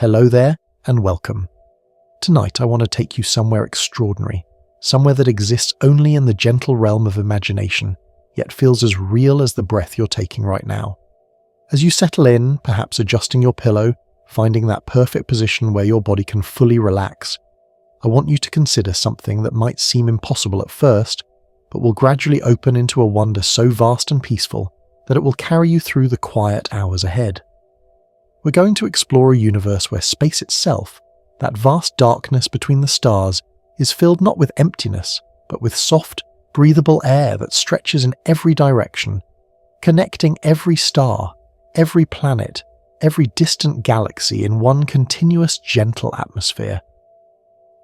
Hello there, and welcome. Tonight I want to take you somewhere extraordinary, somewhere that exists only in the gentle realm of imagination, yet feels as real as the breath you're taking right now. As you settle in, perhaps adjusting your pillow, finding that perfect position where your body can fully relax, I want you to consider something that might seem impossible at first, but will gradually open into a wonder so vast and peaceful that it will carry you through the quiet hours ahead. We're going to explore a universe where space itself, that vast darkness between the stars, is filled not with emptiness, but with soft, breathable air that stretches in every direction, connecting every star, every planet, every distant galaxy in one continuous, gentle atmosphere.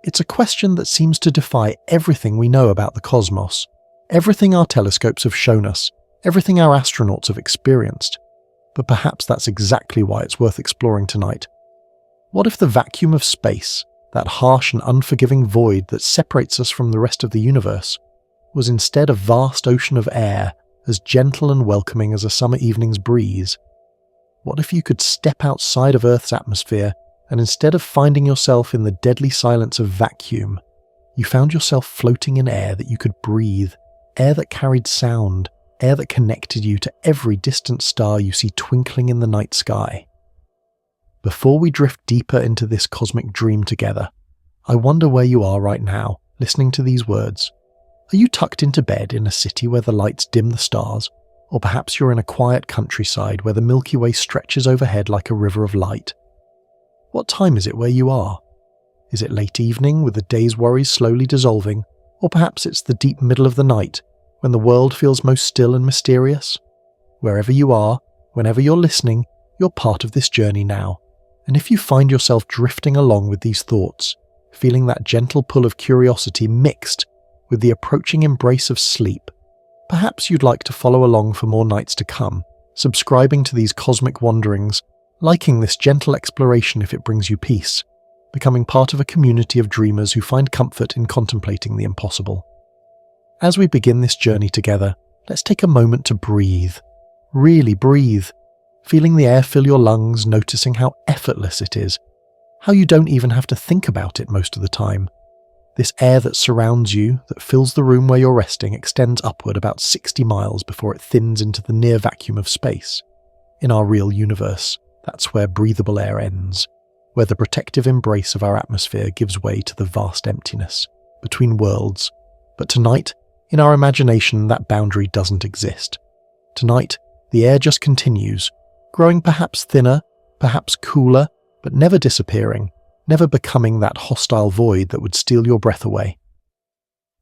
It's a question that seems to defy everything we know about the cosmos, everything our telescopes have shown us, everything our astronauts have experienced. But perhaps that's exactly why it's worth exploring tonight. What if the vacuum of space, that harsh and unforgiving void that separates us from the rest of the universe, was instead a vast ocean of air, as gentle and welcoming as a summer evening's breeze? What if you could step outside of Earth's atmosphere, and instead of finding yourself in the deadly silence of vacuum, you found yourself floating in air that you could breathe, air that carried sound, air that connected you to every distant star you see twinkling in the night sky? Before we drift deeper into this cosmic dream together, I wonder where you are right now, listening to these words. Are you tucked into bed in a city where the lights dim the stars, or perhaps you're in a quiet countryside where the Milky Way stretches overhead like a river of light? What time is it where you are? Is it late evening with the day's worries slowly dissolving, or perhaps it's the deep middle of the night, when the world feels most still and mysterious? Wherever you are, whenever you're listening, you're part of this journey now. And if you find yourself drifting along with these thoughts, feeling that gentle pull of curiosity mixed with the approaching embrace of sleep, perhaps you'd like to follow along for more nights to come, subscribing to these cosmic wanderings, liking this gentle exploration if it brings you peace, becoming part of a community of dreamers who find comfort in contemplating the impossible. As we begin this journey together, let's take a moment to breathe. Really breathe. Feeling the air fill your lungs, noticing how effortless it is. How you don't even have to think about it most of the time. This air that surrounds you, that fills the room where you're resting, extends upward about 60 miles before it thins into the near vacuum of space. In our real universe, that's where breathable air ends, where the protective embrace of our atmosphere gives way to the vast emptiness between worlds. But tonight, in our imagination, that boundary doesn't exist. Tonight, the air just continues, growing perhaps thinner, perhaps cooler, but never disappearing, never becoming that hostile void that would steal your breath away.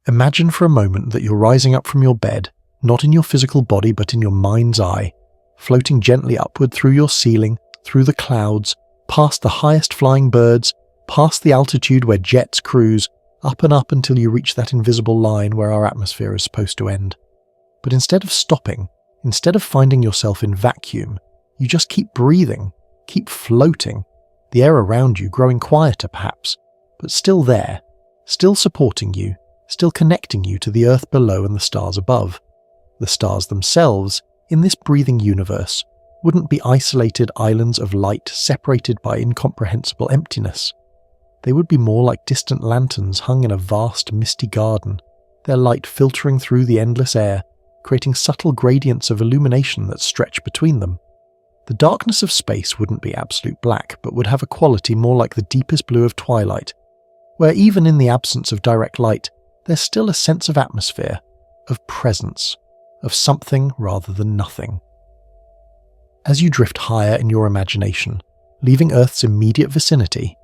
Imagine for a moment that you're rising up from your bed, not in your physical body but in your mind's eye, floating gently upward through your ceiling, through the clouds, past the highest flying birds, past the altitude where jets cruise, up and up until you reach that invisible line where our atmosphere is supposed to end. But instead of stopping, instead of finding yourself in vacuum, you just keep breathing, keep floating, the air around you growing quieter perhaps, but still there, still supporting you, still connecting you to the earth below and the stars above. The stars themselves, in this breathing universe, wouldn't be isolated islands of light separated by incomprehensible emptiness. They would be more like distant lanterns hung in a vast, misty garden, their light filtering through the endless air, creating subtle gradients of illumination that stretch between them. The darkness of space wouldn't be absolute black, but would have a quality more like the deepest blue of twilight, where even in the absence of direct light, there's still a sense of atmosphere, of presence, of something rather than nothing. As you drift higher in your imagination, leaving Earth's immediate vicinity,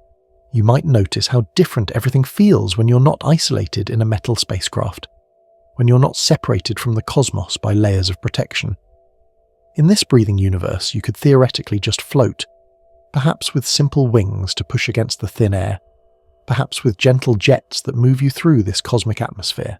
you might notice how different everything feels when you're not isolated in a metal spacecraft, when you're not separated from the cosmos by layers of protection. In this breathing universe, you could theoretically just float, perhaps with simple wings to push against the thin air, perhaps with gentle jets that move you through this cosmic atmosphere.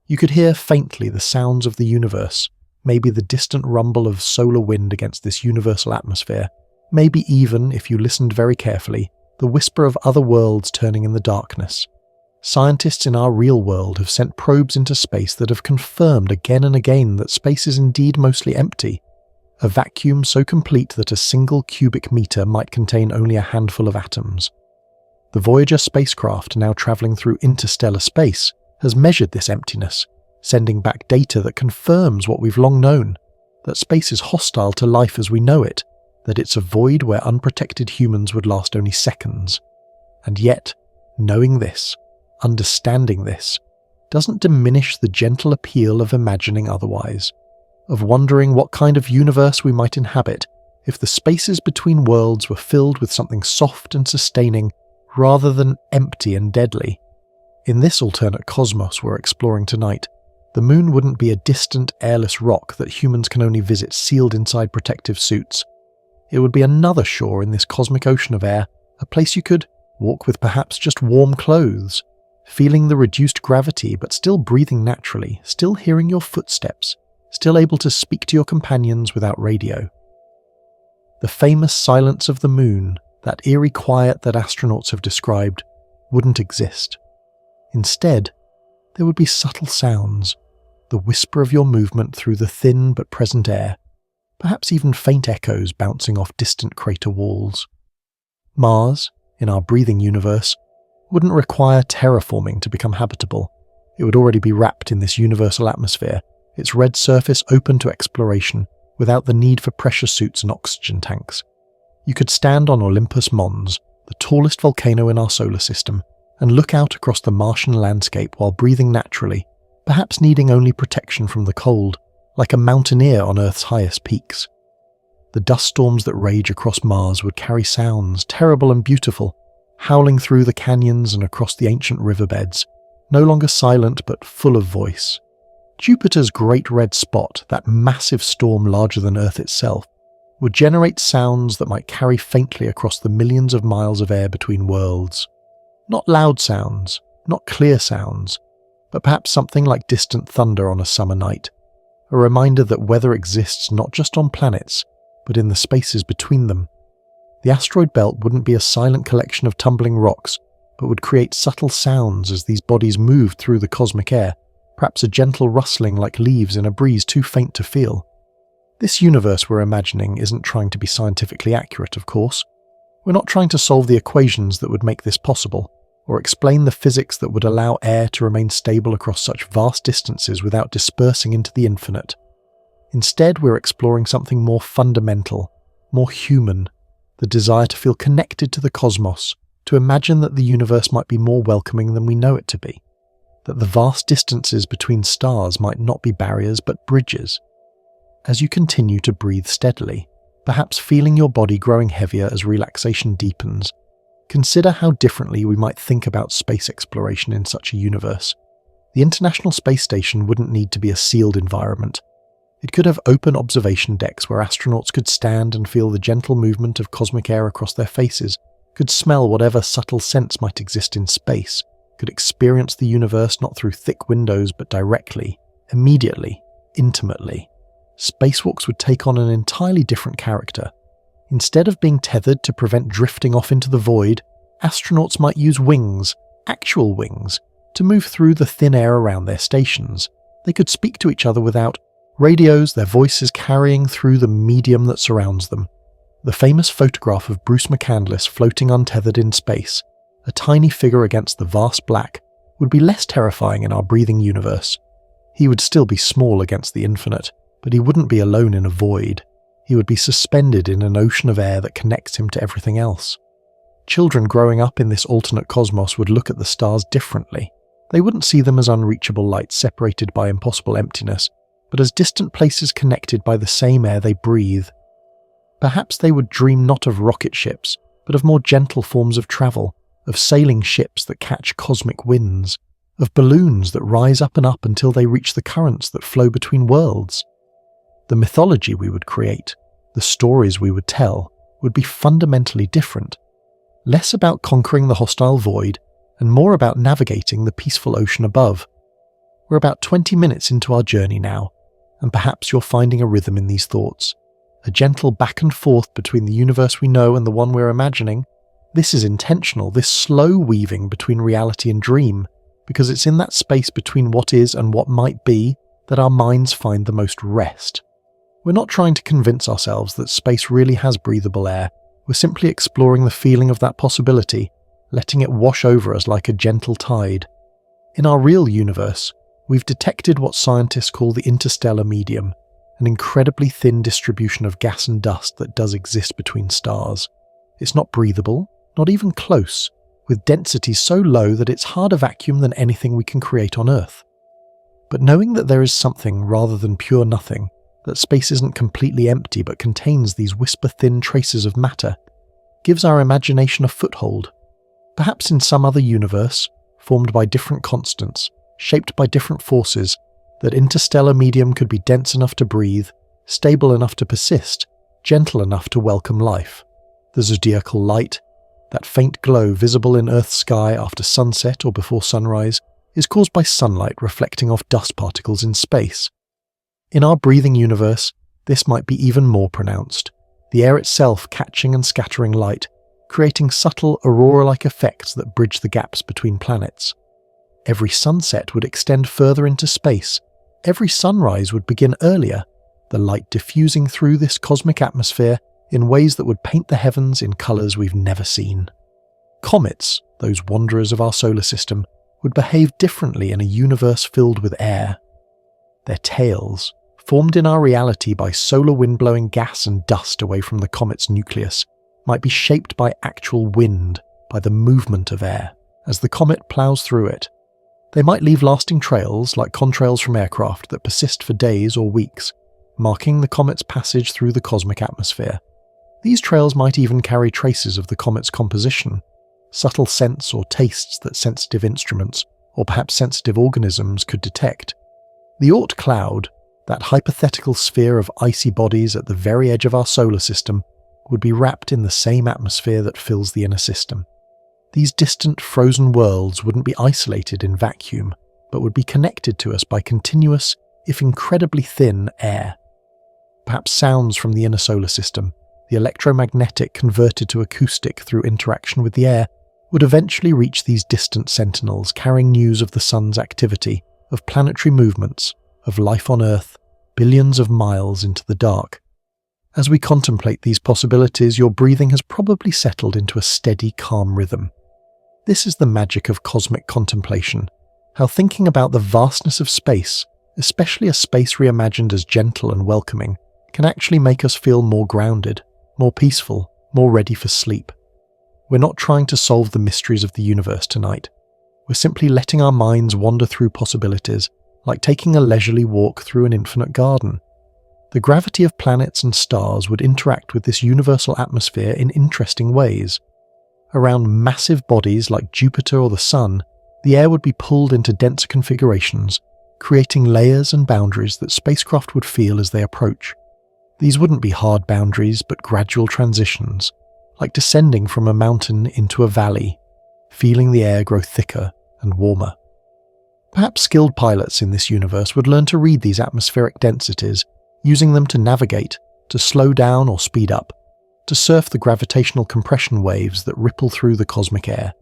You could hear faintly the sounds of the universe, maybe the distant rumble of solar wind against this universal atmosphere, maybe even, if you listened very carefully, the whisper of other worlds turning in the darkness. Scientists in our real world have sent probes into space that have confirmed again and again that space is indeed mostly empty, a vacuum so complete that a single cubic meter might contain only a handful of atoms. The Voyager spacecraft, now traveling through interstellar space, has measured this emptiness, sending back data that confirms what we've long known, that space is hostile to life as we know it, that it's a void where unprotected humans would last only seconds. And yet, knowing this, understanding this, doesn't diminish the gentle appeal of imagining otherwise, of wondering what kind of universe we might inhabit if the spaces between worlds were filled with something soft and sustaining rather than empty and deadly. In this alternate cosmos we're exploring tonight, the moon wouldn't be a distant, airless rock that humans can only visit sealed inside protective suits. It would be another shore in this cosmic ocean of air, a place you could walk with perhaps just warm clothes, feeling the reduced gravity but still breathing naturally, still hearing your footsteps, still able to speak to your companions without radio. The famous silence of the moon, that eerie quiet that astronauts have described, wouldn't exist. Instead, there would be subtle sounds, the whisper of your movement through the thin but present air, perhaps even faint echoes bouncing off distant crater walls. Mars, in our breathing universe, wouldn't require terraforming to become habitable. It would already be wrapped in this universal atmosphere, its red surface open to exploration, without the need for pressure suits and oxygen tanks. You could stand on Olympus Mons, the tallest volcano in our solar system, and look out across the Martian landscape while breathing naturally, perhaps needing only protection from the cold, like a mountaineer on Earth's highest peaks. The dust storms that rage across Mars would carry sounds, terrible and beautiful, howling through the canyons and across the ancient riverbeds, no longer silent but full of voice. Jupiter's Great Red Spot, that massive storm larger than Earth itself, would generate sounds that might carry faintly across the millions of miles of air between worlds. Not loud sounds, not clear sounds, but perhaps something like distant thunder on a summer night, a reminder that weather exists not just on planets, but in the spaces between them. The asteroid belt wouldn't be a silent collection of tumbling rocks, but would create subtle sounds as these bodies moved through the cosmic air, perhaps a gentle rustling like leaves in a breeze too faint to feel. This universe we're imagining isn't trying to be scientifically accurate, of course. We're not trying to solve the equations that would make this possible, or explain the physics that would allow air to remain stable across such vast distances without dispersing into the infinite. Instead, we're exploring something more fundamental, more human, the desire to feel connected to the cosmos, to imagine that the universe might be more welcoming than we know it to be, that the vast distances between stars might not be barriers but bridges. As you continue to breathe steadily, perhaps feeling your body growing heavier as relaxation deepens, consider how differently we might think about space exploration in such a universe. The International Space Station wouldn't need to be a sealed environment. It could have open observation decks where astronauts could stand and feel the gentle movement of cosmic air across their faces, could smell whatever subtle scents might exist in space, could experience the universe not through thick windows but directly, immediately, intimately. Spacewalks would take on an entirely different character. Instead of being tethered to prevent drifting off into the void, astronauts might use wings, actual wings, to move through the thin air around their stations. They could speak to each other without radios, their voices carrying through the medium that surrounds them. The famous photograph of Bruce McCandless floating untethered in space, a tiny figure against the vast black, would be less terrifying in our breathing universe. He would still be small against the infinite, but he wouldn't be alone in a void. He would be suspended in an ocean of air that connects him to everything else. Children growing up in this alternate cosmos would look at the stars differently. They wouldn't see them as unreachable lights separated by impossible emptiness, but as distant places connected by the same air they breathe. Perhaps they would dream not of rocket ships, but of more gentle forms of travel, of sailing ships that catch cosmic winds, of balloons that rise up and up until they reach the currents that flow between worlds. The mythology we would create, the stories we would tell, would be fundamentally different. Less about conquering the hostile void, and more about navigating the peaceful ocean above. We're about 20 minutes into our journey now, and perhaps you're finding a rhythm in these thoughts, a gentle back and forth between the universe we know and the one we're imagining. This is intentional, this slow weaving between reality and dream, because it's in that space between what is and what might be that our minds find the most rest. We're not trying to convince ourselves that space really has breathable air. We're simply exploring the feeling of that possibility, letting it wash over us like a gentle tide. In our real universe, we've detected what scientists call the interstellar medium, an incredibly thin distribution of gas and dust that does exist between stars. It's not breathable, not even close, with densities so low that it's harder vacuum than anything we can create on Earth. But knowing that there is something rather than pure nothing, that space isn't completely empty but contains these whisper-thin traces of matter, gives our imagination a foothold. Perhaps in some other universe, formed by different constants, shaped by different forces, that interstellar medium could be dense enough to breathe, stable enough to persist, gentle enough to welcome life. The zodiacal light, that faint glow visible in Earth's sky after sunset or before sunrise, is caused by sunlight reflecting off dust particles in space. In our breathing universe, this might be even more pronounced, the air itself catching and scattering light, creating subtle aurora-like effects that bridge the gaps between planets. Every sunset would extend further into space. Every sunrise would begin earlier, the light diffusing through this cosmic atmosphere in ways that would paint the heavens in colours we've never seen. Comets, those wanderers of our solar system, would behave differently in a universe filled with air. Their tails, formed in our reality by solar wind blowing gas and dust away from the comet's nucleus, might be shaped by actual wind, by the movement of air, as the comet ploughs through it. They might leave lasting trails, like contrails from aircraft, that persist for days or weeks, marking the comet's passage through the cosmic atmosphere. These trails might even carry traces of the comet's composition, subtle scents or tastes that sensitive instruments, or perhaps sensitive organisms, could detect. The Oort cloud, that hypothetical sphere of icy bodies at the very edge of our solar system, would be wrapped in the same atmosphere that fills the inner system. These distant frozen worlds wouldn't be isolated in vacuum, but would be connected to us by continuous, if incredibly thin, air. Perhaps sounds from the inner solar system, the electromagnetic converted to acoustic through interaction with the air, would eventually reach these distant sentinels carrying news of the sun's activity, of planetary movements, of life on Earth, billions of miles into the dark. As we contemplate these possibilities, your breathing has probably settled into a steady, calm rhythm. This is the magic of cosmic contemplation, how thinking about the vastness of space, especially a space reimagined as gentle and welcoming, can actually make us feel more grounded, more peaceful, more ready for sleep. We're not trying to solve the mysteries of the universe tonight. We're simply letting our minds wander through possibilities, like taking a leisurely walk through an infinite garden. The gravity of planets and stars would interact with this universal atmosphere in interesting ways. Around massive bodies like Jupiter or the Sun, the air would be pulled into denser configurations, creating layers and boundaries that spacecraft would feel as they approach. These wouldn't be hard boundaries, but gradual transitions, like descending from a mountain into a valley, feeling the air grow thicker and warmer. Perhaps skilled pilots in this universe would learn to read these atmospheric densities, using them to navigate, to slow down or speed up, to surf the gravitational compression waves that ripple through the cosmic air.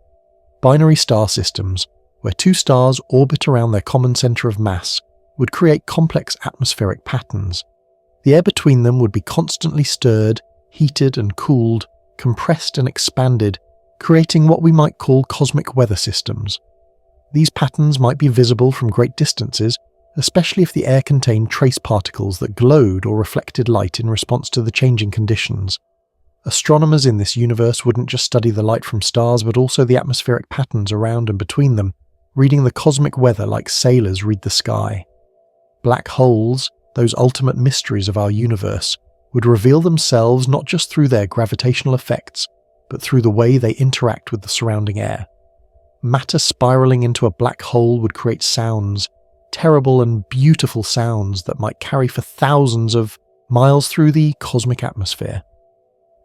Binary star systems, where two stars orbit around their common center of mass, would create complex atmospheric patterns. The air between them would be constantly stirred, heated and cooled, compressed and expanded, creating what we might call cosmic weather systems. These patterns might be visible from great distances, especially if the air contained trace particles that glowed or reflected light in response to the changing conditions. Astronomers in this universe wouldn't just study the light from stars, but also the atmospheric patterns around and between them, reading the cosmic weather like sailors read the sky. Black holes, those ultimate mysteries of our universe, would reveal themselves not just through their gravitational effects, but through the way they interact with the surrounding air. Matter spiraling into a black hole would create sounds, terrible and beautiful sounds that might carry for thousands of miles through the cosmic atmosphere.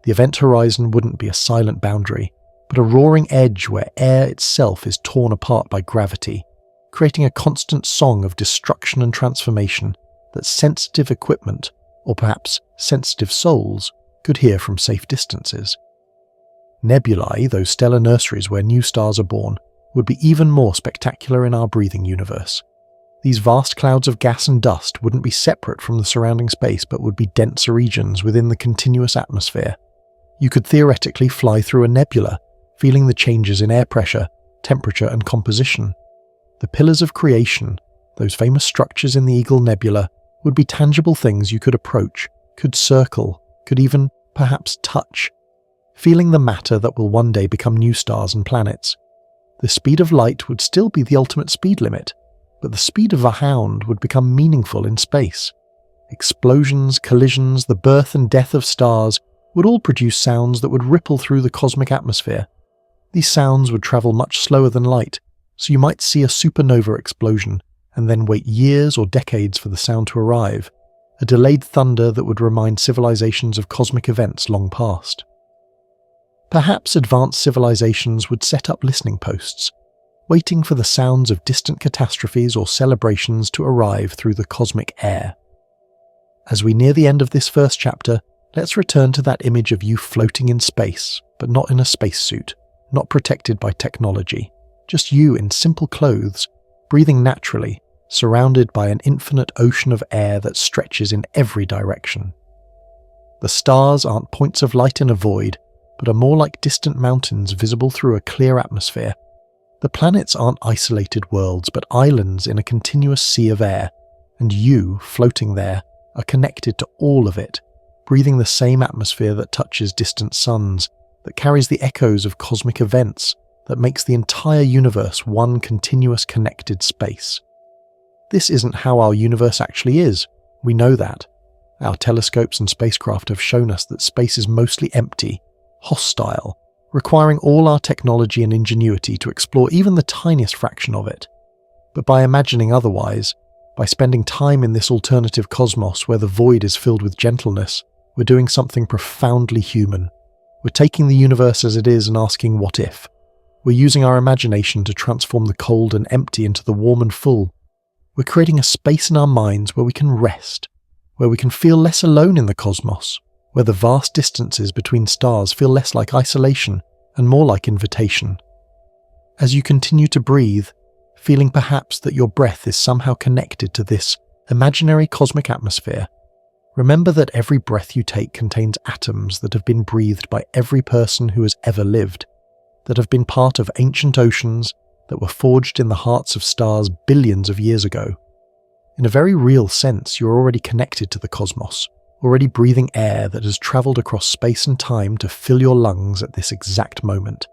The event horizon wouldn't be a silent boundary, but a roaring edge where air itself is torn apart by gravity, creating a constant song of destruction and transformation that sensitive equipment, or perhaps sensitive souls, could hear from safe distances. Nebulae, those stellar nurseries where new stars are born, would be even more spectacular in our breathing universe. These vast clouds of gas and dust wouldn't be separate from the surrounding space but would be denser regions within the continuous atmosphere. You could theoretically fly through a nebula, feeling the changes in air pressure, temperature and composition. The pillars of creation, those famous structures in the Eagle Nebula, would be tangible things you could approach, could circle, could even, perhaps, touch, feeling the matter that will one day become new stars and planets. The speed of light would still be the ultimate speed limit, but the speed of a hound would become meaningful in space. Explosions, collisions, the birth and death of stars would all produce sounds that would ripple through the cosmic atmosphere. These sounds would travel much slower than light, so you might see a supernova explosion and then wait years or decades for the sound to arrive, a delayed thunder that would remind civilizations of cosmic events long past. Perhaps advanced civilizations would set up listening posts, waiting for the sounds of distant catastrophes or celebrations to arrive through the cosmic air. As we near the end of this first chapter, let's return to that image of you floating in space, but not in a spacesuit, not protected by technology, just you in simple clothes, breathing naturally, surrounded by an infinite ocean of air that stretches in every direction. The stars aren't points of light in a void, but are more like distant mountains visible through a clear atmosphere. The planets aren't isolated worlds, but islands in a continuous sea of air, and you, floating there, are connected to all of it, breathing the same atmosphere that touches distant suns, that carries the echoes of cosmic events, that makes the entire universe one continuous connected space. This isn't how our universe actually is. We know that. Our telescopes and spacecraft have shown us that space is mostly empty, hostile, requiring all our technology and ingenuity to explore even the tiniest fraction of it. But by imagining otherwise, by spending time in this alternative cosmos where the void is filled with gentleness, we're doing something profoundly human. We're taking the universe as it is and asking what if. We're using our imagination to transform the cold and empty into the warm and full. We're creating a space in our minds where we can rest, where we can feel less alone in the cosmos, where the vast distances between stars feel less like isolation and more like invitation. As you continue to breathe, feeling perhaps that your breath is somehow connected to this imaginary cosmic atmosphere, remember that every breath you take contains atoms that have been breathed by every person who has ever lived, that have been part of ancient oceans, that were forged in the hearts of stars billions of years ago. In a very real sense, you're already connected to the cosmos, already breathing air that has travelled across space and time to fill your lungs at this exact moment.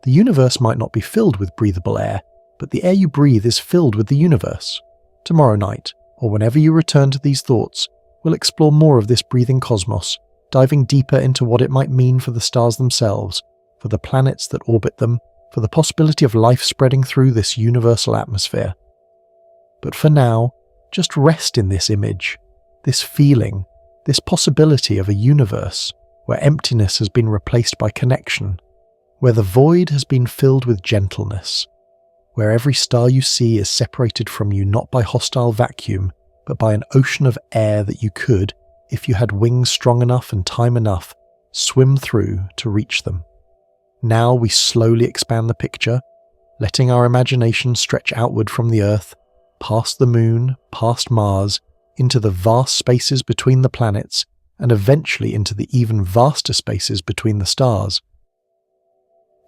The universe might not be filled with breathable air, but the air you breathe is filled with the universe. Tomorrow night, or whenever you return to these thoughts, we'll explore more of this breathing cosmos, diving deeper into what it might mean for the stars themselves, for the planets that orbit them, for the possibility of life spreading through this universal atmosphere. But for now, just rest in this image, this feeling, this possibility of a universe where emptiness has been replaced by connection, where the void has been filled with gentleness, where every star you see is separated from you not by hostile vacuum, but by an ocean of air that you could, if you had wings strong enough and time enough, swim through to reach them. Now we slowly expand the picture, letting our imagination stretch outward from the Earth, past the Moon, past Mars, into the vast spaces between the planets, and eventually into the even vaster spaces between the stars.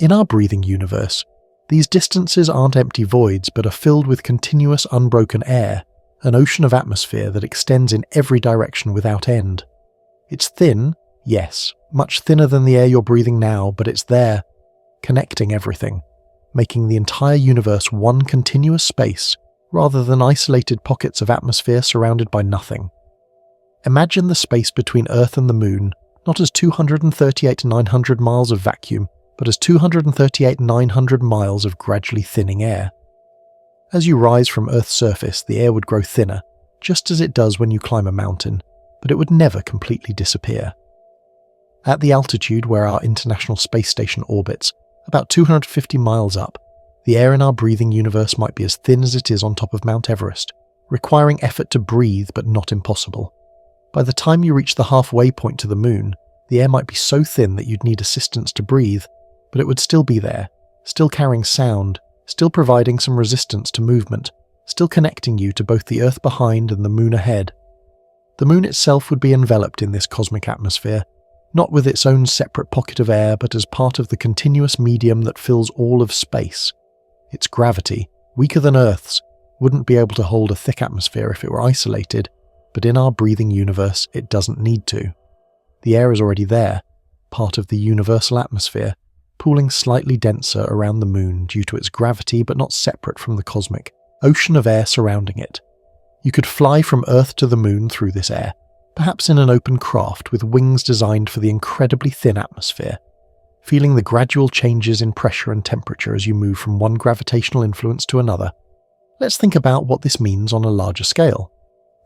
In our breathing universe, these distances aren't empty voids but are filled with continuous unbroken air, an ocean of atmosphere that extends in every direction without end. It's thin, yes, much thinner than the air you're breathing now, but it's there, connecting everything, making the entire universe one continuous space rather than isolated pockets of atmosphere surrounded by nothing. Imagine the space between Earth and the Moon not as 238,900 miles of vacuum, but as 238,900 miles of gradually thinning air. As you rise from Earth's surface, the air would grow thinner, just as it does when you climb a mountain, but it would never completely disappear. At the altitude where our International Space Station orbits, about 250 miles up, the air in our breathing universe might be as thin as it is on top of Mount Everest, requiring effort to breathe but not impossible. By the time you reach the halfway point to the Moon, the air might be so thin that you'd need assistance to breathe, but it would still be there, still carrying sound, still providing some resistance to movement, still connecting you to both the Earth behind and the Moon ahead. The Moon itself would be enveloped in this cosmic atmosphere, not with its own separate pocket of air, but as part of the continuous medium that fills all of space. Its gravity, weaker than Earth's, wouldn't be able to hold a thick atmosphere if it were isolated, but in our breathing universe it doesn't need to. The air is already there, part of the universal atmosphere, pooling slightly denser around the Moon due to its gravity but not separate from the cosmic ocean of air surrounding it. You could fly from Earth to the Moon through this air, perhaps in an open craft with wings designed for the incredibly thin atmosphere, feeling the gradual changes in pressure and temperature as you move from one gravitational influence to another. Let's think about what this means on a larger scale.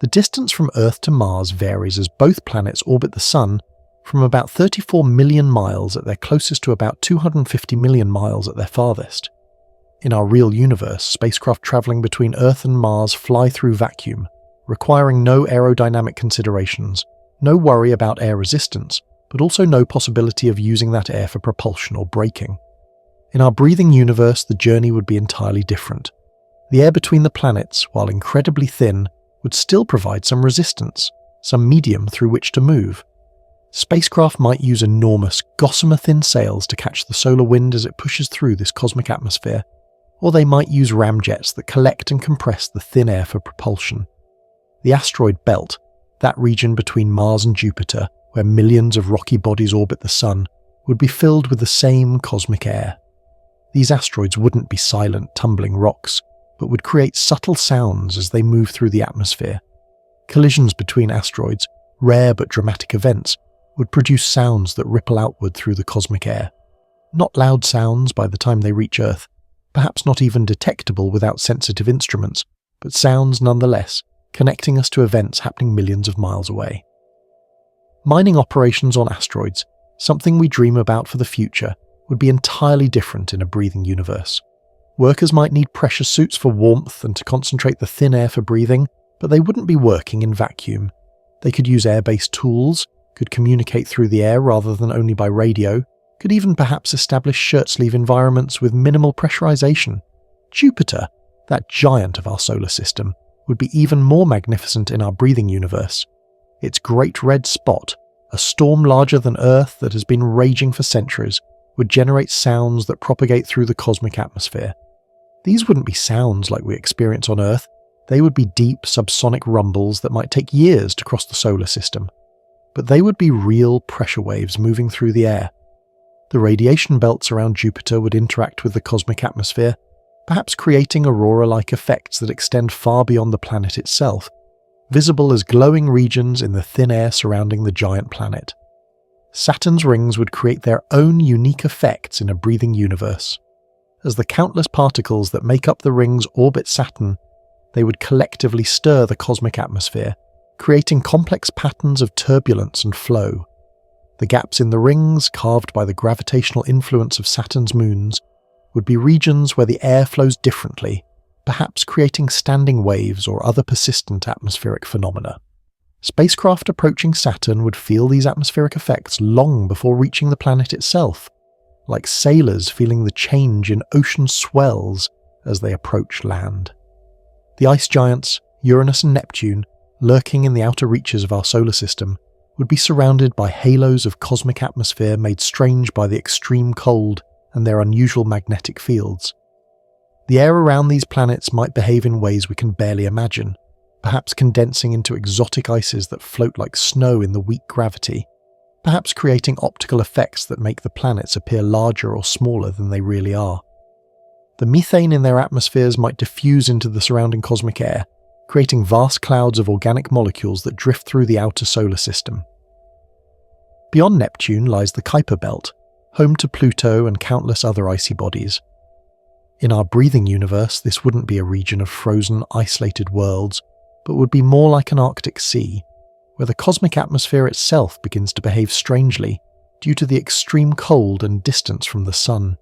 The distance from Earth to Mars varies as both planets orbit the Sun, from about 34 million miles at their closest to about 250 million miles at their farthest. In our real universe, spacecraft traveling between Earth and Mars fly through vacuum, requiring no aerodynamic considerations, no worry about air resistance, but also no possibility of using that air for propulsion or braking. In our breathing universe, the journey would be entirely different. The air between the planets, while incredibly thin, would still provide some resistance, some medium through which to move. Spacecraft might use enormous, gossamer-thin sails to catch the solar wind as it pushes through this cosmic atmosphere, or they might use ramjets that collect and compress the thin air for propulsion. The asteroid belt, that region between Mars and Jupiter, where millions of rocky bodies orbit the Sun, would be filled with the same cosmic air. These asteroids wouldn't be silent, tumbling rocks, but would create subtle sounds as they move through the atmosphere. Collisions between asteroids, rare but dramatic events, would produce sounds that ripple outward through the cosmic air. Not loud sounds by the time they reach Earth, perhaps not even detectable without sensitive instruments, but sounds nonetheless, connecting us to events happening millions of miles away. Mining operations on asteroids, something we dream about for the future, would be entirely different in a breathing universe. Workers might need pressure suits for warmth and to concentrate the thin air for breathing, but they wouldn't be working in vacuum. They could use air-based tools, could communicate through the air rather than only by radio, could even perhaps establish shirt-sleeve environments with minimal pressurization. Jupiter, that giant of our solar system, would be even more magnificent in our breathing universe. Its great red spot, a storm larger than Earth that has been raging for centuries, would generate sounds that propagate through the cosmic atmosphere. These wouldn't be sounds like we experience on Earth, they would be deep subsonic rumbles that might take years to cross the solar system. But they would be real pressure waves moving through the air. The radiation belts around Jupiter would interact with the cosmic atmosphere, perhaps creating aurora-like effects that extend far beyond the planet itself, visible as glowing regions in the thin air surrounding the giant planet. Saturn's rings would create their own unique effects in a breathing universe. As the countless particles that make up the rings orbit Saturn, they would collectively stir the cosmic atmosphere, creating complex patterns of turbulence and flow. The gaps in the rings, carved by the gravitational influence of Saturn's moons, would be regions where the air flows differently, perhaps creating standing waves or other persistent atmospheric phenomena. Spacecraft approaching Saturn would feel these atmospheric effects long before reaching the planet itself, like sailors feeling the change in ocean swells as they approach land. The ice giants, Uranus and Neptune, lurking in the outer reaches of our solar system, would be surrounded by halos of cosmic atmosphere made strange by the extreme cold and their unusual magnetic fields. The air around these planets might behave in ways we can barely imagine, perhaps condensing into exotic ices that float like snow in the weak gravity, perhaps creating optical effects that make the planets appear larger or smaller than they really are. The methane in their atmospheres might diffuse into the surrounding cosmic air, creating vast clouds of organic molecules that drift through the outer solar system. Beyond Neptune lies the Kuiper Belt, home to Pluto and countless other icy bodies. In our breathing universe, this wouldn't be a region of frozen, isolated worlds, but would be more like an Arctic Sea, where the cosmic atmosphere itself begins to behave strangely due to the extreme cold and distance from the Sun.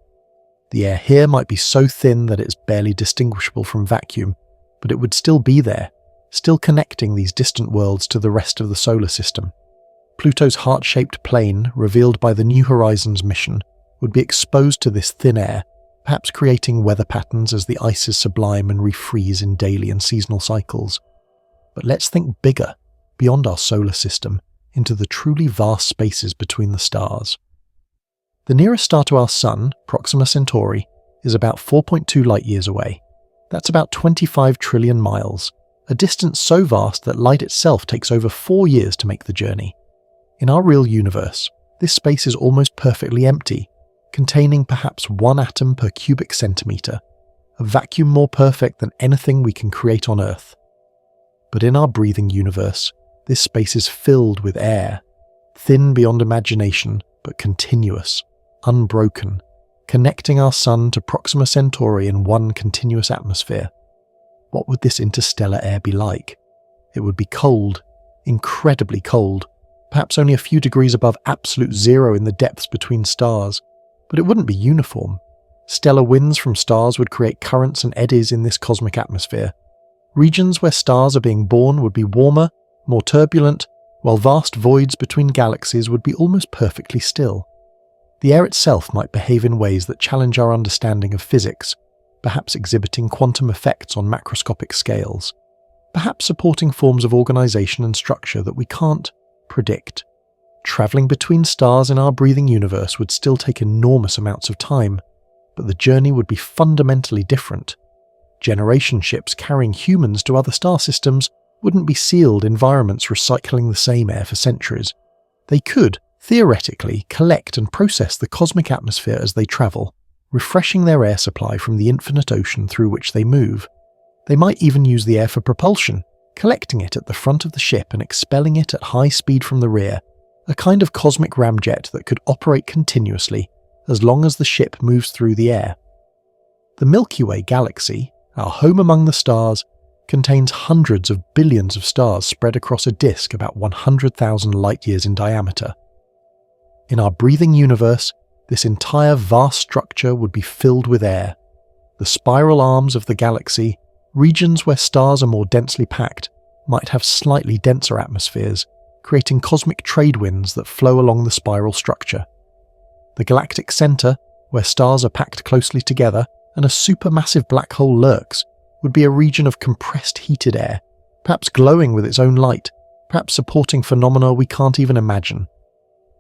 The air here might be so thin that it's barely distinguishable from vacuum, but it would still be there, still connecting these distant worlds to the rest of the solar system. Pluto's heart-shaped plain, revealed by the New Horizons mission, would be exposed to this thin air, perhaps creating weather patterns as the ices sublime and refreeze in daily and seasonal cycles. But let's think bigger, beyond our solar system, into the truly vast spaces between the stars. The nearest star to our Sun, Proxima Centauri, is about 4.2 light-years away. That's about 25 trillion miles, a distance so vast that light itself takes over 4 years to make the journey. In our real universe, this space is almost perfectly empty, containing perhaps 1 atom per cubic centimetre, a vacuum more perfect than anything we can create on Earth. But in our breathing universe, this space is filled with air, thin beyond imagination, but continuous, unbroken, connecting our Sun to Proxima Centauri in one continuous atmosphere. What would this interstellar air be like? It would be cold, incredibly cold, perhaps only a few degrees above absolute zero in the depths between stars, but it wouldn't be uniform. Stellar winds from stars would create currents and eddies in this cosmic atmosphere. Regions where stars are being born would be warmer, more turbulent, while vast voids between galaxies would be almost perfectly still. The air itself might behave in ways that challenge our understanding of physics, perhaps exhibiting quantum effects on macroscopic scales, perhaps supporting forms of organization and structure that we can't predict. Traveling between stars in our breathing universe would still take enormous amounts of time, but the journey would be fundamentally different. Generation ships carrying humans to other star systems wouldn't be sealed environments recycling the same air for centuries. They could, theoretically, collect and process the cosmic atmosphere as they travel, refreshing their air supply from the infinite ocean through which they move. They might even use the air for propulsion, collecting it at the front of the ship and expelling it at high speed from the rear, a kind of cosmic ramjet that could operate continuously as long as the ship moves through the air. The Milky Way galaxy, our home among the stars, contains hundreds of billions of stars spread across a disk about 100,000 light-years in diameter. In our breathing universe, this entire vast structure would be filled with air. The spiral arms of the galaxy, regions where stars are more densely packed, might have slightly denser atmospheres, creating cosmic trade winds that flow along the spiral structure. The galactic center, where stars are packed closely together and a supermassive black hole lurks, would be a region of compressed heated air, perhaps glowing with its own light, perhaps supporting phenomena we can't even imagine.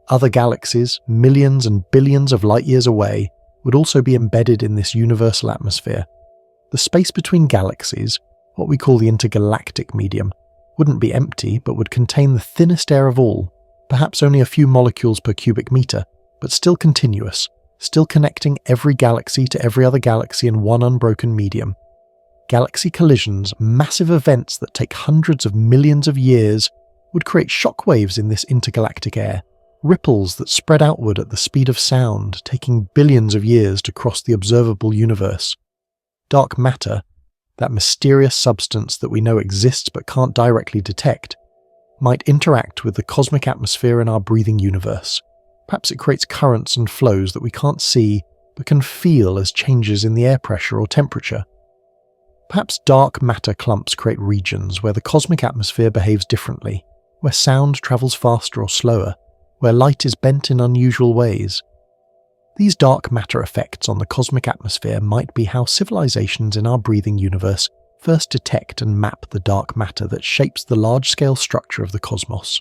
Other galaxies, millions and billions of light-years away, would also be embedded in this universal atmosphere. The space between galaxies, what we call the intergalactic medium, wouldn't be empty but would contain the thinnest air of all, perhaps only a few molecules per cubic meter, but still continuous, still connecting every galaxy to every other galaxy in one unbroken medium. Galaxy collisions, massive events that take hundreds of millions of years, would create shockwaves in this intergalactic air, ripples that spread outward at the speed of sound, taking billions of years to cross the observable universe. Dark matter, that mysterious substance that we know exists but can't directly detect, might interact with the cosmic atmosphere in our breathing universe. Perhaps it creates currents and flows that we can't see but can feel as changes in the air pressure or temperature. Perhaps dark matter clumps create regions where the cosmic atmosphere behaves differently, where sound travels faster or slower, where light is bent in unusual ways. These dark matter effects on the cosmic atmosphere might be how civilizations in our breathing universe first detect and map the dark matter that shapes the large-scale structure of the cosmos.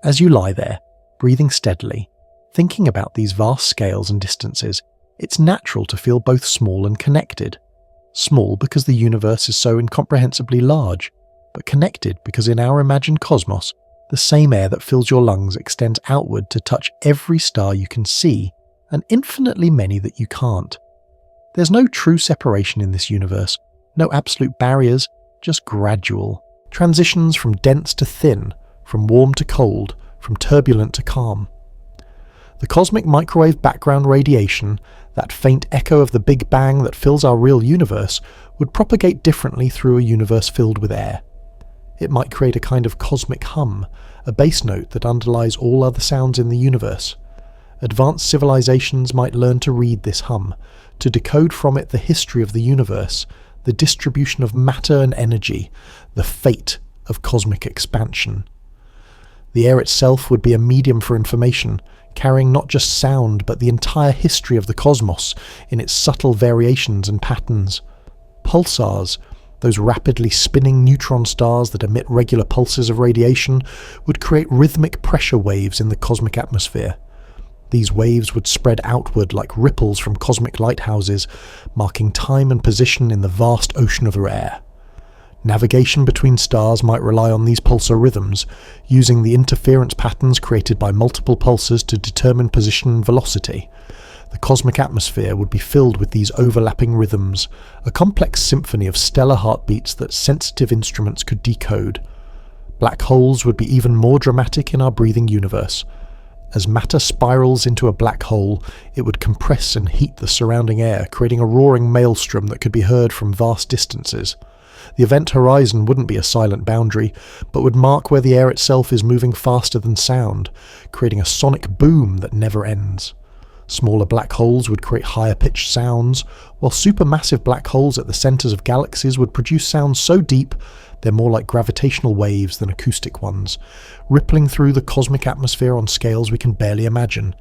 As you lie there, breathing steadily, thinking about these vast scales and distances, it's natural to feel both small and connected. Small because the universe is so incomprehensibly large, but connected because in our imagined cosmos, the same air that fills your lungs extends outward to touch every star you can see, and infinitely many that you can't. There's no true separation in this universe, no absolute barriers, just gradual transitions from dense to thin, from warm to cold, from turbulent to calm. The cosmic microwave background radiation, that faint echo of the Big Bang that fills our real universe, would propagate differently through a universe filled with air. It might create a kind of cosmic hum, a bass note that underlies all other sounds in the universe. Advanced civilizations might learn to read this hum, to decode from it the history of the universe, the distribution of matter and energy, the fate of cosmic expansion. The air itself would be a medium for information, carrying not just sound but the entire history of the cosmos in its subtle variations and patterns. Pulsars, those rapidly spinning neutron stars that emit regular pulses of radiation, would create rhythmic pressure waves in the cosmic atmosphere. These waves would spread outward like ripples from cosmic lighthouses, marking time and position in the vast ocean of air. Navigation between stars might rely on these pulsar rhythms, using the interference patterns created by multiple pulsars to determine position and velocity. The cosmic atmosphere would be filled with these overlapping rhythms, a complex symphony of stellar heartbeats that sensitive instruments could decode. Black holes would be even more dramatic in our breathing universe. As matter spirals into a black hole, it would compress and heat the surrounding air, creating a roaring maelstrom that could be heard from vast distances. The event horizon wouldn't be a silent boundary, but would mark where the air itself is moving faster than sound, creating a sonic boom that never ends. Smaller black holes would create higher-pitched sounds, while supermassive black holes at the centres of galaxies would produce sounds so deep they're more like gravitational waves than acoustic ones, rippling through the cosmic atmosphere on scales we can barely imagine.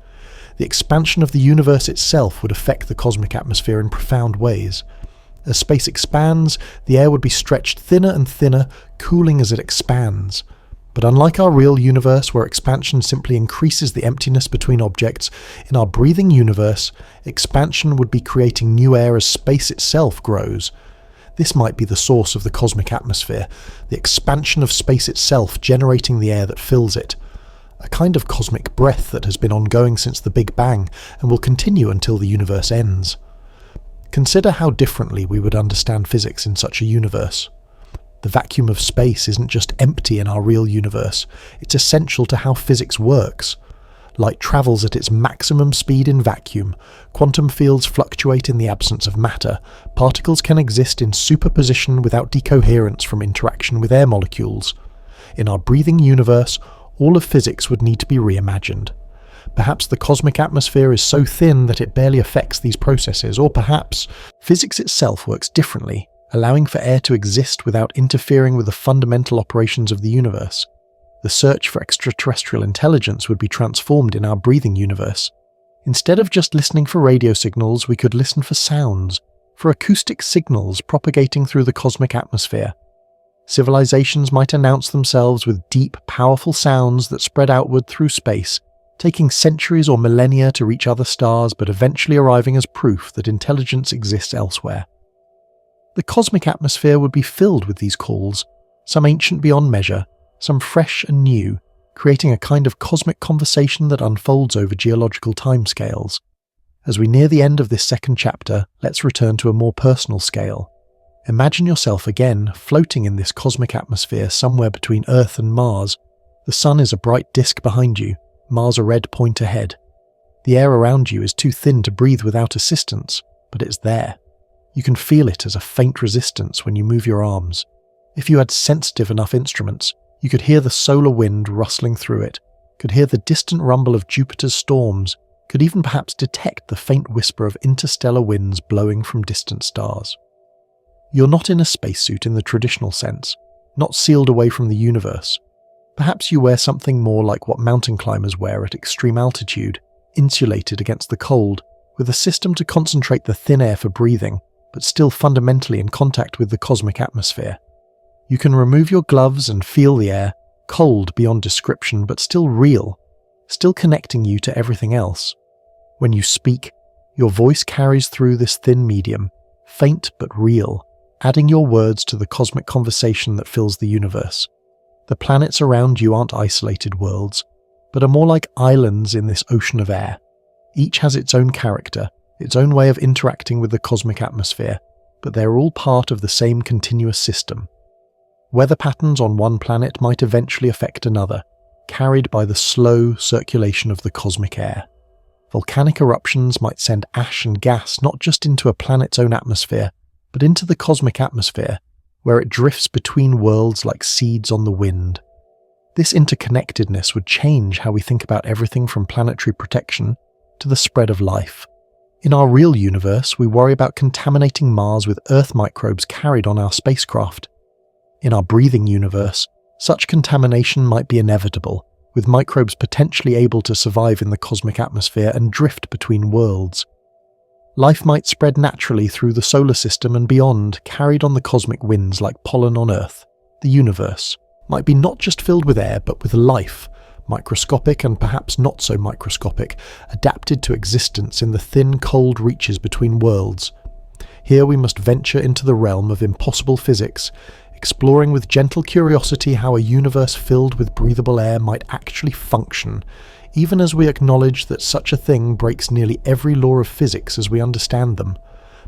The expansion of the universe itself would affect the cosmic atmosphere in profound ways. As space expands, the air would be stretched thinner and thinner, cooling as it expands. But unlike our real universe, where expansion simply increases the emptiness between objects, in our breathing universe, expansion would be creating new air as space itself grows. This might be the source of the cosmic atmosphere, the expansion of space itself generating the air that fills it. A kind of cosmic breath that has been ongoing since the Big Bang and will continue until the universe ends. Consider how differently we would understand physics in such a universe. The vacuum of space isn't just empty in our real universe, it's essential to how physics works. Light travels at its maximum speed in vacuum, quantum fields fluctuate in the absence of matter, particles can exist in superposition without decoherence from interaction with air molecules. In our breathing universe, all of physics would need to be reimagined. Perhaps the cosmic atmosphere is so thin that it barely affects these processes, or perhaps physics itself works differently, allowing for air to exist without interfering with the fundamental operations of the universe. The search for extraterrestrial intelligence would be transformed in our breathing universe. Instead of just listening for radio signals, we could listen for sounds, for acoustic signals propagating through the cosmic atmosphere. Civilizations might announce themselves with deep, powerful sounds that spread outward through space, taking centuries or millennia to reach other stars but eventually arriving as proof that intelligence exists elsewhere. The cosmic atmosphere would be filled with these calls, some ancient beyond measure, some fresh and new, creating a kind of cosmic conversation that unfolds over geological timescales. As we near the end of this second chapter, let's return to a more personal scale. Imagine yourself again floating in this cosmic atmosphere somewhere between Earth and Mars. The Sun is a bright disk behind you, Mars a red point ahead. The air around you is too thin to breathe without assistance, but it's there. You can feel it as a faint resistance when you move your arms. If you had sensitive enough instruments, you could hear the solar wind rustling through it, could hear the distant rumble of Jupiter's storms, could even perhaps detect the faint whisper of interstellar winds blowing from distant stars. You're not in a spacesuit in the traditional sense, not sealed away from the universe. Perhaps you wear something more like what mountain climbers wear at extreme altitude, insulated against the cold, with a system to concentrate the thin air for breathing, but still fundamentally in contact with the cosmic atmosphere. You can remove your gloves and feel the air, cold beyond description but still real, still connecting you to everything else. When you speak, your voice carries through this thin medium, faint but real, adding your words to the cosmic conversation that fills the universe. The planets around you aren't isolated worlds, but are more like islands in this ocean of air. Each has its own character, its own way of interacting with the cosmic atmosphere, but they're all part of the same continuous system. Weather patterns on one planet might eventually affect another, carried by the slow circulation of the cosmic air. Volcanic eruptions might send ash and gas not just into a planet's own atmosphere, but into the cosmic atmosphere, where it drifts between worlds like seeds on the wind. This interconnectedness would change how we think about everything from planetary protection to the spread of life. In our real universe, we worry about contaminating Mars with Earth microbes carried on our spacecraft. In our breathing universe, such contamination might be inevitable, with microbes potentially able to survive in the cosmic atmosphere and drift between worlds. Life might spread naturally through the solar system and beyond, carried on the cosmic winds like pollen on Earth. The universe might be not just filled with air, but with life, microscopic and perhaps not so microscopic, adapted to existence in the thin, cold reaches between worlds. Here we must venture into the realm of impossible physics, exploring with gentle curiosity how a universe filled with breathable air might actually function, even as we acknowledge that such a thing breaks nearly every law of physics as we understand them.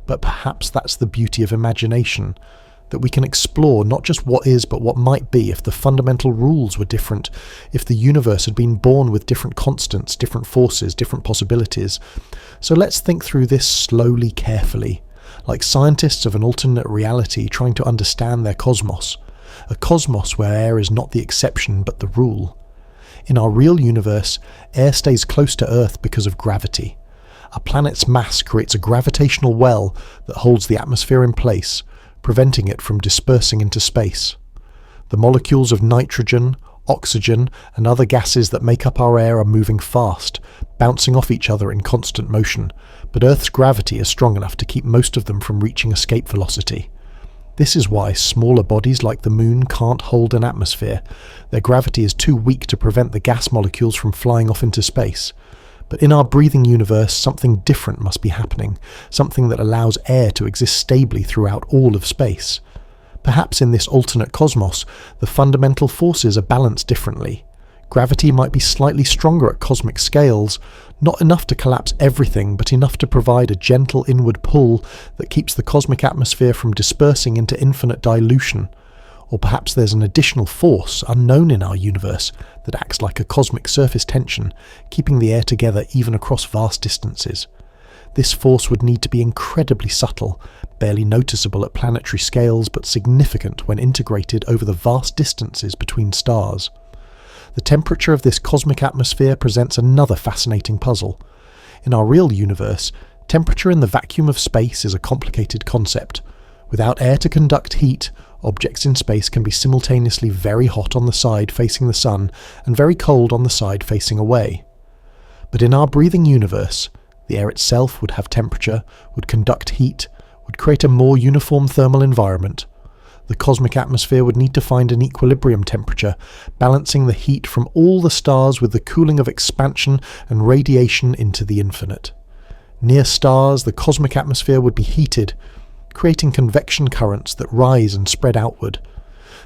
But perhaps that's the beauty of imagination, that we can explore not just what is but what might be if the fundamental rules were different, if the universe had been born with different constants, different forces, different possibilities. So let's think through this slowly, carefully, like scientists of an alternate reality trying to understand their cosmos, a cosmos where air is not the exception but the rule. In our real universe, air stays close to Earth because of gravity. A planet's mass creates a gravitational well that holds the atmosphere in place, preventing it from dispersing into space. The molecules of nitrogen, oxygen, and other gases that make up our air are moving fast, bouncing off each other in constant motion, but Earth's gravity is strong enough to keep most of them from reaching escape velocity. This is why smaller bodies like the Moon can't hold an atmosphere. Their gravity is too weak to prevent the gas molecules from flying off into space. But in our breathing universe, something different must be happening, something that allows air to exist stably throughout all of space. Perhaps in this alternate cosmos, the fundamental forces are balanced differently. Gravity might be slightly stronger at cosmic scales, not enough to collapse everything, but enough to provide a gentle inward pull that keeps the cosmic atmosphere from dispersing into infinite dilution. Or perhaps there's an additional force unknown in our universe that acts like a cosmic surface tension, keeping the air together even across vast distances. This force would need to be incredibly subtle, barely noticeable at planetary scales, but significant when integrated over the vast distances between stars. The temperature of this cosmic atmosphere presents another fascinating puzzle. In our real universe, temperature in the vacuum of space is a complicated concept. Without air to conduct heat, objects in space can be simultaneously very hot on the side facing the sun and very cold on the side facing away. But in our breathing universe, the air itself would have temperature, would conduct heat, would create a more uniform thermal environment. The cosmic atmosphere would need to find an equilibrium temperature, balancing the heat from all the stars with the cooling of expansion and radiation into the infinite. Near stars, the cosmic atmosphere would be heated, creating convection currents that rise and spread outward.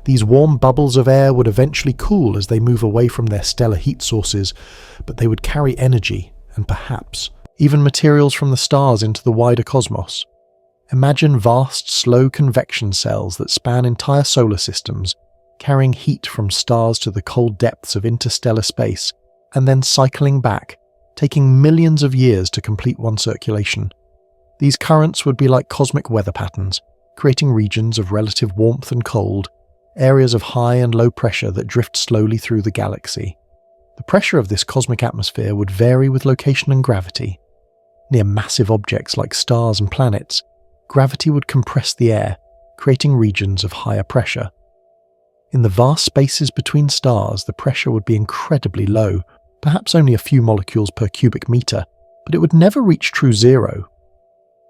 These warm bubbles of air would eventually cool as they move away from their stellar heat sources, but they would carry energy, and perhaps even materials from the stars into the wider cosmos. Imagine vast, slow convection cells that span entire solar systems, carrying heat from stars to the cold depths of interstellar space, and then cycling back, taking millions of years to complete one circulation. These currents would be like cosmic weather patterns, creating regions of relative warmth and cold, areas of high and low pressure that drift slowly through the galaxy. The pressure of this cosmic atmosphere would vary with location and gravity. Near massive objects like stars and planets, gravity would compress the air, creating regions of higher pressure. In the vast spaces between stars, the pressure would be incredibly low, perhaps only a few molecules per cubic meter, but it would never reach true zero.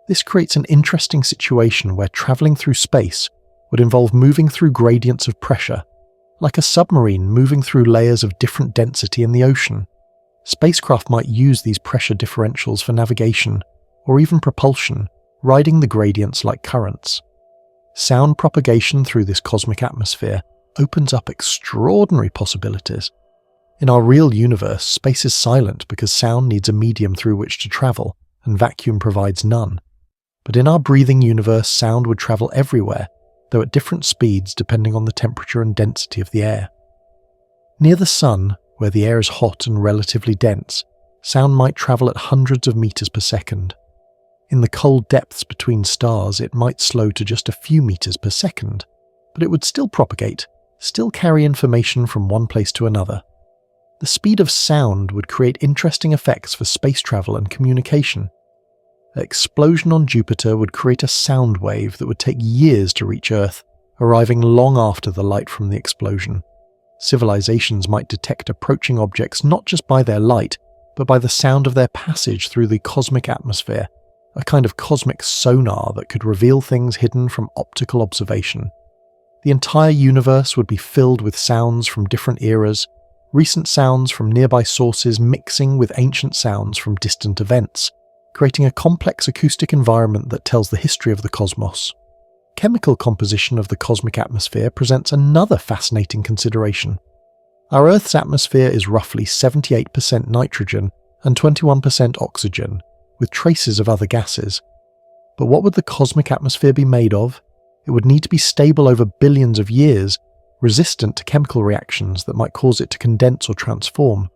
This creates an interesting situation where traveling through space would involve moving through gradients of pressure, like a submarine moving through layers of different density in the ocean. Spacecraft might use these pressure differentials for navigation, or even propulsion, riding the gradients like currents. Sound propagation through this cosmic atmosphere opens up extraordinary possibilities. In our real universe, space is silent because sound needs a medium through which to travel, and vacuum provides none. But in our breathing universe, sound would travel everywhere, though at different speeds depending on the temperature and density of the air. Near the sun, where the air is hot and relatively dense, sound might travel at hundreds of meters per second. In the cold depths between stars, it might slow to just a few meters per second, but it would still propagate, still carry information from one place to another. The speed of sound would create interesting effects for space travel and communication. An explosion on Jupiter would create a sound wave that would take years to reach Earth, arriving long after the light from the explosion. Civilizations might detect approaching objects not just by their light, but by the sound of their passage through the cosmic atmosphere, a kind of cosmic sonar that could reveal things hidden from optical observation. The entire universe would be filled with sounds from different eras, recent sounds from nearby sources mixing with ancient sounds from distant events, creating a complex acoustic environment that tells the history of the cosmos. Chemical composition of the cosmic atmosphere presents another fascinating consideration. Our Earth's atmosphere is roughly 78% nitrogen and 21% oxygen, with traces of other gases. But what would the cosmic atmosphere be made of? It would need to be stable over billions of years, resistant to chemical reactions that might cause it to condense or transform.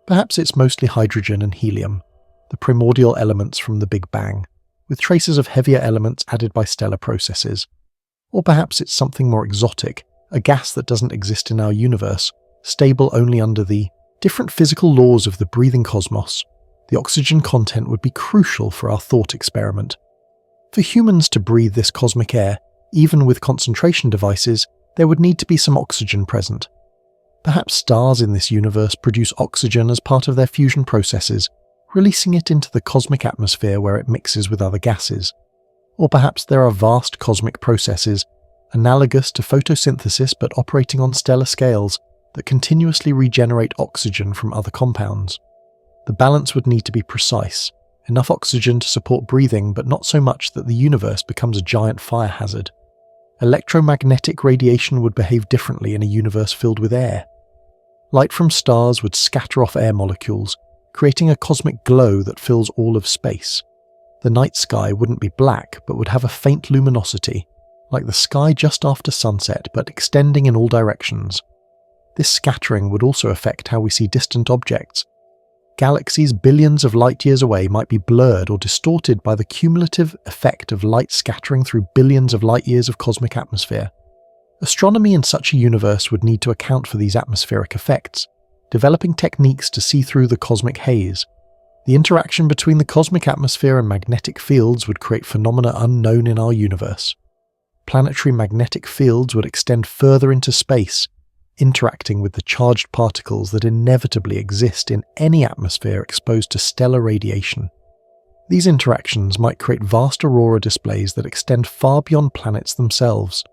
Perhaps it's mostly hydrogen and helium, the primordial elements from the Big Bang, with traces of heavier elements added by stellar processes. Or perhaps it's something more exotic, a gas that doesn't exist in our universe, stable only under the different physical laws of the breathing cosmos. The oxygen content would be crucial for our thought experiment. For humans to breathe this cosmic air, even with concentration devices, there would need to be some oxygen present. Perhaps stars in this universe produce oxygen as part of their fusion processes, releasing it into the cosmic atmosphere where it mixes with other gases. Or perhaps there are vast cosmic processes, analogous to photosynthesis but operating on stellar scales, that continuously regenerate oxygen from other compounds. The balance would need to be precise, enough oxygen to support breathing but not so much that the universe becomes a giant fire hazard. Electromagnetic radiation would behave differently in a universe filled with air. Light from stars would scatter off air molecules, creating a cosmic glow that fills all of space. The night sky wouldn't be black but would have a faint luminosity, like the sky just after sunset but extending in all directions. This scattering would also affect how we see distant objects. Galaxies billions of light years away might be blurred or distorted by the cumulative effect of light scattering through billions of light years of cosmic atmosphere. Astronomy in such a universe would need to account for these atmospheric effects, developing techniques to see through the cosmic haze. The interaction between the cosmic atmosphere and magnetic fields would create phenomena unknown in our universe. Planetary magnetic fields would extend further into space, interacting with the charged particles that inevitably exist in any atmosphere exposed to stellar radiation. These interactions might create vast aurora displays that extend far beyond planets themselves,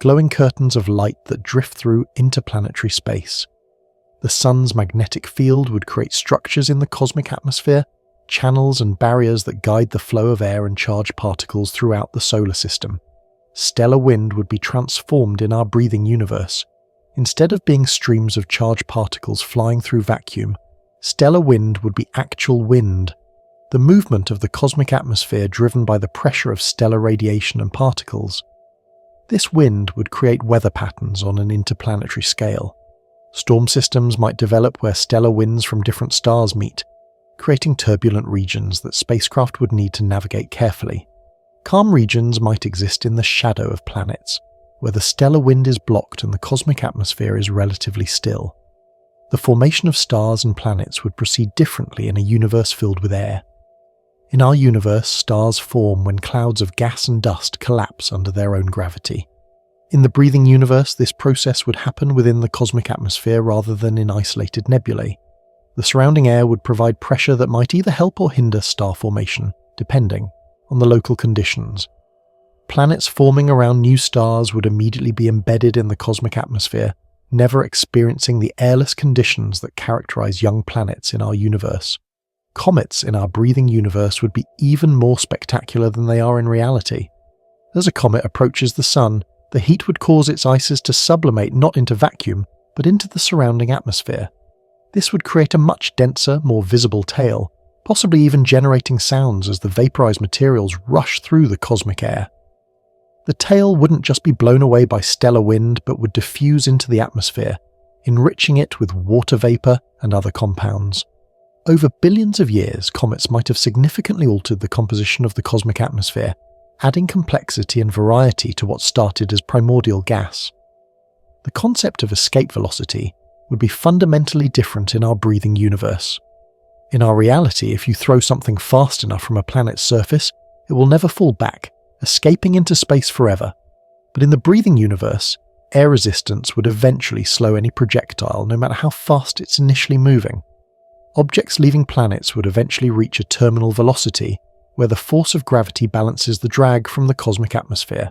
glowing curtains of light that drift through interplanetary space. The sun's magnetic field would create structures in the cosmic atmosphere, channels and barriers that guide the flow of air and charged particles throughout the solar system. Stellar wind would be transformed in our breathing universe. Instead of being streams of charged particles flying through vacuum, stellar wind would be actual wind, the movement of the cosmic atmosphere driven by the pressure of stellar radiation and particles. This wind would create weather patterns on an interplanetary scale. Storm systems might develop where stellar winds from different stars meet, creating turbulent regions that spacecraft would need to navigate carefully. Calm regions might exist in the shadow of planets, where the stellar wind is blocked and the cosmic atmosphere is relatively still. The formation of stars and planets would proceed differently in a universe filled with air. In our universe, stars form when clouds of gas and dust collapse under their own gravity. In the breathing universe, this process would happen within the cosmic atmosphere rather than in isolated nebulae. The surrounding air would provide pressure that might either help or hinder star formation, depending on the local conditions. Planets forming around new stars would immediately be embedded in the cosmic atmosphere, never experiencing the airless conditions that characterize young planets in our universe. Comets in our breathing universe would be even more spectacular than they are in reality. As a comet approaches the Sun, the heat would cause its ices to sublimate not into vacuum, but into the surrounding atmosphere. This would create a much denser, more visible tail, possibly even generating sounds as the vaporized materials rush through the cosmic air. The tail wouldn't just be blown away by stellar wind, but would diffuse into the atmosphere, enriching it with water vapor and other compounds. Over billions of years, comets might have significantly altered the composition of the cosmic atmosphere, adding complexity and variety to what started as primordial gas. The concept of escape velocity would be fundamentally different in our breathing universe. In our reality, if you throw something fast enough from a planet's surface, it will never fall back, escaping into space forever. But in the breathing universe, air resistance would eventually slow any projectile, no matter how fast it's initially moving. Objects leaving planets would eventually reach a terminal velocity, where the force of gravity balances the drag from the cosmic atmosphere.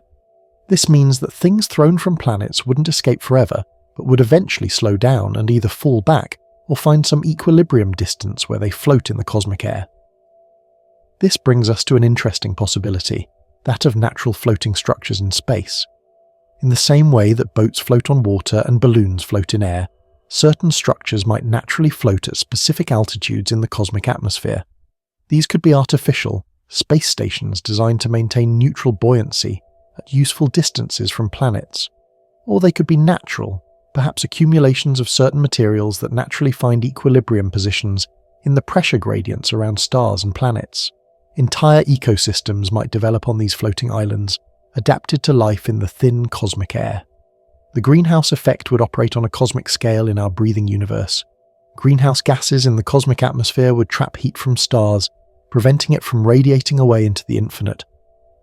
This means that things thrown from planets wouldn't escape forever, but would eventually slow down and either fall back or find some equilibrium distance where they float in the cosmic air. This brings us to an interesting possibility, that of natural floating structures in space. In the same way that boats float on water and balloons float in air, certain structures might naturally float at specific altitudes in the cosmic atmosphere. These could be artificial, space stations designed to maintain neutral buoyancy at useful distances from planets. Or they could be natural, perhaps accumulations of certain materials that naturally find equilibrium positions in the pressure gradients around stars and planets. Entire ecosystems might develop on these floating islands, adapted to life in the thin cosmic air. The greenhouse effect would operate on a cosmic scale in our breathing universe. Greenhouse gases in the cosmic atmosphere would trap heat from stars, preventing it from radiating away into the infinite.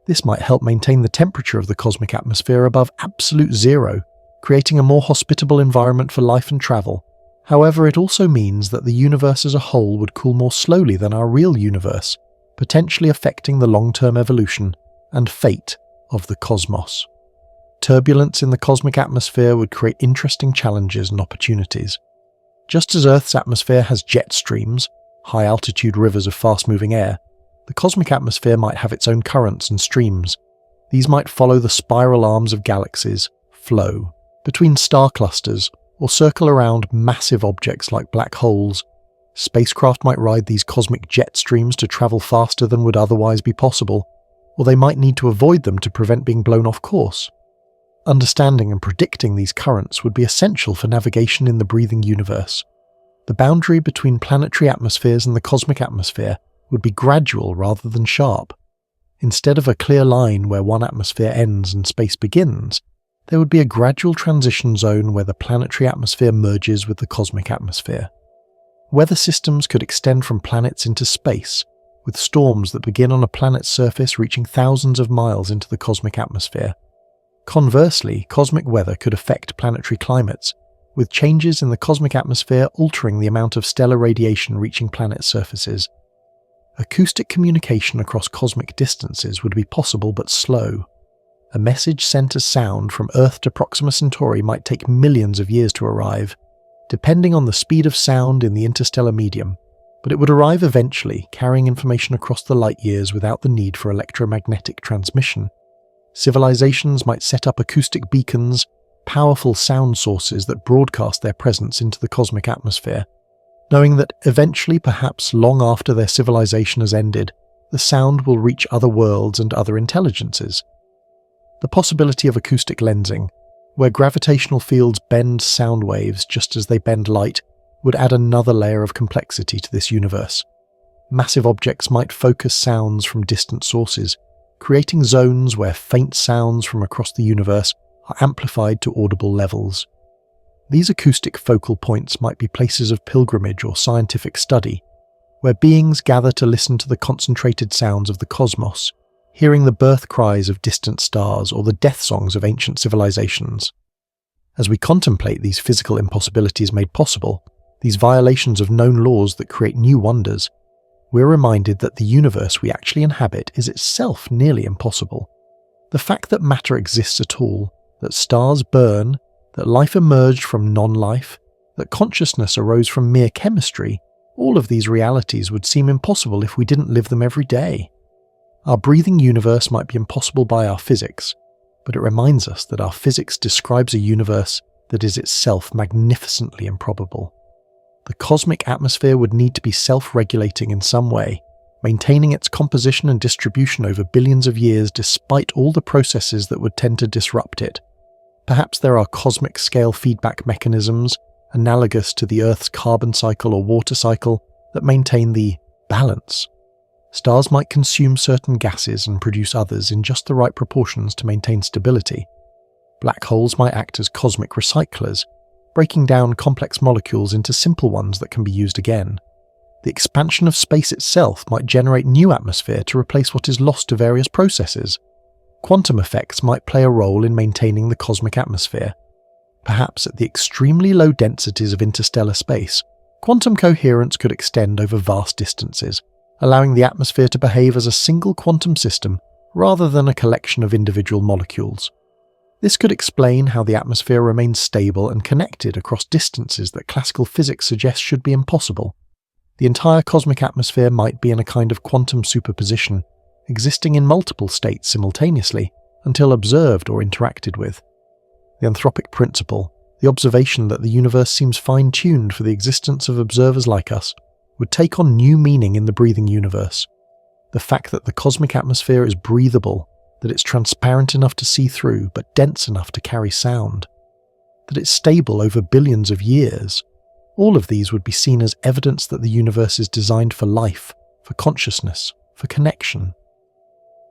This might help maintain the temperature of the cosmic atmosphere above absolute zero, creating a more hospitable environment for life and travel. However, it also means that the universe as a whole would cool more slowly than our real universe, potentially affecting the long-term evolution and fate of the cosmos. Turbulence in the cosmic atmosphere would create interesting challenges and opportunities. Just as Earth's atmosphere has jet streams, high-altitude rivers of fast-moving air, the cosmic atmosphere might have its own currents and streams. These might follow the spiral arms of galaxies, flow between star clusters, or circle around massive objects like black holes. Spacecraft might ride these cosmic jet streams to travel faster than would otherwise be possible, or they might need to avoid them to prevent being blown off course. Understanding and predicting these currents would be essential for navigation in the breathing universe. The boundary between planetary atmospheres and the cosmic atmosphere would be gradual rather than sharp. Instead of a clear line where one atmosphere ends and space begins, there would be a gradual transition zone where the planetary atmosphere merges with the cosmic atmosphere. Weather systems could extend from planets into space, with storms that begin on a planet's surface reaching thousands of miles into the cosmic atmosphere. Conversely, cosmic weather could affect planetary climates, with changes in the cosmic atmosphere altering the amount of stellar radiation reaching planet surfaces. Acoustic communication across cosmic distances would be possible but slow. A message sent as sound from Earth to Proxima Centauri might take millions of years to arrive, depending on the speed of sound in the interstellar medium, but it would arrive eventually, carrying information across the light years without the need for electromagnetic transmission. Civilizations might set up acoustic beacons, powerful sound sources that broadcast their presence into the cosmic atmosphere, knowing that eventually, perhaps long after their civilization has ended, the sound will reach other worlds and other intelligences. The possibility of acoustic lensing, where gravitational fields bend sound waves just as they bend light, would add another layer of complexity to this universe. Massive objects might focus sounds from distant sources, creating zones where faint sounds from across the universe are amplified to audible levels. These acoustic focal points might be places of pilgrimage or scientific study, where beings gather to listen to the concentrated sounds of the cosmos, hearing the birth cries of distant stars or the death songs of ancient civilizations. As we contemplate these physical impossibilities made possible, these violations of known laws that create new wonders, we're reminded that the universe we actually inhabit is itself nearly impossible. The fact that matter exists at all, that stars burn, that life emerged from non-life, that consciousness arose from mere chemistry, all of these realities would seem impossible if we didn't live them every day. Our breathing universe might be impossible by our physics, but it reminds us that our physics describes a universe that is itself magnificently improbable. The cosmic atmosphere would need to be self-regulating in some way, maintaining its composition and distribution over billions of years despite all the processes that would tend to disrupt it. Perhaps there are cosmic-scale feedback mechanisms, analogous to the Earth's carbon cycle or water cycle, that maintain the balance. Stars might consume certain gases and produce others in just the right proportions to maintain stability. Black holes might act as cosmic recyclers, breaking down complex molecules into simple ones that can be used again. The expansion of space itself might generate new atmosphere to replace what is lost to various processes. Quantum effects might play a role in maintaining the cosmic atmosphere, Perhaps at the extremely low densities of interstellar space, quantum coherence could extend over vast distances, allowing the atmosphere to behave as a single quantum system rather than a collection of individual molecules. This could explain how the atmosphere remains stable and connected across distances that classical physics suggests should be impossible. The entire cosmic atmosphere might be in a kind of quantum superposition, existing in multiple states simultaneously until observed or interacted with. The anthropic principle, the observation that the universe seems fine-tuned for the existence of observers like us, would take on new meaning in the breathing universe. The fact that the cosmic atmosphere is breathable, that it's transparent enough to see through but dense enough to carry sound, that it's stable over billions of years, all of these would be seen as evidence that the universe is designed for life, for consciousness, for connection.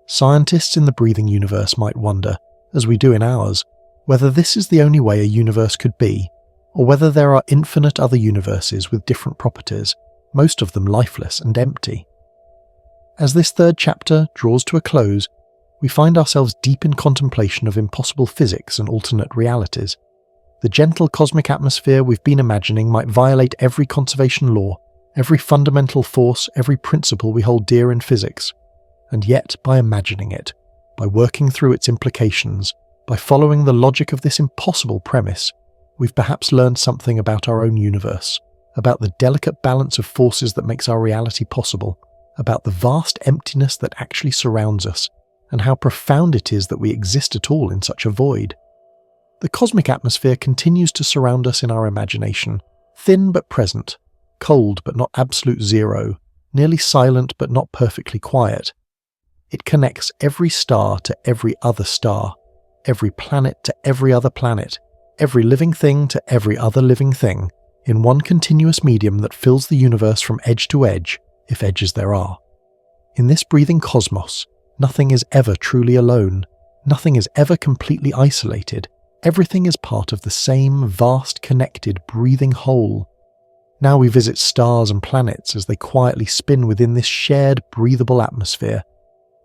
Scientists in the breathing universe might wonder, as we do in ours, whether this is the only way a universe could be, or whether there are infinite other universes with different properties, most of them lifeless and empty. As this third chapter draws to a close, we find ourselves deep in contemplation of impossible physics and alternate realities. The gentle cosmic atmosphere we've been imagining might violate every conservation law, every fundamental force, every principle we hold dear in physics. And yet, by imagining it, by working through its implications, by following the logic of this impossible premise, we've perhaps learned something about our own universe, about the delicate balance of forces that makes our reality possible, about the vast emptiness that actually surrounds us, and how profound it is that we exist at all in such a void. The cosmic atmosphere continues to surround us in our imagination, thin but present, cold but not absolute zero, nearly silent but not perfectly quiet. It connects every star to every other star, every planet to every other planet, every living thing to every other living thing, in one continuous medium that fills the universe from edge to edge, if edges there are. In this breathing cosmos, nothing is ever truly alone, nothing is ever completely isolated, everything is part of the same vast, connected, breathing whole. Now we visit stars and planets as they quietly spin within this shared, breathable atmosphere,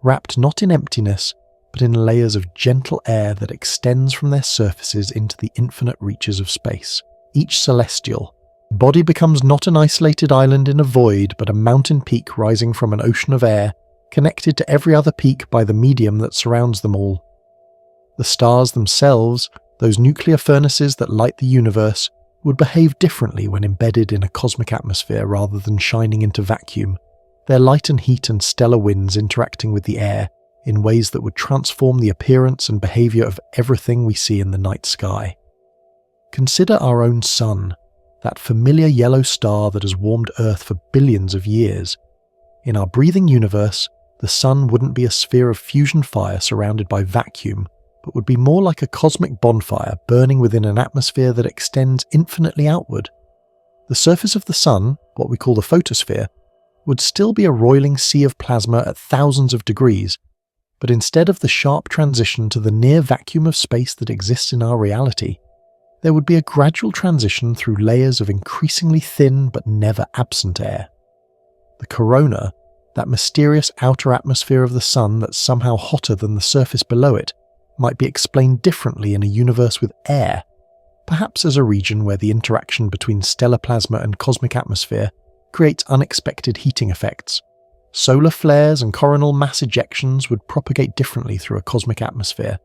wrapped not in emptiness, but in layers of gentle air that extends from their surfaces into the infinite reaches of space. Each celestial body becomes not an isolated island in a void, but a mountain peak rising from an ocean of air, connected to every other peak by the medium that surrounds them all. The stars themselves, those nuclear furnaces that light the universe, would behave differently when embedded in a cosmic atmosphere rather than shining into vacuum, their light and heat and stellar winds interacting with the air in ways that would transform the appearance and behavior of everything we see in the night sky. Consider our own sun, that familiar yellow star that has warmed Earth for billions of years. In our breathing universe, the sun wouldn't be a sphere of fusion fire surrounded by vacuum, but would be more like a cosmic bonfire burning within an atmosphere that extends infinitely outward. The surface of the sun, what we call the photosphere, would still be a roiling sea of plasma at thousands of degrees, but instead of the sharp transition to the near vacuum of space that exists in our reality, there would be a gradual transition through layers of increasingly thin but never absent air. The corona, that mysterious outer atmosphere of the sun that's somehow hotter than the surface below it, might be explained differently in a universe with air, perhaps as a region where the interaction between stellar plasma and cosmic atmosphere creates unexpected heating effects. Solar flares and coronal mass ejections would propagate differently through a cosmic atmosphere.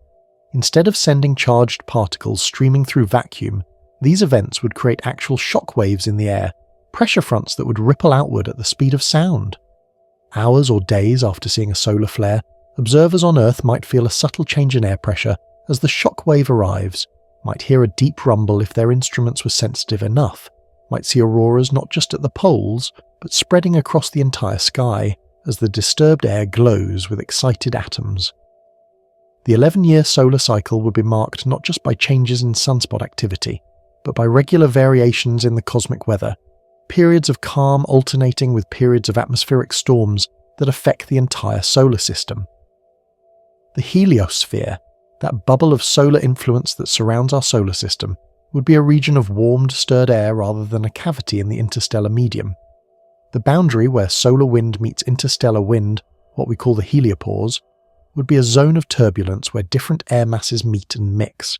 Instead of sending charged particles streaming through vacuum, these events would create actual shock waves in the air, pressure fronts that would ripple outward at the speed of sound. Hours or days after seeing a solar flare, observers on Earth might feel a subtle change in air pressure as the shock wave arrives, might hear a deep rumble if their instruments were sensitive enough, might see auroras not just at the poles, but spreading across the entire sky as the disturbed air glows with excited atoms. The 11-year solar cycle would be marked not just by changes in sunspot activity, but by regular variations in the cosmic weather, periods of calm alternating with periods of atmospheric storms that affect the entire solar system. The heliosphere, that bubble of solar influence that surrounds our solar system, would be a region of warmed, stirred air rather than a cavity in the interstellar medium. The boundary where solar wind meets interstellar wind, what we call the heliopause, would be a zone of turbulence where different air masses meet and mix.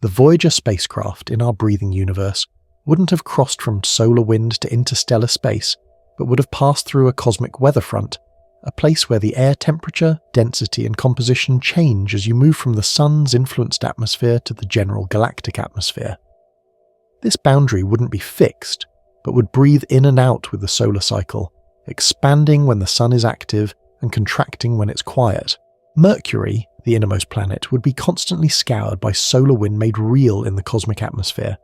The Voyager spacecraft in our breathing universe wouldn't have crossed from solar wind to interstellar space, but would have passed through a cosmic weather front, a place where the air temperature, density and composition change as you move from the Sun's influenced atmosphere to the general galactic atmosphere. This boundary wouldn't be fixed, but would breathe in and out with the solar cycle, expanding when the Sun is active and contracting when it's quiet. Mercury, the innermost planet, would be constantly scoured by solar wind made real in the cosmic atmosphere.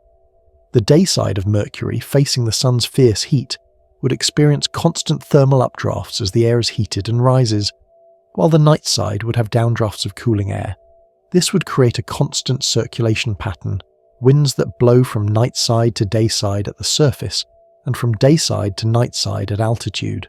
The day side of Mercury, facing the Sun's fierce heat, would experience constant thermal updrafts as the air is heated and rises, while the night side would have downdrafts of cooling air. This would create a constant circulation pattern, winds that blow from night side to day side at the surface, and from day side to night side at altitude.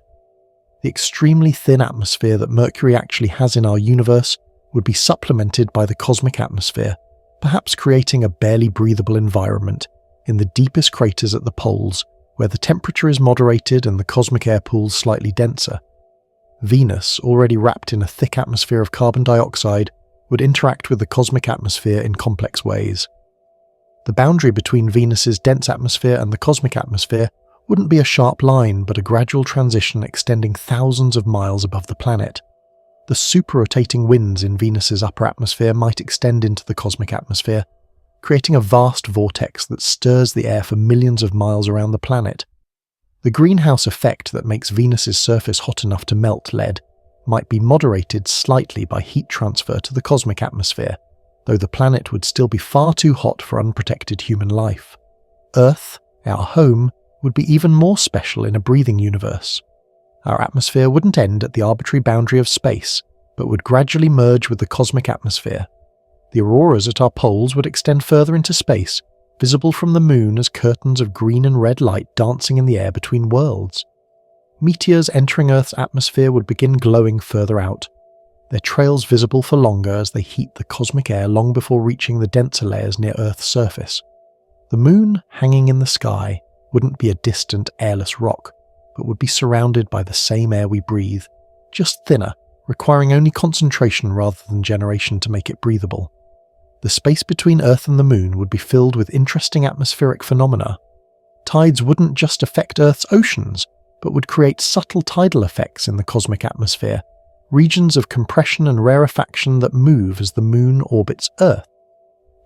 The extremely thin atmosphere that Mercury actually has in our universe would be supplemented by the cosmic atmosphere, perhaps creating a barely breathable environment in the deepest craters at the poles, where the temperature is moderated and the cosmic air pools slightly denser. Venus, already wrapped in a thick atmosphere of carbon dioxide, would interact with the cosmic atmosphere in complex ways. The boundary between Venus's dense atmosphere and the cosmic atmosphere wouldn't be a sharp line, but a gradual transition extending thousands of miles above the planet. The super-rotating winds in Venus's upper atmosphere might extend into the cosmic atmosphere, creating a vast vortex that stirs the air for millions of miles around the planet. The greenhouse effect that makes Venus's surface hot enough to melt lead might be moderated slightly by heat transfer to the cosmic atmosphere, though the planet would still be far too hot for unprotected human life. Earth, our home, would be even more special in a breathing universe. Our atmosphere wouldn't end at the arbitrary boundary of space, but would gradually merge with the cosmic atmosphere. The auroras at our poles would extend further into space, visible from the moon as curtains of green and red light dancing in the air between worlds. Meteors entering Earth's atmosphere would begin glowing further out, their trails visible for longer as they heat the cosmic air long before reaching the denser layers near Earth's surface. The moon, hanging in the sky, wouldn't be a distant, airless rock, but would be surrounded by the same air we breathe, just thinner, requiring only concentration rather than generation to make it breathable. The space between Earth and the moon would be filled with interesting atmospheric phenomena. Tides wouldn't just affect Earth's oceans, but would create subtle tidal effects in the cosmic atmosphere, regions of compression and rarefaction that move as the moon orbits Earth.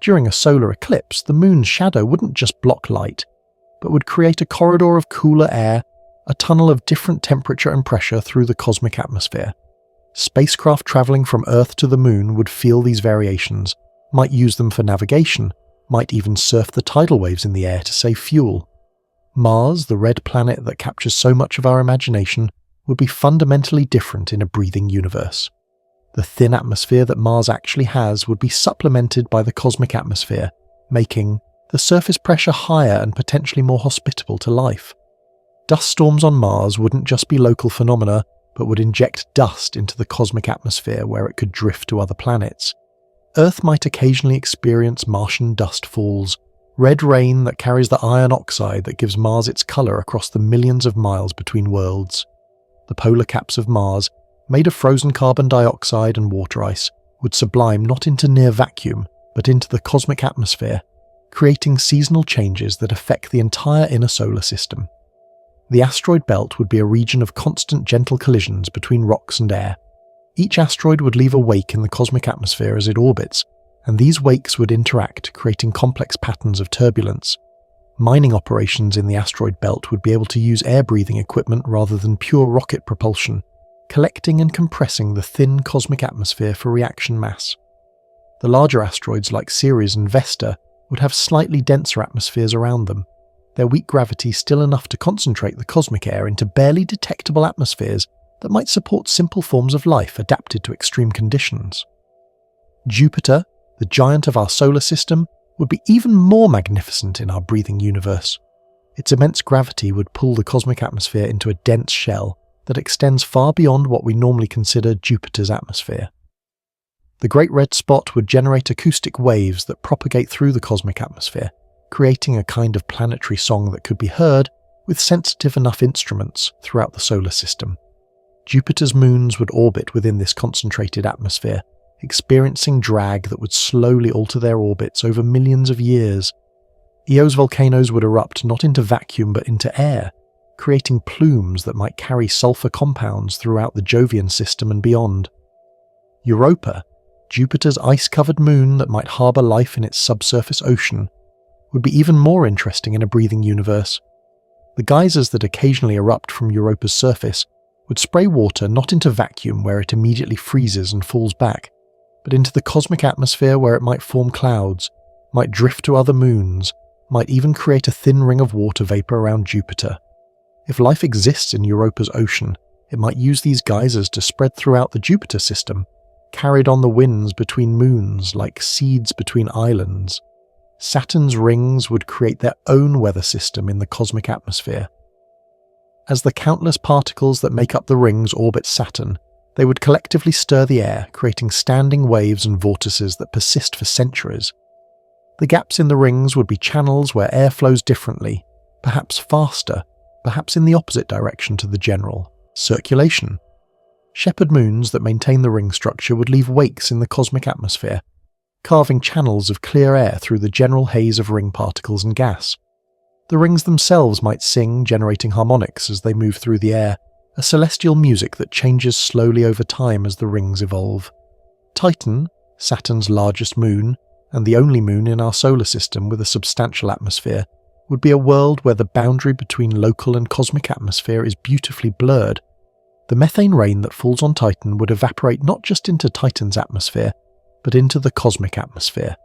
During a solar eclipse, the moon's shadow wouldn't just block light, but would create a corridor of cooler air, a tunnel of different temperature and pressure through the cosmic atmosphere. Spacecraft traveling from Earth to the moon would feel these variations, might use them for navigation, might even surf the tidal waves in the air to save fuel. Mars, the red planet that captures so much of our imagination, would be fundamentally different in a breathing universe. The thin atmosphere that Mars actually has would be supplemented by the cosmic atmosphere, making the surface pressure higher and potentially more hospitable to life. Dust storms on Mars wouldn't just be local phenomena, but would inject dust into the cosmic atmosphere where it could drift to other planets. Earth might occasionally experience Martian dust falls, red rain that carries the iron oxide that gives Mars its colour across the millions of miles between worlds. The polar caps of Mars, made of frozen carbon dioxide and water ice, would sublime not into near vacuum, but into the cosmic atmosphere, creating seasonal changes that affect the entire inner solar system. The asteroid belt would be a region of constant gentle collisions between rocks and air. Each asteroid would leave a wake in the cosmic atmosphere as it orbits, and these wakes would interact, creating complex patterns of turbulence. Mining operations in the asteroid belt would be able to use air-breathing equipment rather than pure rocket propulsion, collecting and compressing the thin cosmic atmosphere for reaction mass. The larger asteroids like Ceres and Vesta would have slightly denser atmospheres around them, their weak gravity still enough to concentrate the cosmic air into barely detectable atmospheres that might support simple forms of life adapted to extreme conditions. Jupiter, the giant of our solar system, would be even more magnificent in our breathing universe. Its immense gravity would pull the cosmic atmosphere into a dense shell that extends far beyond what we normally consider Jupiter's atmosphere. The Great Red Spot would generate acoustic waves that propagate through the cosmic atmosphere, creating a kind of planetary song that could be heard with sensitive enough instruments throughout the solar system. Jupiter's moons would orbit within this concentrated atmosphere, experiencing drag that would slowly alter their orbits over millions of years. Eo's volcanoes would erupt not into vacuum but into air, creating plumes that might carry sulfur compounds throughout the Jovian system and beyond. Europa, Jupiter's ice-covered moon that might harbour life in its subsurface ocean, would be even more interesting in a breathing universe. The geysers that occasionally erupt from Europa's surface would spray water not into vacuum where it immediately freezes and falls back, but into the cosmic atmosphere where it might form clouds, might drift to other moons, might even create a thin ring of water vapour around Jupiter. If life exists in Europa's ocean, it might use these geysers to spread throughout the Jupiter system, carried on the winds between moons like seeds between islands. Saturn's rings would create their own weather system in the cosmic atmosphere. As the countless particles that make up the rings orbit Saturn, they would collectively stir the air, creating standing waves and vortices that persist for centuries. The gaps in the rings would be channels where air flows differently, perhaps faster, perhaps in the opposite direction to the general circulation. Shepherd moons that maintain the ring structure would leave wakes in the cosmic atmosphere, carving channels of clear air through the general haze of ring particles and gas. The rings themselves might sing, generating harmonics as they move through the air, a celestial music that changes slowly over time as the rings evolve. Titan, Saturn's largest moon, and the only moon in our solar system with a substantial atmosphere, would be a world where the boundary between local and cosmic atmosphere is beautifully blurred. The methane rain that falls on Titan would evaporate not just into Titan's atmosphere, but into the cosmic atmosphere,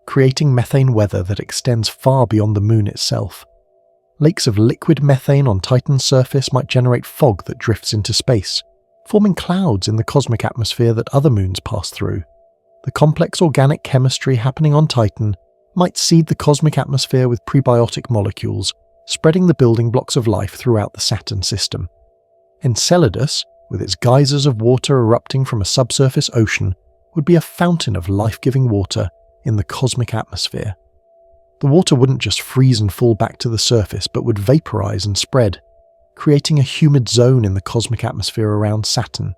creating methane weather that extends far beyond the moon itself. Lakes of liquid methane on Titan's surface might generate fog that drifts into space, forming clouds in the cosmic atmosphere that other moons pass through. The complex organic chemistry happening on Titan might seed the cosmic atmosphere with prebiotic molecules, spreading the building blocks of life throughout the Saturn system. Enceladus, with its geysers of water erupting from a subsurface ocean, would be a fountain of life-giving water in the cosmic atmosphere. The water wouldn't just freeze and fall back to the surface, but would vaporize and spread, creating a humid zone in the cosmic atmosphere around Saturn.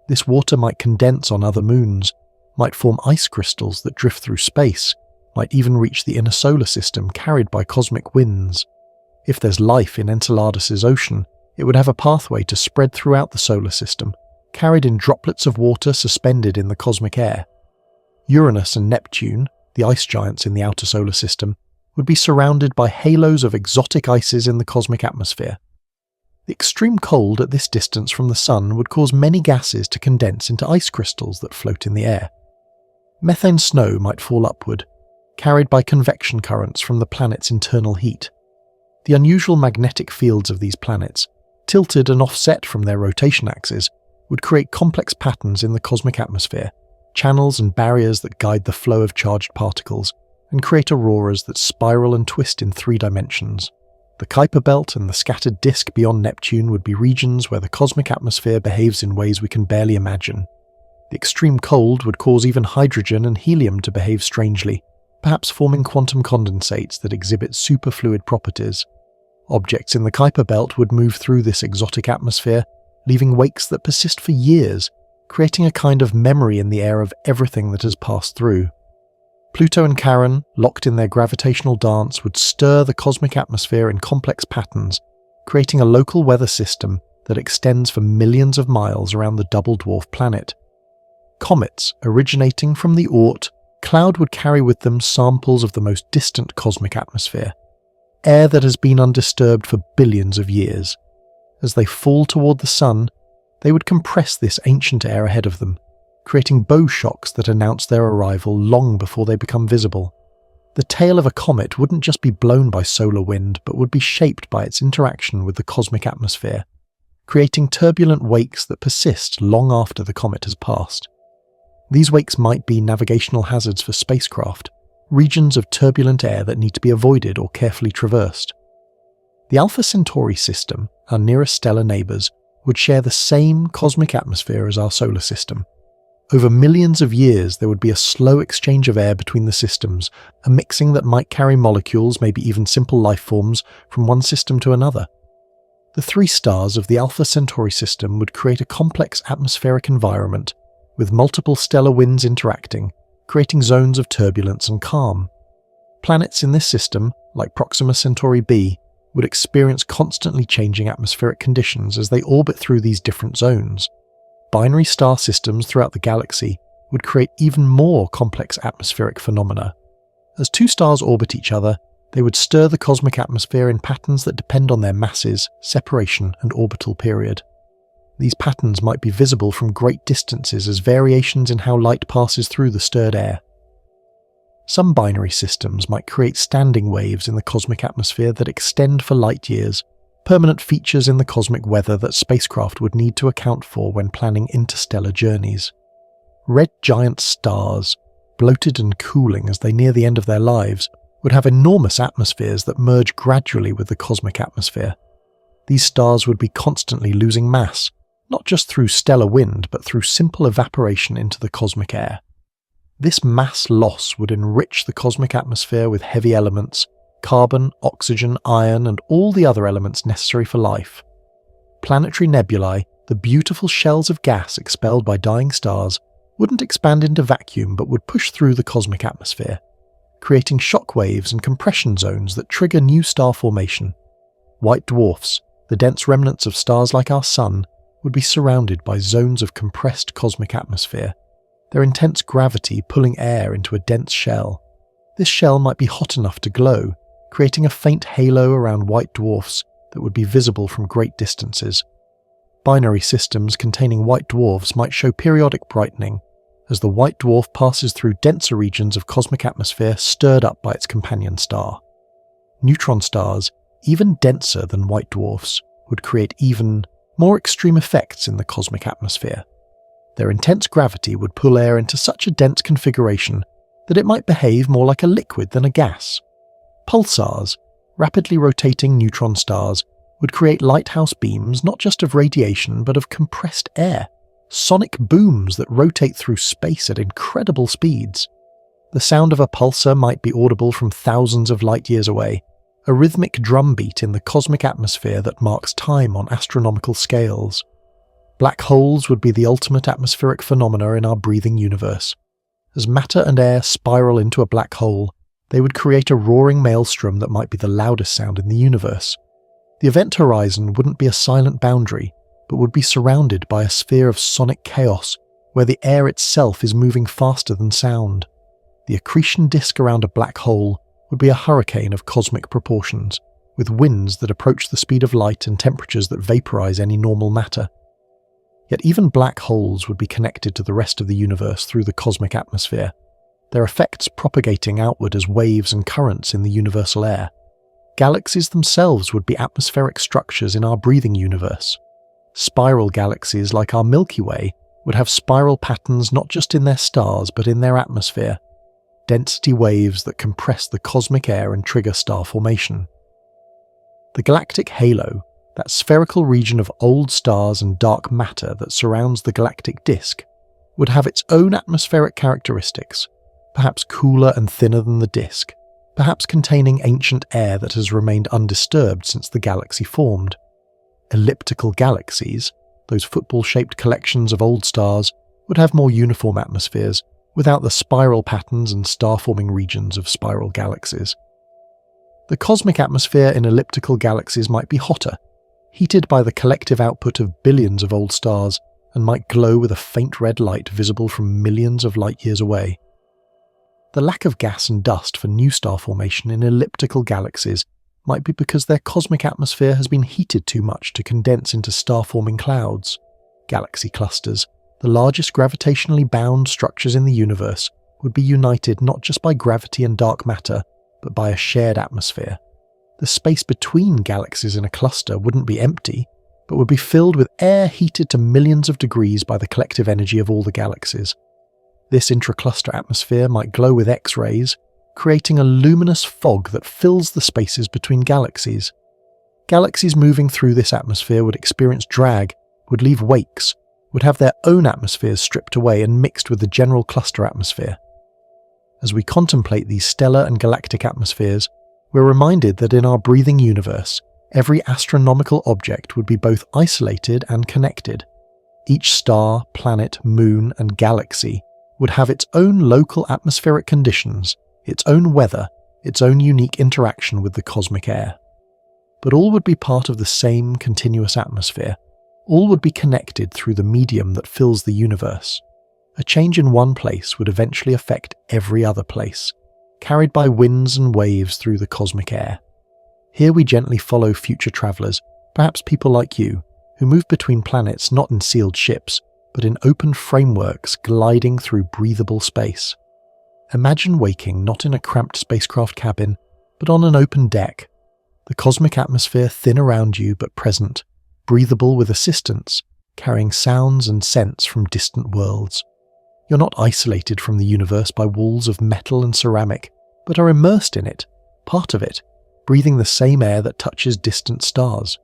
This water might condense on other moons, might form ice crystals that drift through space, might even reach the inner solar system carried by cosmic winds. If there's life in Enceladus's ocean, it would have a pathway to spread throughout the solar system, carried in droplets of water suspended in the cosmic air. Uranus and Neptune, the ice giants in the outer solar system, would be surrounded by halos of exotic ices in the cosmic atmosphere. The extreme cold at this distance from the Sun would cause many gases to condense into ice crystals that float in the air. Methane snow might fall upward, carried by convection currents from the planet's internal heat. The unusual magnetic fields of these planets, tilted and offset from their rotation axes, would create complex patterns in the cosmic atmosphere, channels and barriers that guide the flow of charged particles, and create auroras that spiral and twist in 3 dimensions. The Kuiper belt and the scattered disk beyond Neptune would be regions where the cosmic atmosphere behaves in ways we can barely imagine. The extreme cold would cause even hydrogen and helium to behave strangely, perhaps forming quantum condensates that exhibit superfluid properties. Objects in the Kuiper belt would move through this exotic atmosphere, leaving wakes that persist for years, creating a kind of memory in the air of everything that has passed through. Pluto and Charon, locked in their gravitational dance, would stir the cosmic atmosphere in complex patterns, creating a local weather system that extends for millions of miles around the double dwarf planet. Comets, originating from the Oort, cloud would carry with them samples of the most distant cosmic atmosphere, air that has been undisturbed for billions of years. As they fall toward the Sun, they would compress this ancient air ahead of them, creating bow shocks that announce their arrival long before they become visible. The tail of a comet wouldn't just be blown by solar wind, but would be shaped by its interaction with the cosmic atmosphere, creating turbulent wakes that persist long after the comet has passed. These wakes might be navigational hazards for spacecraft, regions of turbulent air that need to be avoided or carefully traversed. The Alpha Centauri system, our nearest stellar neighbours, would share the same cosmic atmosphere as our solar system. Over millions of years, there would be a slow exchange of air between the systems, a mixing that might carry molecules, maybe even simple life forms, from one system to another. The 3 stars of the Alpha Centauri system would create a complex atmospheric environment with multiple stellar winds interacting, creating zones of turbulence and calm. Planets in this system, like Proxima Centauri b, would experience constantly changing atmospheric conditions as they orbit through these different zones. Binary star systems throughout the galaxy would create even more complex atmospheric phenomena. As two stars orbit each other, they would stir the cosmic atmosphere in patterns that depend on their masses, separation, and orbital period. These patterns might be visible from great distances as variations in how light passes through the stirred air. Some binary systems might create standing waves in the cosmic atmosphere that extend for light years, permanent features in the cosmic weather that spacecraft would need to account for when planning interstellar journeys. Red giant stars, bloated and cooling as they near the end of their lives, would have enormous atmospheres that merge gradually with the cosmic atmosphere. These stars would be constantly losing mass, not just through stellar wind, but through simple evaporation into the cosmic air. This mass loss would enrich the cosmic atmosphere with heavy elements, carbon, oxygen, iron, and all the other elements necessary for life. Planetary nebulae, the beautiful shells of gas expelled by dying stars, wouldn't expand into vacuum but would push through the cosmic atmosphere, creating shock waves and compression zones that trigger new star formation. White dwarfs, the dense remnants of stars like our Sun, would be surrounded by zones of compressed cosmic atmosphere, their intense gravity pulling air into a dense shell. This shell might be hot enough to glow, creating a faint halo around white dwarfs that would be visible from great distances. Binary systems containing white dwarfs might show periodic brightening, as the white dwarf passes through denser regions of cosmic atmosphere stirred up by its companion star. Neutron stars, even denser than white dwarfs, would create even more extreme effects in the cosmic atmosphere. Their intense gravity would pull air into such a dense configuration that it might behave more like a liquid than a gas. Pulsars, rapidly rotating neutron stars, would create lighthouse beams not just of radiation but of compressed air, sonic booms that rotate through space at incredible speeds. The sound of a pulsar might be audible from thousands of light years away, a rhythmic drumbeat in the cosmic atmosphere that marks time on astronomical scales. Black holes would be the ultimate atmospheric phenomena in our breathing universe. As matter and air spiral into a black hole, they would create a roaring maelstrom that might be the loudest sound in the universe. The event horizon wouldn't be a silent boundary, but would be surrounded by a sphere of sonic chaos where the air itself is moving faster than sound. The accretion disk around a black hole would be a hurricane of cosmic proportions, with winds that approach the speed of light and temperatures that vaporize any normal matter. Yet even black holes would be connected to the rest of the universe through the cosmic atmosphere, their effects propagating outward as waves and currents in the universal air. Galaxies themselves would be atmospheric structures in our breathing universe. Spiral galaxies like our Milky Way would have spiral patterns not just in their stars but in their atmosphere, density waves that compress the cosmic air and trigger star formation. The galactic halo, that spherical region of old stars and dark matter that surrounds the galactic disk, would have its own atmospheric characteristics, perhaps cooler and thinner than the disk, perhaps containing ancient air that has remained undisturbed since the galaxy formed. Elliptical galaxies, those football-shaped collections of old stars, would have more uniform atmospheres, without the spiral patterns and star-forming regions of spiral galaxies. The cosmic atmosphere in elliptical galaxies might be hotter, heated by the collective output of billions of old stars, and might glow with a faint red light visible from millions of light-years away. The lack of gas and dust for new star formation in elliptical galaxies might be because their cosmic atmosphere has been heated too much to condense into star-forming clouds. Galaxy clusters, the largest gravitationally bound structures in the universe, would be united not just by gravity and dark matter, but by a shared atmosphere. The space between galaxies in a cluster wouldn't be empty, but would be filled with air heated to millions of degrees by the collective energy of all the galaxies. This intracluster atmosphere might glow with X-rays, creating a luminous fog that fills the spaces between galaxies. Galaxies moving through this atmosphere would experience drag, would leave wakes, would have their own atmospheres stripped away and mixed with the general cluster atmosphere. As we contemplate these stellar and galactic atmospheres, we're reminded that in our breathing universe, every astronomical object would be both isolated and connected. Each star, planet, moon, and galaxy would have its own local atmospheric conditions, its own weather, its own unique interaction with the cosmic air. But all would be part of the same continuous atmosphere. All would be connected through the medium that fills the universe. A change in one place would eventually affect every other place, carried by winds and waves through the cosmic air. Here we gently follow future travelers, perhaps people like you, who move between planets not in sealed ships, but in open frameworks gliding through breathable space. Imagine waking not in a cramped spacecraft cabin, but on an open deck. The cosmic atmosphere thin around you but present, breathable with assistance, carrying sounds and scents from distant worlds. You're not isolated from the universe by walls of metal and ceramic, but are immersed in it, part of it, breathing the same air that touches distant stars.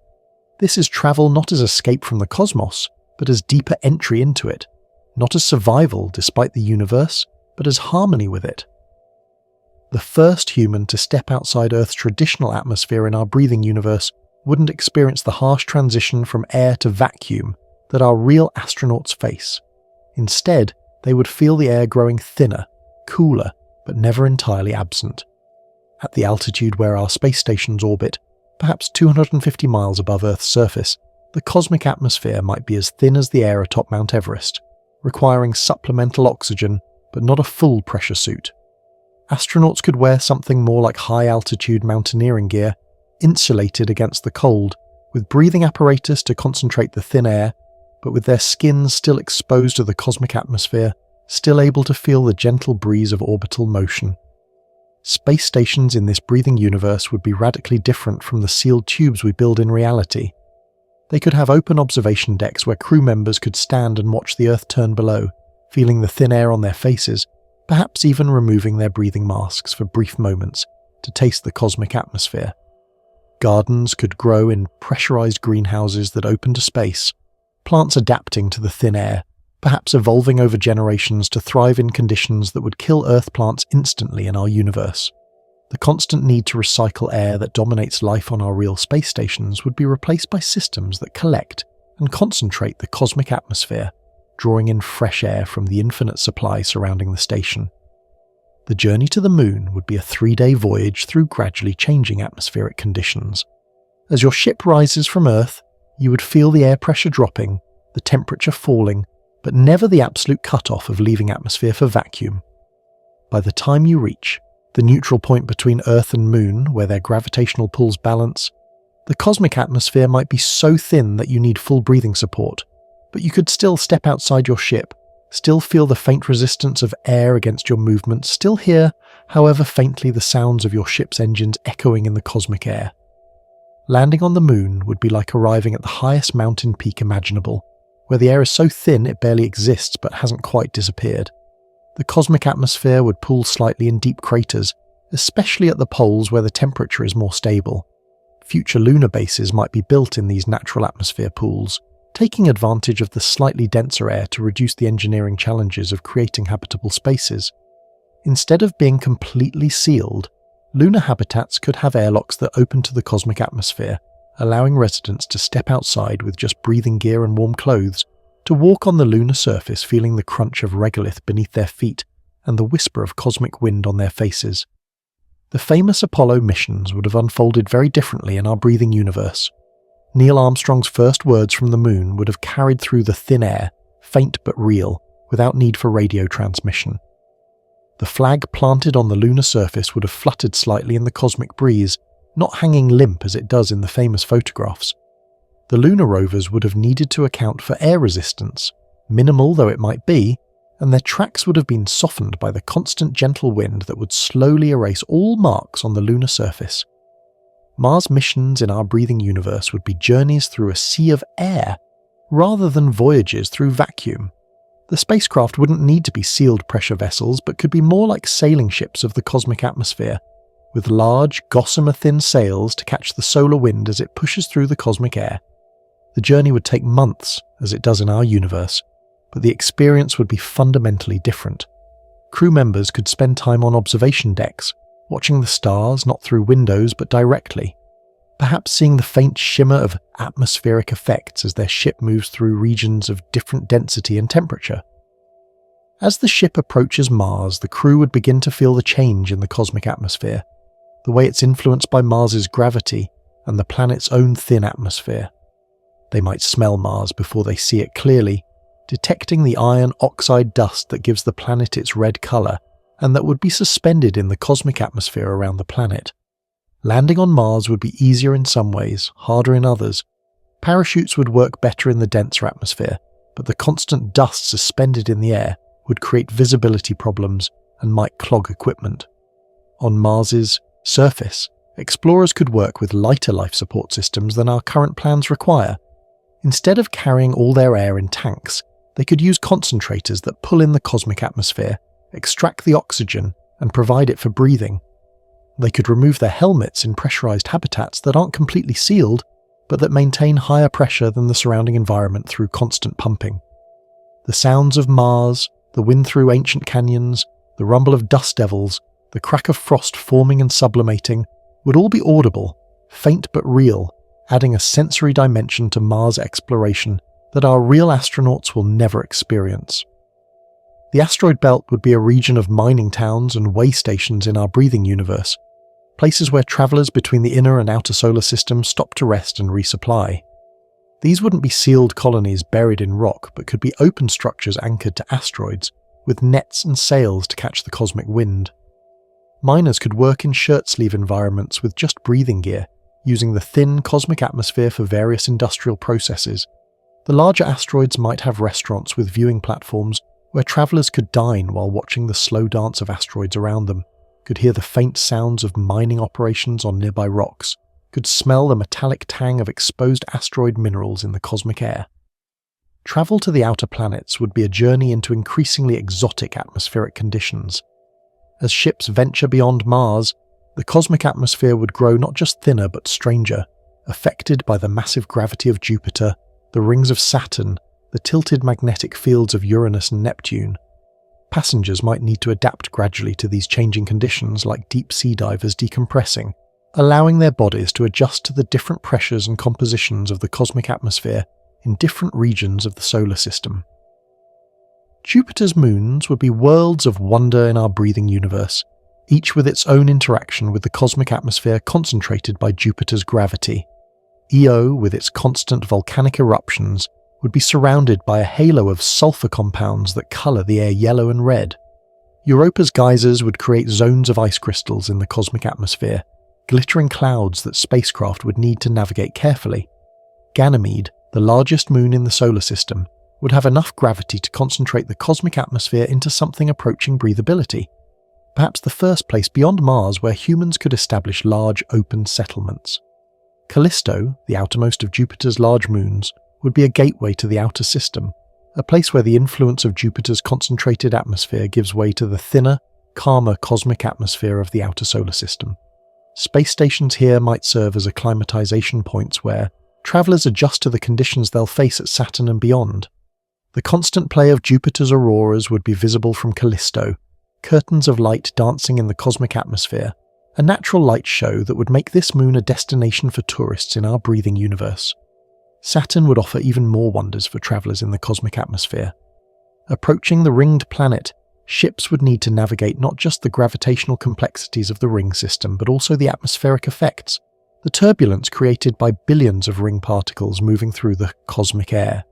This is travel not as escape from the cosmos, but as deeper entry into it, not as survival despite the universe, but as harmony with it. The first human to step outside Earth's traditional atmosphere in our breathing universe wouldn't experience the harsh transition from air to vacuum that our real astronauts face. Instead, they would feel the air growing thinner, cooler, but never entirely absent. At the altitude where our space stations orbit, perhaps 250 miles above Earth's surface, the cosmic atmosphere might be as thin as the air atop Mount Everest, requiring supplemental oxygen, but not a full pressure suit. Astronauts could wear something more like high-altitude mountaineering gear, insulated against the cold, with breathing apparatus to concentrate the thin air, but with their skins still exposed to the cosmic atmosphere, still able to feel the gentle breeze of orbital motion. Space stations in this breathing universe would be radically different from the sealed tubes we build in reality. They could have open observation decks where crew members could stand and watch the Earth turn below, feeling the thin air on their faces, perhaps even removing their breathing masks for brief moments to taste the cosmic atmosphere. Gardens could grow in pressurized greenhouses that open to space, plants adapting to the thin air, perhaps evolving over generations to thrive in conditions that would kill Earth plants instantly in our universe. The constant need to recycle air that dominates life on our real space stations would be replaced by systems that collect and concentrate the cosmic atmosphere, drawing in fresh air from the infinite supply surrounding the station. The journey to the moon would be a 3-day voyage through gradually changing atmospheric conditions. As your ship rises from Earth, you would feel the air pressure dropping, the temperature falling, but never the absolute cutoff of leaving atmosphere for vacuum. By the time you reach the neutral point between Earth and Moon, where their gravitational pulls balance, the cosmic atmosphere might be so thin that you need full breathing support, but you could still step outside your ship, still feel the faint resistance of air against your movement, still hear, however faintly, the sounds of your ship's engines echoing in the cosmic air. Landing on the moon would be like arriving at the highest mountain peak imaginable, where the air is so thin it barely exists but hasn't quite disappeared. The cosmic atmosphere would pool slightly in deep craters, especially at the poles where the temperature is more stable. Future lunar bases might be built in these natural atmosphere pools, taking advantage of the slightly denser air to reduce the engineering challenges of creating habitable spaces. Instead of being completely sealed, lunar habitats could have airlocks that open to the cosmic atmosphere, allowing residents to step outside with just breathing gear and warm clothes, to walk on the lunar surface feeling the crunch of regolith beneath their feet and the whisper of cosmic wind on their faces. The famous Apollo missions would have unfolded very differently in our breathing universe. Neil Armstrong's first words from the moon would have carried through the thin air, faint but real, without need for radio transmission. The flag planted on the lunar surface would have fluttered slightly in the cosmic breeze, not hanging limp as it does in the famous photographs. The lunar rovers would have needed to account for air resistance, minimal though it might be, and their tracks would have been softened by the constant gentle wind that would slowly erase all marks on the lunar surface. Mars missions in our breathing universe would be journeys through a sea of air, rather than voyages through vacuum. The spacecraft wouldn't need to be sealed pressure vessels, but could be more like sailing ships of the cosmic atmosphere, with large, gossamer-thin sails to catch the solar wind as it pushes through the cosmic air. The journey would take months, as it does in our universe, but the experience would be fundamentally different. Crew members could spend time on observation decks, watching the stars not through windows but directly. perhaps seeing the faint shimmer of atmospheric effects as their ship moves through regions of different density and temperature. As the ship approaches Mars, the crew would begin to feel the change in the cosmic atmosphere, the way it's influenced by Mars's gravity and the planet's own thin atmosphere. They might smell Mars before they see it clearly, detecting the iron oxide dust that gives the planet its red colour and that would be suspended in the cosmic atmosphere around the planet. Landing on Mars would be easier in some ways, harder in others. Parachutes would work better in the denser atmosphere, but the constant dust suspended in the air would create visibility problems and might clog equipment. On Mars's surface, explorers could work with lighter life support systems than our current plans require. Instead of carrying all their air in tanks, they could use concentrators that pull in the cosmic atmosphere, extract the oxygen, and provide it for breathing. They could remove their helmets in pressurized habitats that aren't completely sealed, but that maintain higher pressure than the surrounding environment through constant pumping. The sounds of Mars, the wind through ancient canyons, the rumble of dust devils, the crack of frost forming and sublimating would all be audible, faint but real, adding a sensory dimension to Mars exploration that our real astronauts will never experience. The asteroid belt would be a region of mining towns and way stations in our breathing universe, places where travellers between the inner and outer solar system stop to rest and resupply. These wouldn't be sealed colonies buried in rock, but could be open structures anchored to asteroids, with nets and sails to catch the cosmic wind. Miners could work in shirt-sleeve environments with just breathing gear, using the thin cosmic atmosphere for various industrial processes. The larger asteroids might have restaurants with viewing platforms where travellers could dine while watching the slow dance of asteroids around them, could hear the faint sounds of mining operations on nearby rocks, could smell the metallic tang of exposed asteroid minerals in the cosmic air. Travel to the outer planets would be a journey into increasingly exotic atmospheric conditions. As ships venture beyond Mars, the cosmic atmosphere would grow not just thinner but stranger, affected by the massive gravity of Jupiter, the rings of Saturn, the tilted magnetic fields of Uranus and Neptune. Passengers might need to adapt gradually to these changing conditions, like deep sea divers decompressing, allowing their bodies to adjust to the different pressures and compositions of the cosmic atmosphere in different regions of the solar system. Jupiter's moons would be worlds of wonder in our breathing universe, each with its own interaction with the cosmic atmosphere concentrated by Jupiter's gravity. Io, with its constant volcanic eruptions, would be surrounded by a halo of sulfur compounds that colour the air yellow and red. Europa's geysers would create zones of ice crystals in the cosmic atmosphere, glittering clouds that spacecraft would need to navigate carefully. Ganymede, the largest moon in the solar system, would have enough gravity to concentrate the cosmic atmosphere into something approaching breathability, perhaps the first place beyond Mars where humans could establish large open settlements. Callisto, the outermost of Jupiter's large moons, would be a gateway to the outer system, a place where the influence of Jupiter's concentrated atmosphere gives way to the thinner, calmer cosmic atmosphere of the outer solar system. Space stations here might serve as acclimatization points where travellers adjust to the conditions they'll face at Saturn and beyond. The constant play of Jupiter's auroras would be visible from Callisto, curtains of light dancing in the cosmic atmosphere, a natural light show that would make this moon a destination for tourists in our breathing universe. Saturn would offer even more wonders for travellers in the cosmic atmosphere. Approaching the ringed planet, ships would need to navigate not just the gravitational complexities of the ring system, but also the atmospheric effects, the turbulence created by billions of ring particles moving through the cosmic air.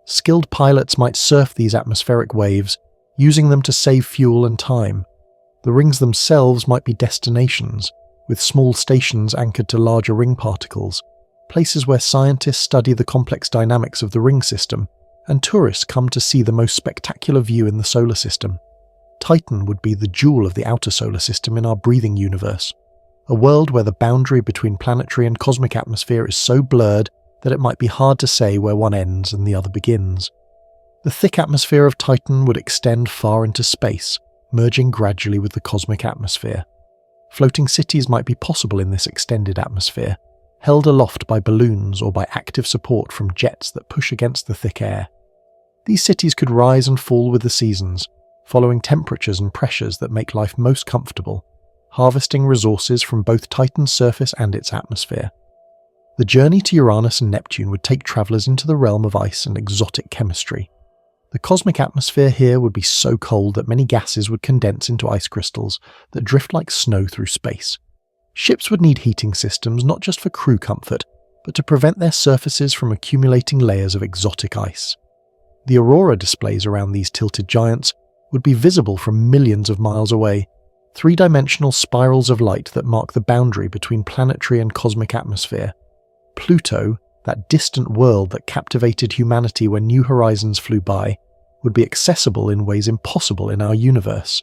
Skilled pilots might surf these atmospheric waves, using them to save fuel and time. The rings themselves might be destinations, with small stations anchored to larger ring particles, places where scientists study the complex dynamics of the ring system, and tourists come to see the most spectacular view in the solar system. Titan would be the jewel of the outer solar system in our breathing universe, a world where the boundary between planetary and cosmic atmosphere is so blurred that it might be hard to say where one ends and the other begins. The thick atmosphere of Titan would extend far into space, merging gradually with the cosmic atmosphere. Floating cities might be possible in this extended atmosphere, held aloft by balloons or by active support from jets that push against the thick air. These cities could rise and fall with the seasons, following temperatures and pressures that make life most comfortable, harvesting resources from both Titan's surface and its atmosphere. The journey to Uranus and Neptune would take travelers into the realm of ice and exotic chemistry. The cosmic atmosphere here would be so cold that many gases would condense into ice crystals that drift like snow through space. Ships would need heating systems not just for crew comfort, but to prevent their surfaces from accumulating layers of exotic ice. The aurora displays around these tilted giants would be visible from millions of miles away, three-dimensional spirals of light that mark the boundary between planetary and cosmic atmosphere. Pluto, that distant world that captivated humanity when New Horizons flew by, would be accessible in ways impossible in our universe.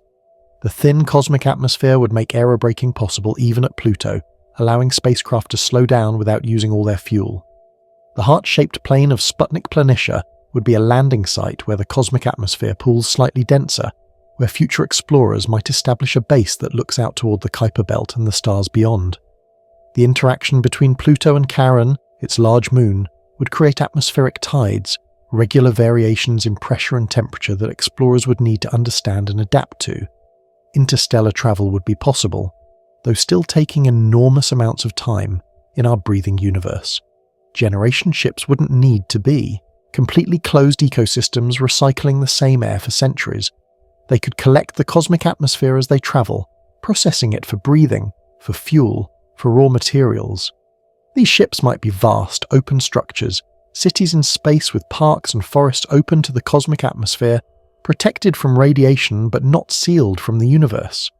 The thin cosmic atmosphere would make aerobraking possible even at Pluto, allowing spacecraft to slow down without using all their fuel. The heart-shaped plain of Sputnik Planitia would be a landing site where the cosmic atmosphere pools slightly denser, where future explorers might establish a base that looks out toward the Kuiper Belt and the stars beyond. The interaction between Pluto and Charon, its large moon, would create atmospheric tides, regular variations in pressure and temperature that explorers would need to understand and adapt to. Interstellar travel would be possible, though still taking enormous amounts of time in our breathing universe. Generation ships wouldn't need to be completely closed ecosystems recycling the same air for centuries. They could collect the cosmic atmosphere as they travel, processing it for breathing, for fuel, for raw materials. These ships might be vast, open structures, cities in space with parks and forests open to the cosmic atmosphere, protected from radiation but not sealed from the universe.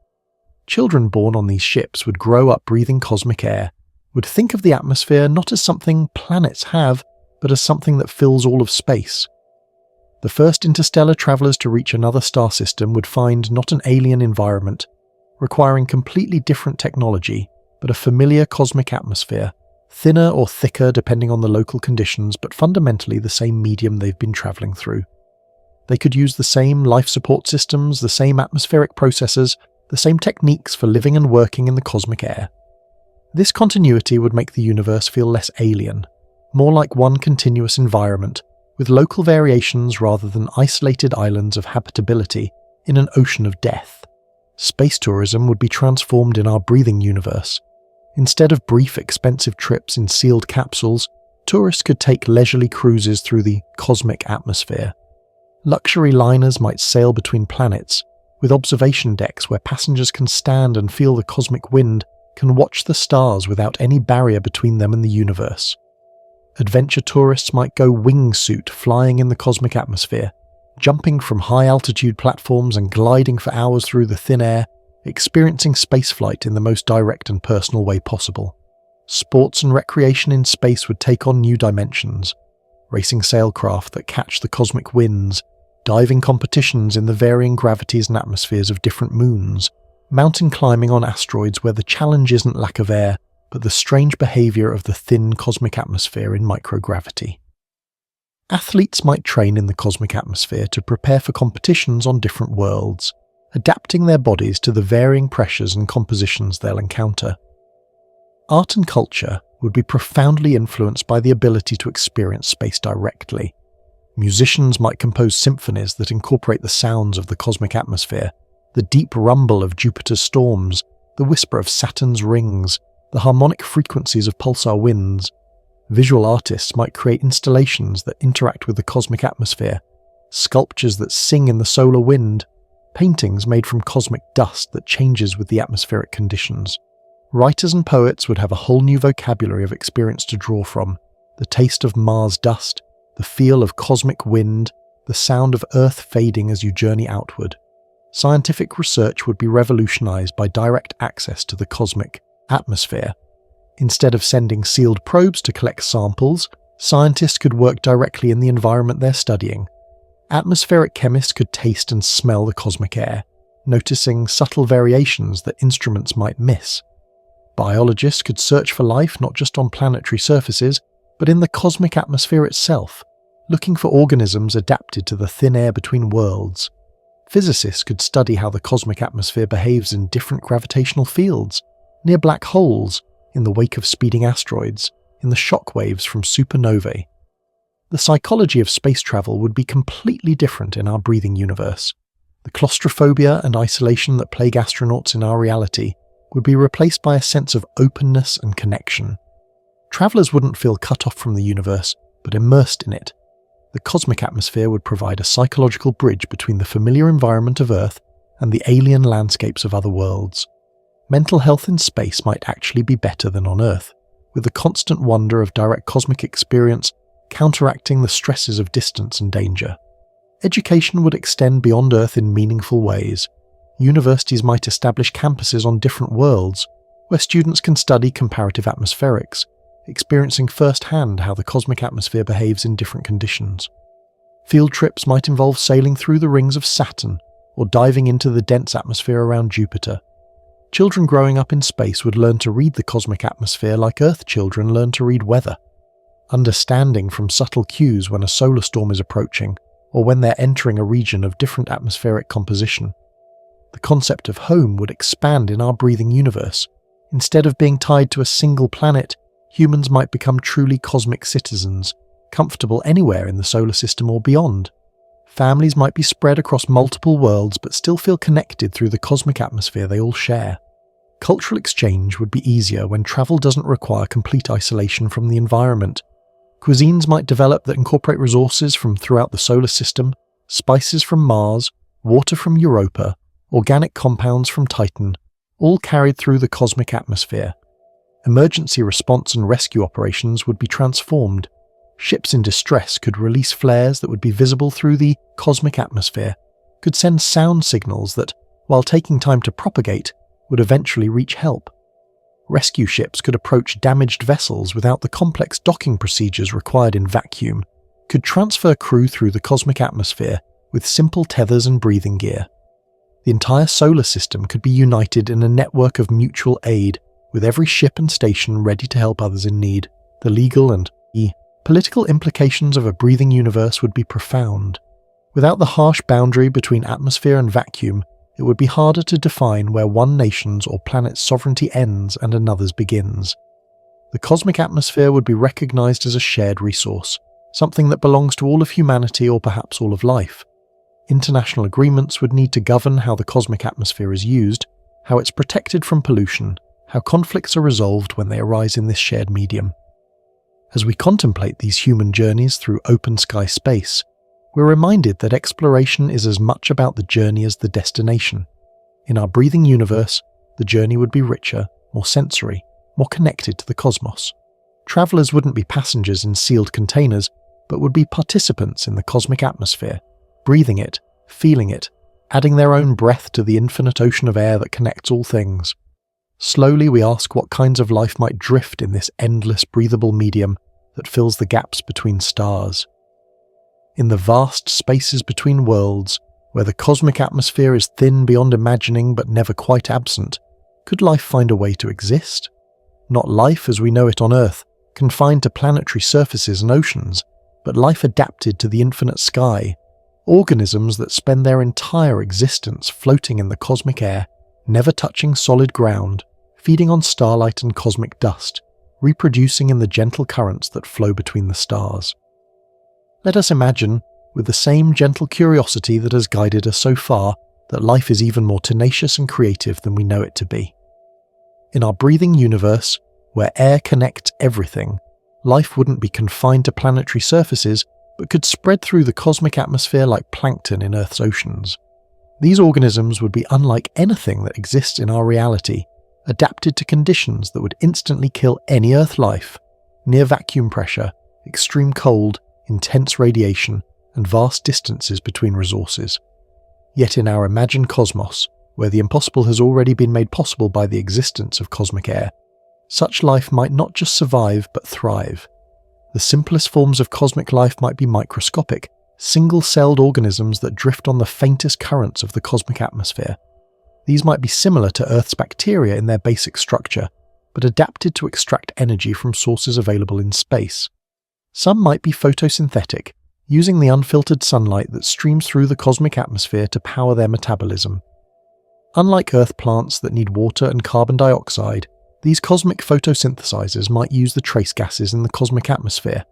Children born on these ships would grow up breathing cosmic air, would think of the atmosphere not as something planets have, but as something that fills all of space. The first interstellar travelers to reach another star system would find not an alien environment, requiring completely different technology, but a familiar cosmic atmosphere, thinner or thicker depending on the local conditions, but fundamentally the same medium they've been traveling through. They could use the same life support systems, the same atmospheric processes, the same techniques for living and working in the cosmic air. This continuity would make the universe feel less alien, more like one continuous environment, with local variations rather than isolated islands of habitability in an ocean of death. Space tourism would be transformed in our breathing universe. Instead of brief, expensive trips in sealed capsules, tourists could take leisurely cruises through the cosmic atmosphere. Luxury liners might sail between planets, with observation decks where passengers can stand and feel the cosmic wind, can watch the stars without any barrier between them and the universe. Adventure tourists might go wingsuit flying in the cosmic atmosphere, jumping from high-altitude platforms and gliding for hours through the thin air, experiencing spaceflight in the most direct and personal way possible. Sports and recreation in space would take on new dimensions. Racing sailcraft that catch the cosmic winds, diving competitions in the varying gravities and atmospheres of different moons, mountain climbing on asteroids where the challenge isn't lack of air, but the strange behaviour of the thin cosmic atmosphere in microgravity. Athletes might train in the cosmic atmosphere to prepare for competitions on different worlds, adapting their bodies to the varying pressures and compositions they'll encounter. Art and culture would be profoundly influenced by the ability to experience space directly. Musicians might compose symphonies that incorporate the sounds of the cosmic atmosphere, the deep rumble of Jupiter's storms, the whisper of Saturn's rings, the harmonic frequencies of pulsar winds. Visual artists might create installations that interact with the cosmic atmosphere, sculptures that sing in the solar wind, paintings made from cosmic dust that changes with the atmospheric conditions. Writers and poets would have a whole new vocabulary of experience to draw from: the taste of Mars dust, the feel of cosmic wind, the sound of Earth fading as you journey outward. Scientific research would be revolutionized by direct access to the cosmic atmosphere. Instead of sending sealed probes to collect samples, scientists could work directly in the environment they're studying. Atmospheric chemists could taste and smell the cosmic air, noticing subtle variations that instruments might miss. Biologists could search for life not just on planetary surfaces, but in the cosmic atmosphere itself, looking for organisms adapted to the thin air between worlds. Physicists could study how the cosmic atmosphere behaves in different gravitational fields, near black holes, in the wake of speeding asteroids, in the shock waves from supernovae. The psychology of space travel would be completely different in our breathing universe. The claustrophobia and isolation that plague astronauts in our reality would be replaced by a sense of openness and connection. Travelers wouldn't feel cut off from the universe, but immersed in it. The cosmic atmosphere would provide a psychological bridge between the familiar environment of Earth and the alien landscapes of other worlds. Mental health in space might actually be better than on Earth, with the constant wonder of direct cosmic experience counteracting the stresses of distance and danger. Education would extend beyond Earth in meaningful ways. Universities might establish campuses on different worlds, where students can study comparative atmospherics, experiencing firsthand how the cosmic atmosphere behaves in different conditions. Field trips might involve sailing through the rings of Saturn or diving into the dense atmosphere around Jupiter. Children growing up in space would learn to read the cosmic atmosphere like Earth children learn to read weather, understanding from subtle cues when a solar storm is approaching or when they're entering a region of different atmospheric composition. The concept of home would expand in our breathing universe. Instead of being tied to a single planet, humans might become truly cosmic citizens, comfortable anywhere in the solar system or beyond. Families might be spread across multiple worlds but still feel connected through the cosmic atmosphere they all share. Cultural exchange would be easier when travel doesn't require complete isolation from the environment. Cuisines might develop that incorporate resources from throughout the solar system, spices from Mars, water from Europa, organic compounds from Titan, all carried through the cosmic atmosphere. Emergency response and rescue operations would be transformed. Ships in distress could release flares that would be visible through the cosmic atmosphere, could send sound signals that, while taking time to propagate, would eventually reach help. Rescue ships could approach damaged vessels without the complex docking procedures required in vacuum, could transfer crew through the cosmic atmosphere with simple tethers and breathing gear. The entire solar system could be united in a network of mutual aid, with every ship and station ready to help others in need. The legal and political implications of a breathing universe would be profound. Without the harsh boundary between atmosphere and vacuum, it would be harder to define where one nation's or planet's sovereignty ends and another's begins. The cosmic atmosphere would be recognized as a shared resource, something that belongs to all of humanity or perhaps all of life. International agreements would need to govern how the cosmic atmosphere is used, how it's protected from pollution, how conflicts are resolved when they arise in this shared medium. As we contemplate these human journeys through open sky space, we're reminded that exploration is as much about the journey as the destination. In our breathing universe, the journey would be richer, more sensory, more connected to the cosmos. Travelers wouldn't be passengers in sealed containers, but would be participants in the cosmic atmosphere, breathing it, feeling it, adding their own breath to the infinite ocean of air that connects all things. Slowly we ask what kinds of life might drift in this endless breathable medium that fills the gaps between stars. In the vast spaces between worlds, where the cosmic atmosphere is thin beyond imagining but never quite absent, could life find a way to exist? Not life as we know it on Earth, confined to planetary surfaces and oceans, but life adapted to the infinite sky, organisms that spend their entire existence floating in the cosmic air, never touching solid ground, feeding on starlight and cosmic dust, reproducing in the gentle currents that flow between the stars. Let us imagine, with the same gentle curiosity that has guided us so far, that life is even more tenacious and creative than we know it to be. In our breathing universe, where air connects everything, life wouldn't be confined to planetary surfaces, but could spread through the cosmic atmosphere like plankton in Earth's oceans. These organisms would be unlike anything that exists in our reality, adapted to conditions that would instantly kill any Earth life: near vacuum pressure, extreme cold, intense radiation, and vast distances between resources. Yet in our imagined cosmos, where the impossible has already been made possible by the existence of cosmic air, such life might not just survive but thrive. The simplest forms of cosmic life might be microscopic, single-celled organisms that drift on the faintest currents of the cosmic atmosphere. These might be similar to Earth's bacteria in their basic structure, but adapted to extract energy from sources available in space. Some might be photosynthetic, using the unfiltered sunlight that streams through the cosmic atmosphere to power their metabolism. Unlike Earth plants that need water and carbon dioxide, these cosmic photosynthesizers might use the trace gases in the cosmic atmosphere,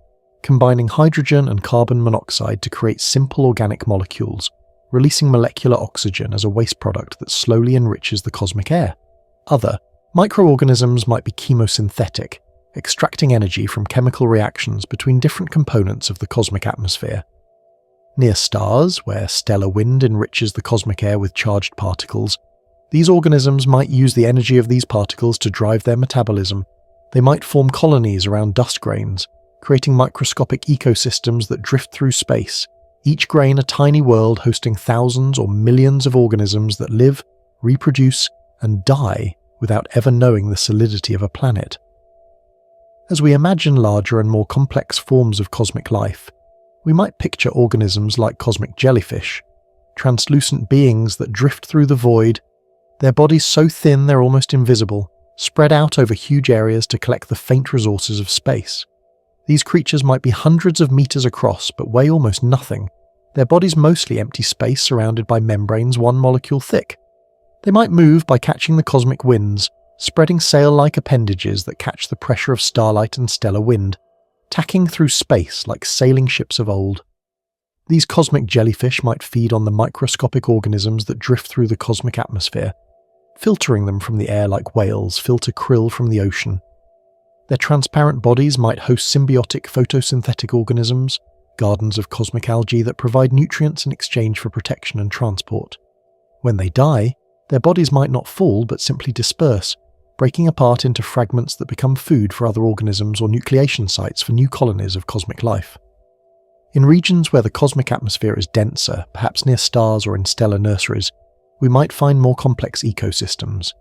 combining hydrogen and carbon monoxide to create simple organic molecules, releasing molecular oxygen as a waste product that slowly enriches the cosmic air. Other microorganisms might be chemosynthetic, extracting energy from chemical reactions between different components of the cosmic atmosphere. Near stars, where stellar wind enriches the cosmic air with charged particles, these organisms might use the energy of these particles to drive their metabolism. They might form colonies around dust grains, creating microscopic ecosystems that drift through space, each grain a tiny world hosting thousands or millions of organisms that live, reproduce, and die without ever knowing the solidity of a planet. As we imagine larger and more complex forms of cosmic life, we might picture organisms like cosmic jellyfish, translucent beings that drift through the void, their bodies so thin they're almost invisible, spread out over huge areas to collect the faint resources of space. These creatures might be hundreds of meters across but weigh almost nothing, their bodies mostly empty space surrounded by membranes one molecule thick. They might move by catching the cosmic winds, spreading sail-like appendages that catch the pressure of starlight and stellar wind, tacking through space like sailing ships of old. These cosmic jellyfish might feed on the microscopic organisms that drift through the cosmic atmosphere, filtering them from the air like whales filter krill from the ocean. Their transparent bodies might host symbiotic photosynthetic organisms, gardens of cosmic algae that provide nutrients in exchange for protection and transport. When they die, their bodies might not fall but simply disperse, breaking apart into fragments that become food for other organisms or nucleation sites for new colonies of cosmic life. In regions where the cosmic atmosphere is denser, perhaps near stars or in stellar nurseries, we might find more complex ecosystems.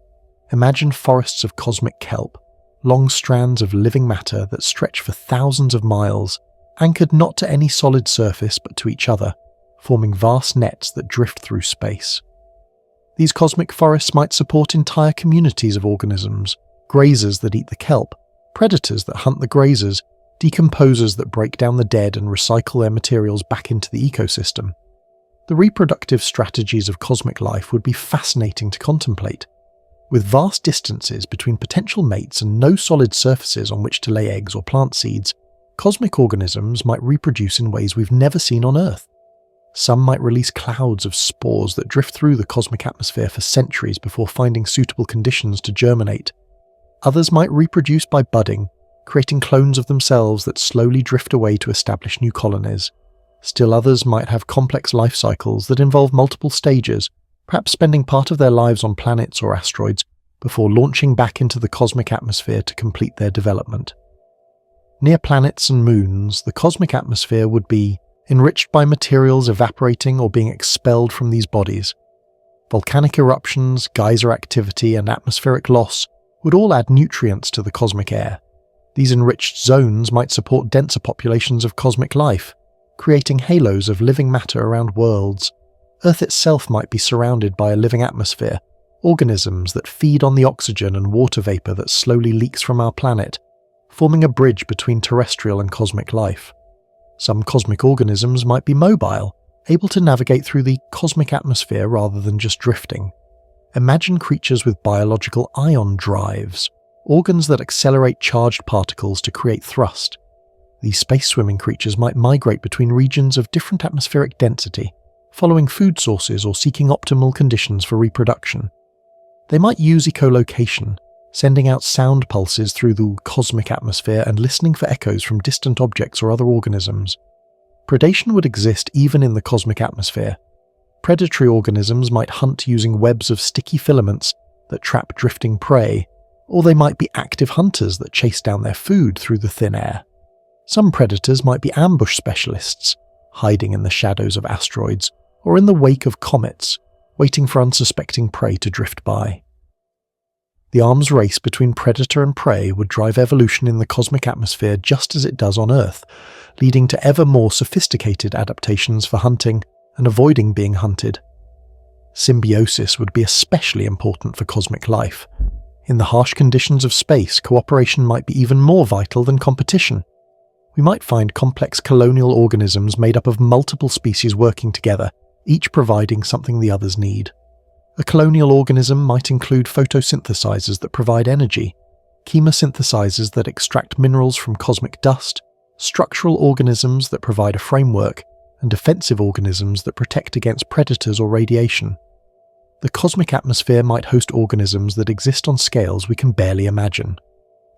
Imagine forests of cosmic kelp, long strands of living matter that stretch for thousands of miles, anchored not to any solid surface but to each other, forming vast nets that drift through space. These cosmic forests might support entire communities of organisms, grazers that eat the kelp, predators that hunt the grazers, decomposers that break down the dead and recycle their materials back into the ecosystem. The reproductive strategies of cosmic life would be fascinating to contemplate. With vast distances between potential mates and no solid surfaces on which to lay eggs or plant seeds, cosmic organisms might reproduce in ways we've never seen on Earth. Some might release clouds of spores that drift through the cosmic atmosphere for centuries before finding suitable conditions to germinate. Others might reproduce by budding, creating clones of themselves that slowly drift away to establish new colonies. Still others might have complex life cycles that involve multiple stages, perhaps spending part of their lives on planets or asteroids before launching back into the cosmic atmosphere to complete their development. Near planets and moons, the cosmic atmosphere would be enriched by materials evaporating or being expelled from these bodies. Volcanic eruptions, geyser activity, and atmospheric loss would all add nutrients to the cosmic air. These enriched zones might support denser populations of cosmic life, creating halos of living matter around worlds. Earth itself might be surrounded by a living atmosphere, organisms that feed on the oxygen and water vapor that slowly leaks from our planet, forming a bridge between terrestrial and cosmic life. Some cosmic organisms might be mobile, able to navigate through the cosmic atmosphere rather than just drifting. Imagine creatures with biological ion drives, organs that accelerate charged particles to create thrust. These space-swimming creatures might migrate between regions of different atmospheric density, following food sources or seeking optimal conditions for reproduction. They might use echolocation, sending out sound pulses through the cosmic atmosphere and listening for echoes from distant objects or other organisms. Predation would exist even in the cosmic atmosphere. Predatory organisms might hunt using webs of sticky filaments that trap drifting prey, or they might be active hunters that chase down their food through the thin air. Some predators might be ambush specialists, hiding in the shadows of asteroids or in the wake of comets, waiting for unsuspecting prey to drift by. The arms race between predator and prey would drive evolution in the cosmic atmosphere just as it does on Earth, leading to ever more sophisticated adaptations for hunting and avoiding being hunted. Symbiosis would be especially important for cosmic life. In the harsh conditions of space, cooperation might be even more vital than competition. We might find complex colonial organisms made up of multiple species working together, each providing something the others need. A colonial organism might include photosynthesizers that provide energy, chemosynthesizers that extract minerals from cosmic dust, structural organisms that provide a framework, and defensive organisms that protect against predators or radiation. The cosmic atmosphere might host organisms that exist on scales we can barely imagine.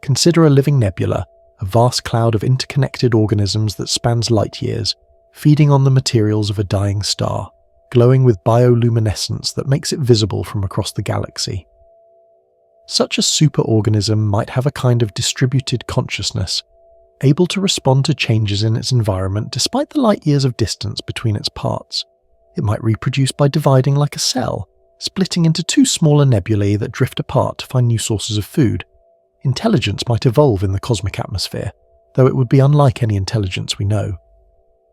Consider a living nebula, a vast cloud of interconnected organisms that spans light years, feeding on the materials of a dying star, glowing with bioluminescence that makes it visible from across the galaxy. Such a superorganism might have a kind of distributed consciousness, able to respond to changes in its environment despite the light years of distance between its parts. It might reproduce by dividing like a cell, splitting into two smaller nebulae that drift apart to find new sources of food. Intelligence might evolve in the cosmic atmosphere, though it would be unlike any intelligence we know.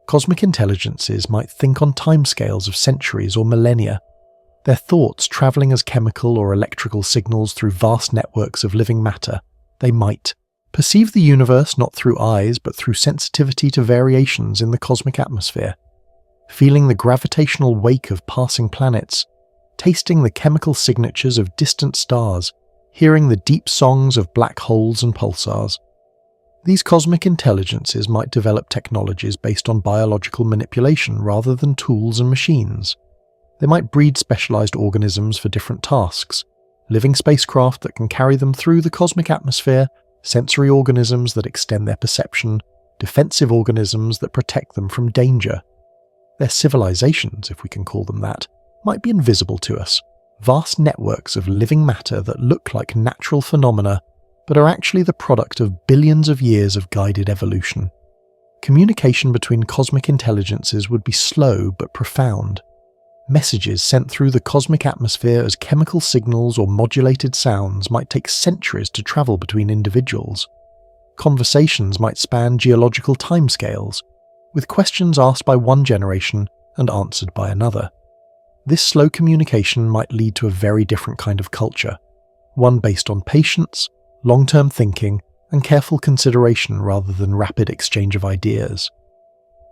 Cosmic intelligences might think on timescales of centuries or millennia, their thoughts travelling as chemical or electrical signals through vast networks of living matter. They might perceive the universe not through eyes but through sensitivity to variations in the cosmic atmosphere, feeling the gravitational wake of passing planets, tasting the chemical signatures of distant stars, hearing the deep songs of black holes and pulsars. These cosmic intelligences might develop technologies based on biological manipulation rather than tools and machines. They might breed specialized organisms for different tasks, living spacecraft that can carry them through the cosmic atmosphere, sensory organisms that extend their perception, defensive organisms that protect them from danger. Their civilizations, if we can call them that, might be invisible to us, vast networks of living matter that look like natural phenomena but are actually the product of billions of years of guided evolution. Communication between cosmic intelligences would be slow but profound. Messages sent through the cosmic atmosphere as chemical signals or modulated sounds might take centuries to travel between individuals. Conversations might span geological timescales, with questions asked by one generation and answered by another. This slow communication might lead to a very different kind of culture, one based on patience, long-term thinking, and careful consideration rather than rapid exchange of ideas.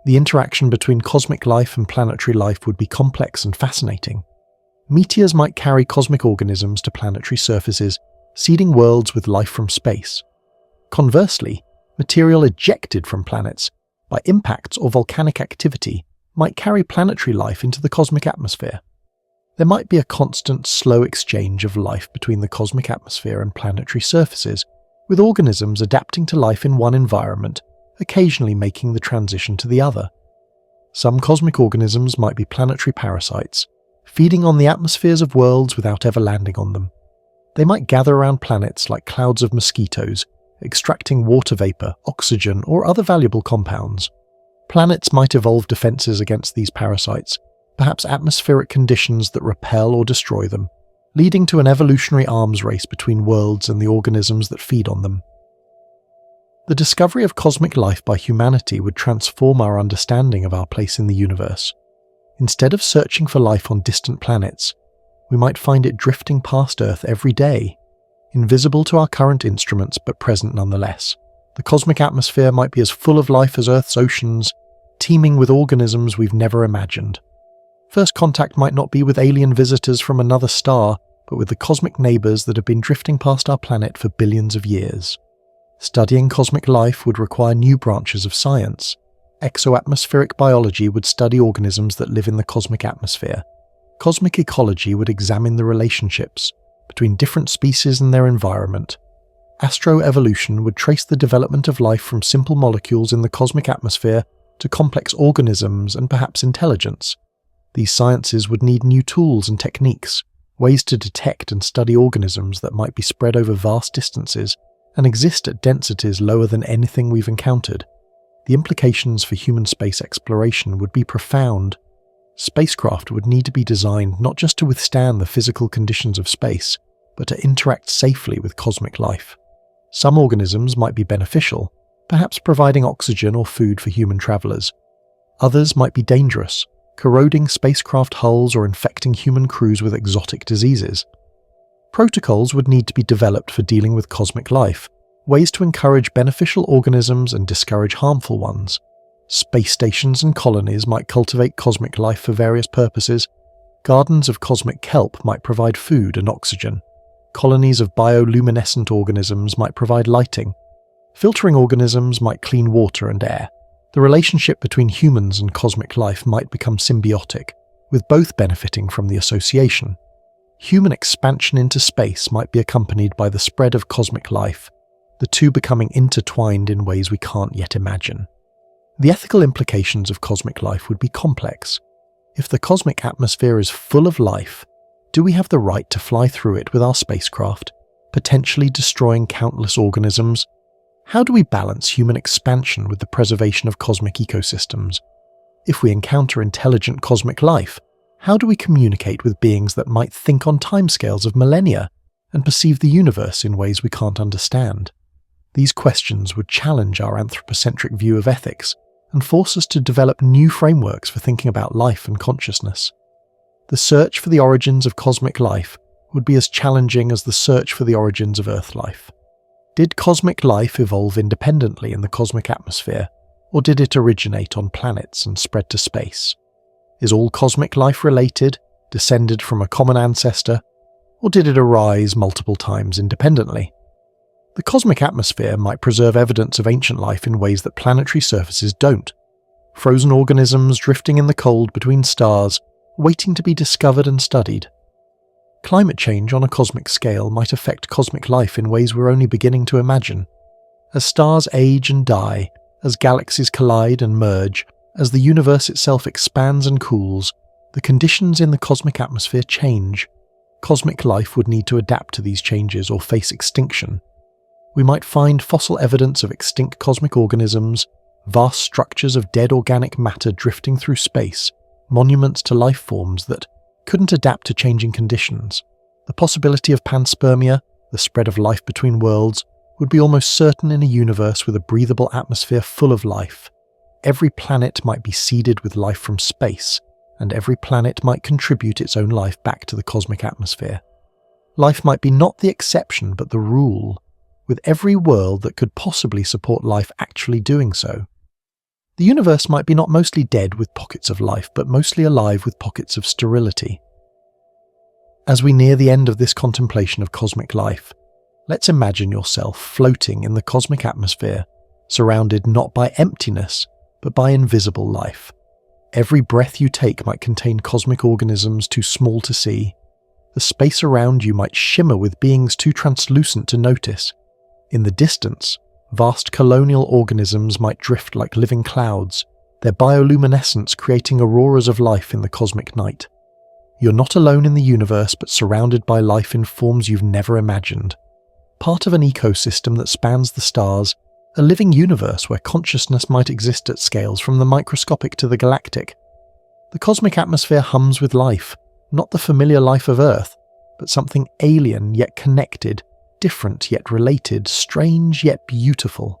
The interaction between cosmic life and planetary life would be complex and fascinating. Meteors might carry cosmic organisms to planetary surfaces, seeding worlds with life from space. Conversely, material ejected from planets by impacts or volcanic activity might carry planetary life into the cosmic atmosphere. There might be a constant, slow exchange of life between the cosmic atmosphere and planetary surfaces, with organisms adapting to life in one environment, occasionally making the transition to the other. Some cosmic organisms might be planetary parasites, feeding on the atmospheres of worlds without ever landing on them. They might gather around planets like clouds of mosquitoes, extracting water vapor, oxygen, or other valuable compounds. Planets might evolve defenses against these parasites, perhaps atmospheric conditions that repel or destroy them, leading to an evolutionary arms race between worlds and the organisms that feed on them. The discovery of cosmic life by humanity would transform our understanding of our place in the universe. Instead of searching for life on distant planets, we might find it drifting past Earth every day, invisible to our current instruments but present nonetheless. The cosmic atmosphere might be as full of life as Earth's oceans, teeming with organisms we've never imagined. First contact might not be with alien visitors from another star, but with the cosmic neighbours that have been drifting past our planet for billions of years. Studying cosmic life would require new branches of science. Exoatmospheric biology would study organisms that live in the cosmic atmosphere. Cosmic ecology would examine the relationships between different species and their environment. Astroevolution would trace the development of life from simple molecules in the cosmic atmosphere to complex organisms and perhaps intelligence. These sciences would need new tools and techniques, ways to detect and study organisms that might be spread over vast distances and exist at densities lower than anything we've encountered. The implications for human space exploration would be profound. Spacecraft would need to be designed not just to withstand the physical conditions of space, but to interact safely with cosmic life. Some organisms might be beneficial, perhaps providing oxygen or food for human travelers. Others might be dangerous, corroding spacecraft hulls or infecting human crews with exotic diseases. Protocols would need to be developed for dealing with cosmic life, ways to encourage beneficial organisms and discourage harmful ones. Space stations and colonies might cultivate cosmic life for various purposes. Gardens of cosmic kelp might provide food and oxygen. Colonies of bioluminescent organisms might provide lighting. Filtering organisms might clean water and air. The relationship between humans and cosmic life might become symbiotic, with both benefiting from the association. Human expansion into space might be accompanied by the spread of cosmic life. the two becoming intertwined in ways we can't yet imagine. The ethical implications of cosmic life would be complex. If the cosmic atmosphere is full of life, do we have the right to fly through it with our spacecraft, potentially destroying countless organisms? How do we balance human expansion with the preservation of cosmic ecosystems? If we encounter intelligent cosmic life, how do we communicate with beings that might think on timescales of millennia and perceive the universe in ways we can't understand? These questions would challenge our anthropocentric view of ethics and force us to develop new frameworks for thinking about life and consciousness. The search for the origins of cosmic life would be as challenging as the search for the origins of Earth life. Did cosmic life evolve independently in the cosmic atmosphere, or did it originate on planets and spread to space? Is all cosmic life related, descended from a common ancestor, or did it arise multiple times independently? The cosmic atmosphere might preserve evidence of ancient life in ways that planetary surfaces don't. Frozen organisms drifting in the cold between stars, waiting to be discovered and studied. Climate change on a cosmic scale might affect cosmic life in ways we're only beginning to imagine. As stars age and die, as galaxies collide and merge, as the universe itself expands and cools, the conditions in the cosmic atmosphere change. Cosmic life would need to adapt to these changes or face extinction. We might find fossil evidence of extinct cosmic organisms, vast structures of dead organic matter drifting through space, monuments to life forms that couldn't adapt to changing conditions. The possibility of panspermia, the spread of life between worlds, would be almost certain in a universe with a breathable atmosphere full of life. Every planet might be seeded with life from space, and every planet might contribute its own life back to the cosmic atmosphere. Life might be not the exception but the rule, with every world that could possibly support life actually doing so. The universe might be not mostly dead with pockets of life, but mostly alive with pockets of sterility. As we near the end of this contemplation of cosmic life, let's imagine yourself floating in the cosmic atmosphere, surrounded not by emptiness, but by invisible life. Every breath you take might contain cosmic organisms too small to see. The space around you might shimmer with beings too translucent to notice. In the distance, vast colonial organisms might drift like living clouds, their bioluminescence creating auroras of life in the cosmic night. You're not alone in the universe, but surrounded by life in forms you've never imagined. Part of an ecosystem that spans the stars, a living universe where consciousness might exist at scales from the microscopic to the galactic. The cosmic atmosphere hums with life, not the familiar life of Earth, but something alien yet connected, different yet related, strange yet beautiful.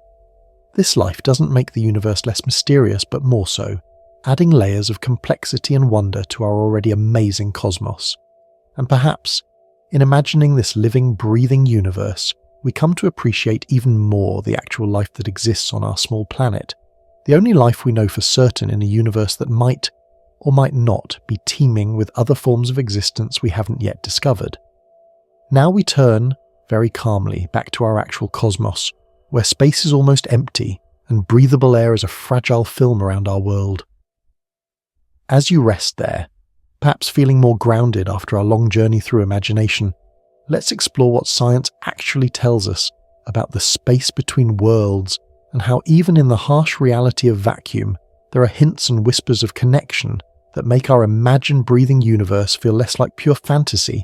This life doesn't make the universe less mysterious, but more so, adding layers of complexity and wonder to our already amazing cosmos. And perhaps, in imagining this living, breathing universe, we come to appreciate even more the actual life that exists on our small planet, the only life we know for certain in a universe that might, or might not, be teeming with other forms of existence we haven't yet discovered. Now we turn, very calmly, back to our actual cosmos, where space is almost empty and breathable air is a fragile film around our world. As you rest there, perhaps feeling more grounded after our long journey through imagination, let's explore what science actually tells us about the space between worlds and how even in the harsh reality of vacuum, there are hints and whispers of connection that make our imagined breathing universe feel less like pure fantasy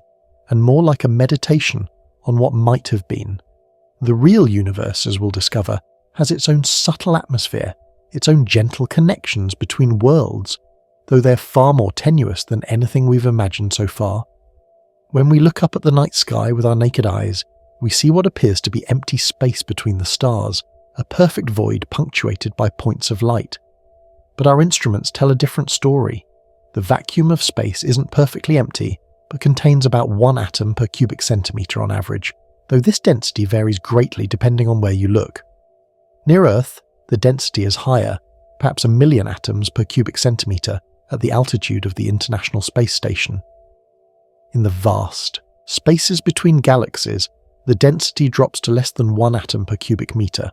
and more like a meditation on what might have been. The real universe, as we'll discover, has its own subtle atmosphere, its own gentle connections between worlds, though they're far more tenuous than anything we've imagined so far. When we look up at the night sky with our naked eyes, we see what appears to be empty space between the stars, a perfect void punctuated by points of light. But our instruments tell a different story. The vacuum of space isn't perfectly empty, but contains about 1 atom per cubic centimetre on average, though this density varies greatly depending on where you look. Near Earth, the density is higher, perhaps 1 million atoms per cubic centimetre at the altitude of the International Space Station. In the vast spaces between galaxies, the density drops to less than 1 atom per cubic metre.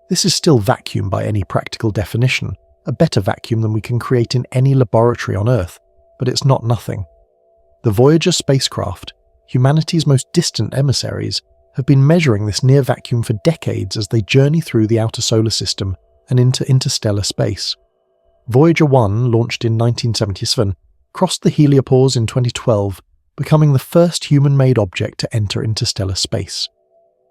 This is still vacuum by any practical definition, a better vacuum than we can create in any laboratory on Earth, but it's not nothing. The Voyager spacecraft, humanity's most distant emissaries, have been measuring this near vacuum for decades as they journey through the outer solar system and into interstellar space. Voyager 1, launched in 1977, crossed the heliopause in 2012, becoming the first human-made object to enter interstellar space.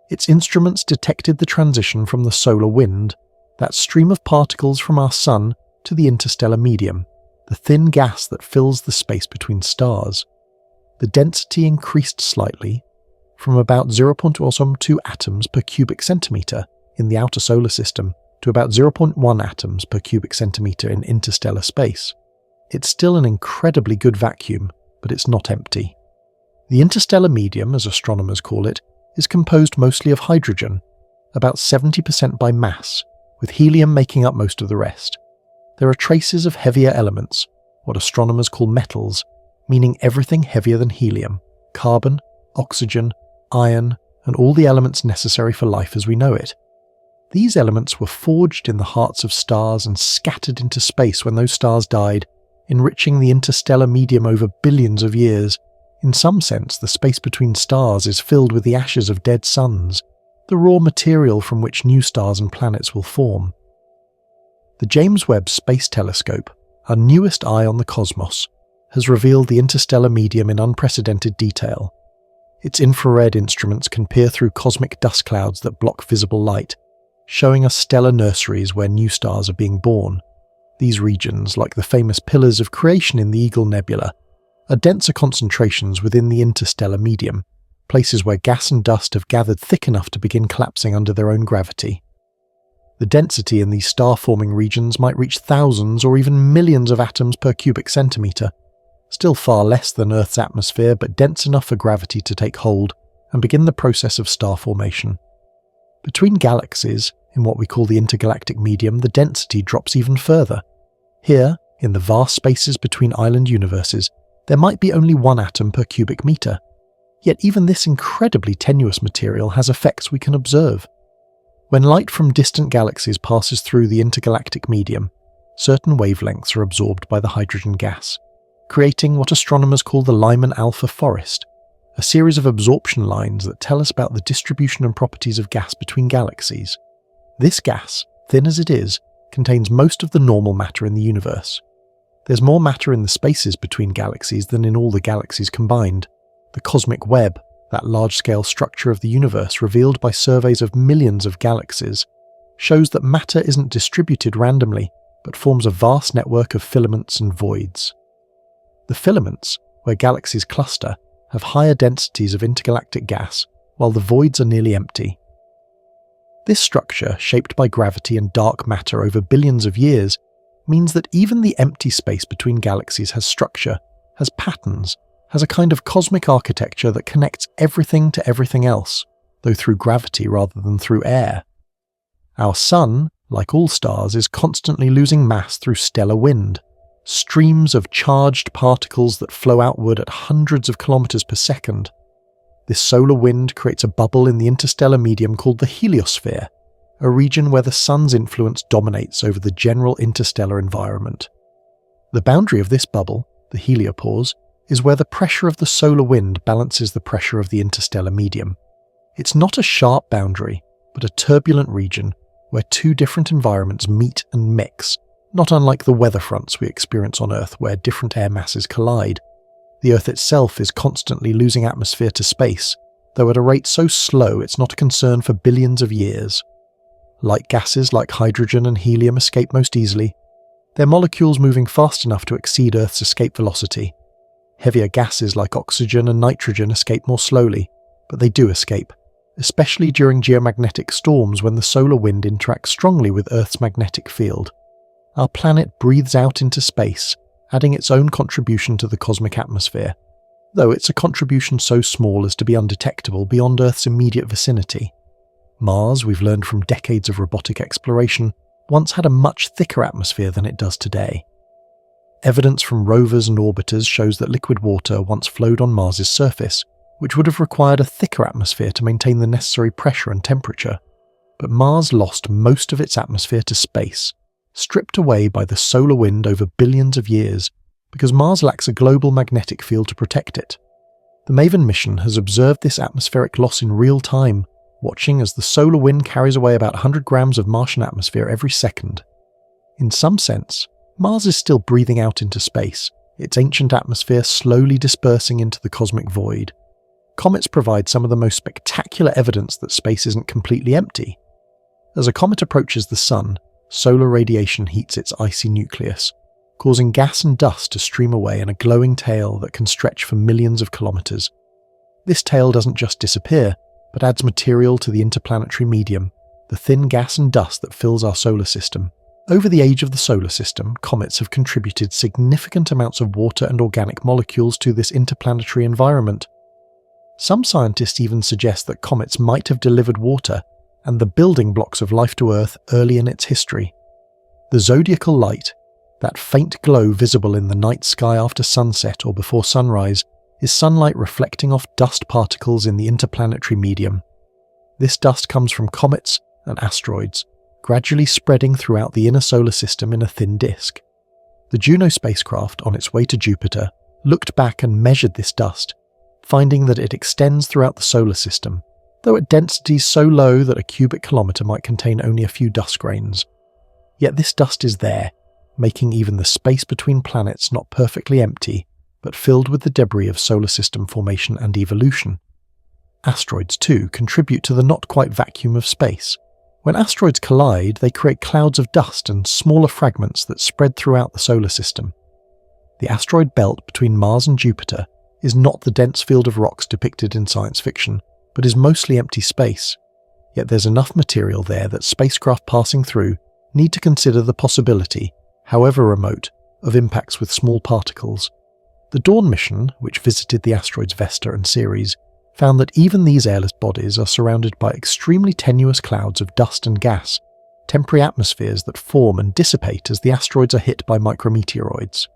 Its instruments detected the transition from the solar wind, that stream of particles from our Sun, to the interstellar medium, the thin gas that fills the space between stars. The density increased slightly, from about 0.2 atoms per cubic centimetre in the outer solar system to about 0.1 atoms per cubic centimetre in interstellar space. It's still an incredibly good vacuum, but it's not empty. The interstellar medium, as astronomers call it, is composed mostly of hydrogen, about 70% by mass, with helium making up most of the rest. There are traces of heavier elements, what astronomers call metals, meaning everything heavier than helium, carbon, oxygen, iron, and all the elements necessary for life as we know it. These elements were forged in the hearts of stars and scattered into space when those stars died, enriching the interstellar medium over billions of years. In some sense, the space between stars is filled with the ashes of dead suns, the raw material from which new stars and planets will form. The James Webb Space Telescope, our newest eye on the cosmos, has revealed the interstellar medium in unprecedented detail. Its infrared instruments can peer through cosmic dust clouds that block visible light, showing us stellar nurseries where new stars are being born. These regions, like the famous pillars of creation in the Eagle Nebula, are denser concentrations within the interstellar medium, places where gas and dust have gathered thick enough to begin collapsing under their own gravity. The density in these star-forming regions might reach thousands or even millions of atoms per cubic centimetre, still far less than Earth's atmosphere, but dense enough for gravity to take hold and begin the process of star formation. Between galaxies, in what we call the intergalactic medium, the density drops even further. Here, in the vast spaces between island universes, there might be only 1 atom per cubic metre. Yet even this incredibly tenuous material has effects we can observe. When light from distant galaxies passes through the intergalactic medium, certain wavelengths are absorbed by the hydrogen gas, creating what astronomers call the Lyman alpha forest, a series of absorption lines that tell us about the distribution and properties of gas between galaxies. This gas, thin as it is, contains most of the normal matter in the universe. There's more matter in the spaces between galaxies than in all the galaxies combined. The cosmic web, that large-scale structure of the universe revealed by surveys of millions of galaxies, shows that matter isn't distributed randomly, but forms a vast network of filaments and voids. The filaments, where galaxies cluster, have higher densities of intergalactic gas, while the voids are nearly empty. This structure, shaped by gravity and dark matter over billions of years, means that even the empty space between galaxies has structure, has patterns, has a kind of cosmic architecture that connects everything to everything else, though through gravity rather than through air. Our Sun, like all stars, is constantly losing mass through stellar wind, streams of charged particles that flow outward at hundreds of kilometers per second. This solar wind creates a bubble in the interstellar medium called the heliosphere, a region where the Sun's influence dominates over the general interstellar environment. The boundary of this bubble, the heliopause, is where the pressure of the solar wind balances the pressure of the interstellar medium. It's not a sharp boundary, but a turbulent region where two different environments meet and mix, not unlike the weather fronts we experience on Earth where different air masses collide. The Earth itself is constantly losing atmosphere to space, though at a rate so slow it's not a concern for billions of years. Light gases like hydrogen and helium escape most easily, their molecules moving fast enough to exceed Earth's escape velocity. Heavier gases like oxygen and nitrogen escape more slowly, but they do escape, especially during geomagnetic storms when the solar wind interacts strongly with Earth's magnetic field. Our planet breathes out into space, adding its own contribution to the cosmic atmosphere, though it's a contribution so small as to be undetectable beyond Earth's immediate vicinity. Mars, we've learned from decades of robotic exploration, once had a much thicker atmosphere than it does today. Evidence from rovers and orbiters shows that liquid water once flowed on Mars's surface, which would have required a thicker atmosphere to maintain the necessary pressure and temperature. But Mars lost most of its atmosphere to space, stripped away by the solar wind over billions of years, because Mars lacks a global magnetic field to protect it. The MAVEN mission has observed this atmospheric loss in real time, watching as the solar wind carries away about 100 grams of Martian atmosphere every second. In some sense, Mars is still breathing out into space, its ancient atmosphere slowly dispersing into the cosmic void. Comets provide some of the most spectacular evidence that space isn't completely empty. As a comet approaches the Sun, solar radiation heats its icy nucleus, causing gas and dust to stream away in a glowing tail that can stretch for millions of kilometers. This tail doesn't just disappear, but adds material to the interplanetary medium, the thin gas and dust that fills our solar system. Over the age of the solar system, comets have contributed significant amounts of water and organic molecules to this interplanetary environment. Some scientists even suggest that comets might have delivered water and the building blocks of life to Earth early in its history. The zodiacal light, that faint glow visible in the night sky after sunset or before sunrise, is sunlight reflecting off dust particles in the interplanetary medium. This dust comes from comets and asteroids, gradually spreading throughout the inner solar system in a thin disk. The Juno spacecraft, on its way to Jupiter, looked back and measured this dust, finding that it extends throughout the solar system, though at densities so low that a cubic kilometre might contain only a few dust grains. Yet this dust is there, making even the space between planets not perfectly empty, but filled with the debris of solar system formation and evolution. Asteroids, too, contribute to the not-quite vacuum of space. When asteroids collide, they create clouds of dust and smaller fragments that spread throughout the solar system. The asteroid belt between Mars and Jupiter is not the dense field of rocks depicted in science fiction, but is mostly empty space. Yet there's enough material there that spacecraft passing through need to consider the possibility, however remote, of impacts with small particles. The Dawn mission, which visited the asteroids Vesta and Ceres, found that even these airless bodies are surrounded by extremely tenuous clouds of dust and gas, temporary atmospheres that form and dissipate as the asteroids are hit by micrometeoroids.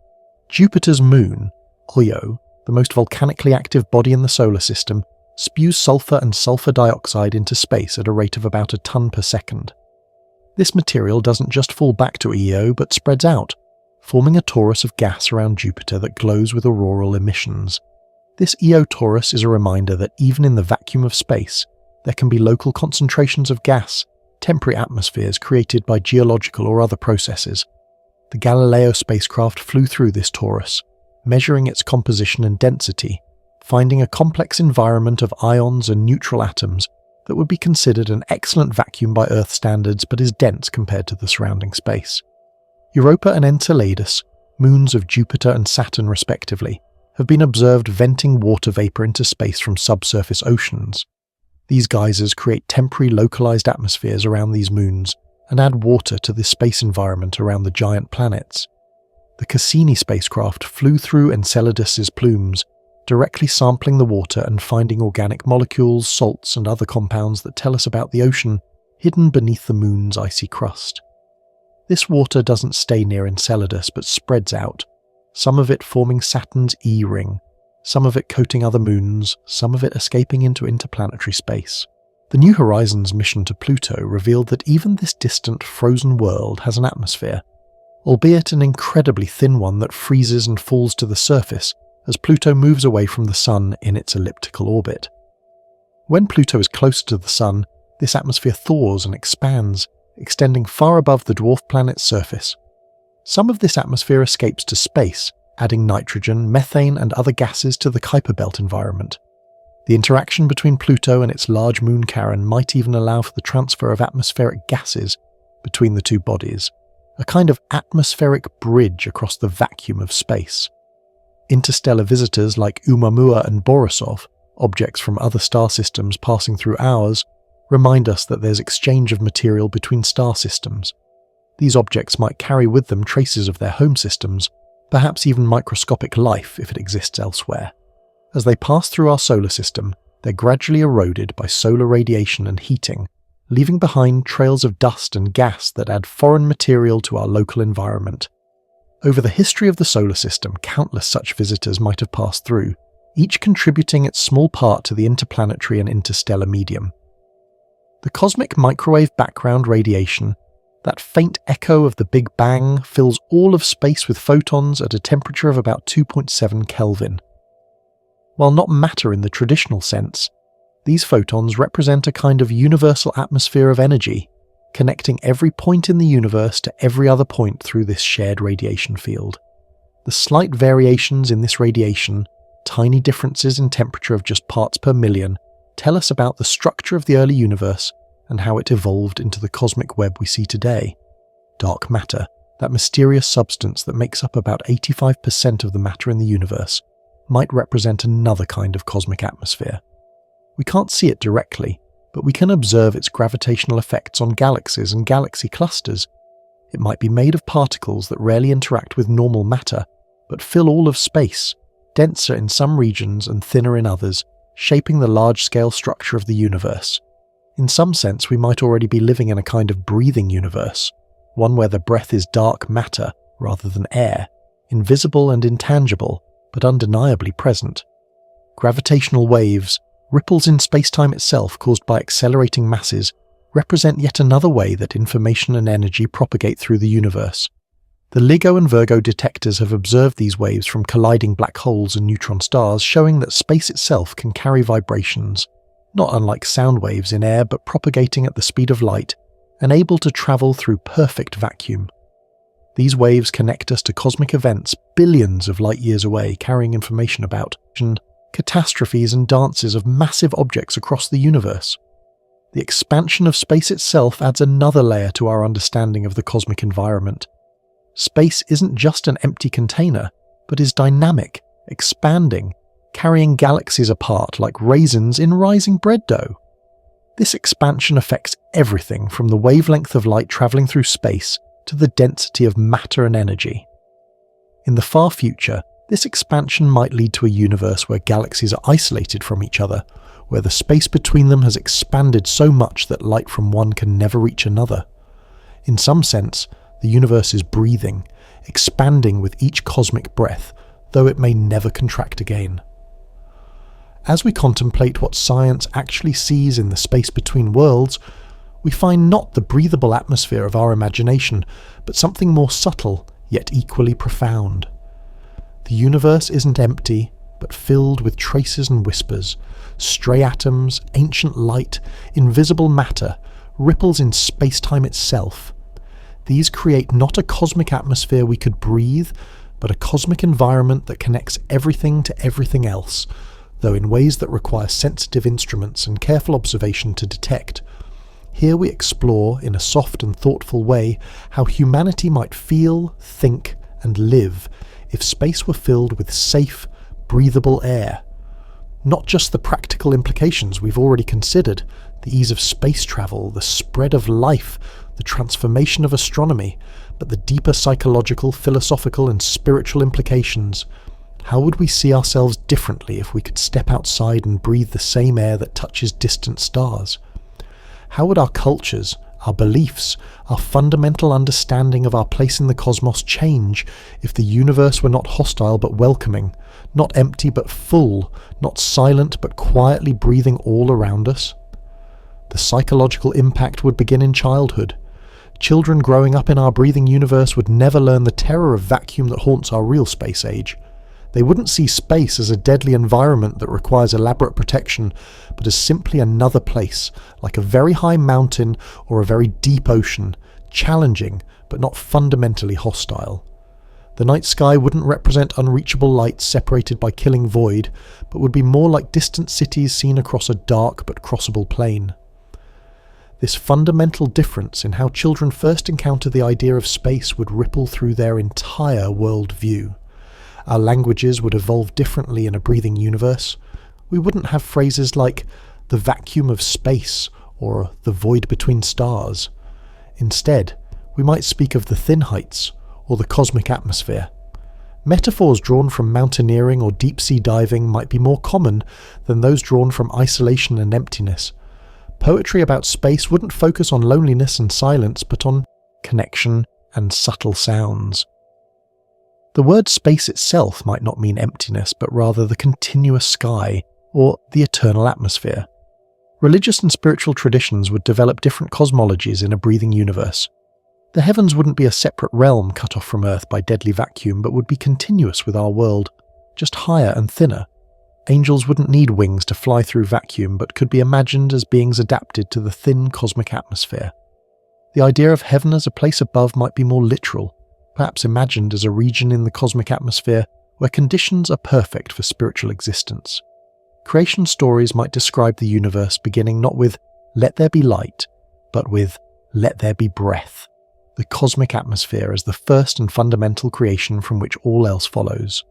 Jupiter's moon, Io, the most volcanically active body in the solar system, spews sulfur and sulfur dioxide into space at a rate of about a ton per second. This material doesn't just fall back to Io, but spreads out, forming a torus of gas around Jupiter that glows with auroral emissions. This Io torus is a reminder that even in the vacuum of space, there can be local concentrations of gas, temporary atmospheres created by geological or other processes. The Galileo spacecraft flew through this torus, measuring its composition and density, finding a complex environment of ions and neutral atoms that would be considered an excellent vacuum by Earth standards but is dense compared to the surrounding space. Europa and Enceladus, moons of Jupiter and Saturn respectively, have been observed venting water vapor into space from subsurface oceans. These geysers create temporary localized atmospheres around these moons and add water to the space environment around the giant planets. The Cassini spacecraft flew through Enceladus's plumes, directly sampling the water and finding organic molecules, salts and other compounds that tell us about the ocean hidden beneath the moon's icy crust. This water doesn't stay near Enceladus but spreads out, some of it forming Saturn's E-ring, some of it coating other moons, some of it escaping into interplanetary space. The New Horizons mission to Pluto revealed that even this distant, frozen world has an atmosphere, albeit an incredibly thin one that freezes and falls to the surface as Pluto moves away from the Sun in its elliptical orbit. When Pluto is closer to the Sun, this atmosphere thaws and expands, extending far above the dwarf planet's surface. Some of this atmosphere escapes to space, adding nitrogen, methane and other gases to the Kuiper Belt environment. The interaction between Pluto and its large moon Charon might even allow for the transfer of atmospheric gases between the two bodies, a kind of atmospheric bridge across the vacuum of space. Interstellar visitors like Oumuamua and Borisov, objects from other star systems passing through ours, remind us that there's exchange of material between star systems. These objects might carry with them traces of their home systems, perhaps even microscopic life if it exists elsewhere. As they pass through our solar system, they're gradually eroded by solar radiation and heating, leaving behind trails of dust and gas that add foreign material to our local environment. Over the history of the solar system, countless such visitors might have passed through, each contributing its small part to the interplanetary and interstellar medium. The cosmic microwave background radiation, that faint echo of the Big Bang, fills all of space with photons at a temperature of about 2.7 Kelvin. While not matter in the traditional sense, these photons represent a kind of universal atmosphere of energy, connecting every point in the universe to every other point through this shared radiation field. The slight variations in this radiation, tiny differences in temperature of just parts per million, tell us about the structure of the early universe and how it evolved into the cosmic web we see today. Dark matter, that mysterious substance that makes up about 85% of the matter in the universe, might represent another kind of cosmic atmosphere. We can't see it directly, but we can observe its gravitational effects on galaxies and galaxy clusters. It might be made of particles that rarely interact with normal matter, but fill all of space, denser in some regions and thinner in others, shaping the large-scale structure of the universe. In some sense, we might already be living in a kind of breathing universe, one where the breath is dark matter rather than air, invisible and intangible, but undeniably present. Gravitational waves, ripples in space-time itself caused by accelerating masses, represent yet another way that information and energy propagate through the universe. The LIGO and Virgo detectors have observed these waves from colliding black holes and neutron stars, showing that space itself can carry vibrations, not unlike sound waves in air but propagating at the speed of light and able to travel through perfect vacuum. These waves connect us to cosmic events billions of light years away, carrying information about catastrophes and dances of massive objects across the universe. The expansion of space itself adds another layer to our understanding of the cosmic environment. Space isn't just an empty container, but is dynamic, expanding, carrying galaxies apart like raisins in rising bread dough. This expansion affects everything from the wavelength of light travelling through space to the density of matter and energy. In the far future, this expansion might lead to a universe where galaxies are isolated from each other, where the space between them has expanded so much that light from one can never reach another. In some sense, the universe is breathing, expanding with each cosmic breath, though it may never contract again. As we contemplate what science actually sees in the space between worlds, we find not the breathable atmosphere of our imagination, but something more subtle, yet equally profound. The universe isn't empty, but filled with traces and whispers, stray atoms, ancient light, invisible matter, ripples in space-time itself. These create not a cosmic atmosphere we could breathe, but a cosmic environment that connects everything to everything else, though in ways that require sensitive instruments and careful observation to detect. Here we explore, in a soft and thoughtful way, how humanity might feel, think, and live if space were filled with safe, breathable air. Not just the practical implications we've already considered, the ease of space travel, the spread of life, the transformation of astronomy, but the deeper psychological, philosophical, and spiritual implications. How would we see ourselves differently if we could step outside and breathe the same air that touches distant stars? How would our cultures, our beliefs, our fundamental understanding of our place in the cosmos change if the universe were not hostile but welcoming, not empty but full, not silent but quietly breathing all around us? The psychological impact would begin in childhood. Children growing up in our breathing universe would never learn the terror of vacuum that haunts our real space age. They wouldn't see space as a deadly environment that requires elaborate protection, but as simply another place, like a very high mountain or a very deep ocean, challenging but not fundamentally hostile. The night sky wouldn't represent unreachable lights separated by killing void, but would be more like distant cities seen across a dark but crossable plain. This fundamental difference in how children first encounter the idea of space would ripple through their entire worldview. Our languages would evolve differently in a breathing universe. We wouldn't have phrases like the vacuum of space or the void between stars. Instead, we might speak of the thin heights or the cosmic atmosphere. Metaphors drawn from mountaineering or deep-sea diving might be more common than those drawn from isolation and emptiness. Poetry about space wouldn't focus on loneliness and silence, but on connection and subtle sounds. The word space itself might not mean emptiness, but rather the continuous sky, or the eternal atmosphere. Religious and spiritual traditions would develop different cosmologies in a breathing universe. The heavens wouldn't be a separate realm cut off from Earth by deadly vacuum, but would be continuous with our world, just higher and thinner. Angels wouldn't need wings to fly through vacuum, but could be imagined as beings adapted to the thin cosmic atmosphere. The idea of heaven as a place above might be more literal, perhaps imagined as a region in the cosmic atmosphere where conditions are perfect for spiritual existence. Creation stories might describe the universe beginning not with "let there be light," but with "let there be breath," the cosmic atmosphere as the first and fundamental creation from which all else follows.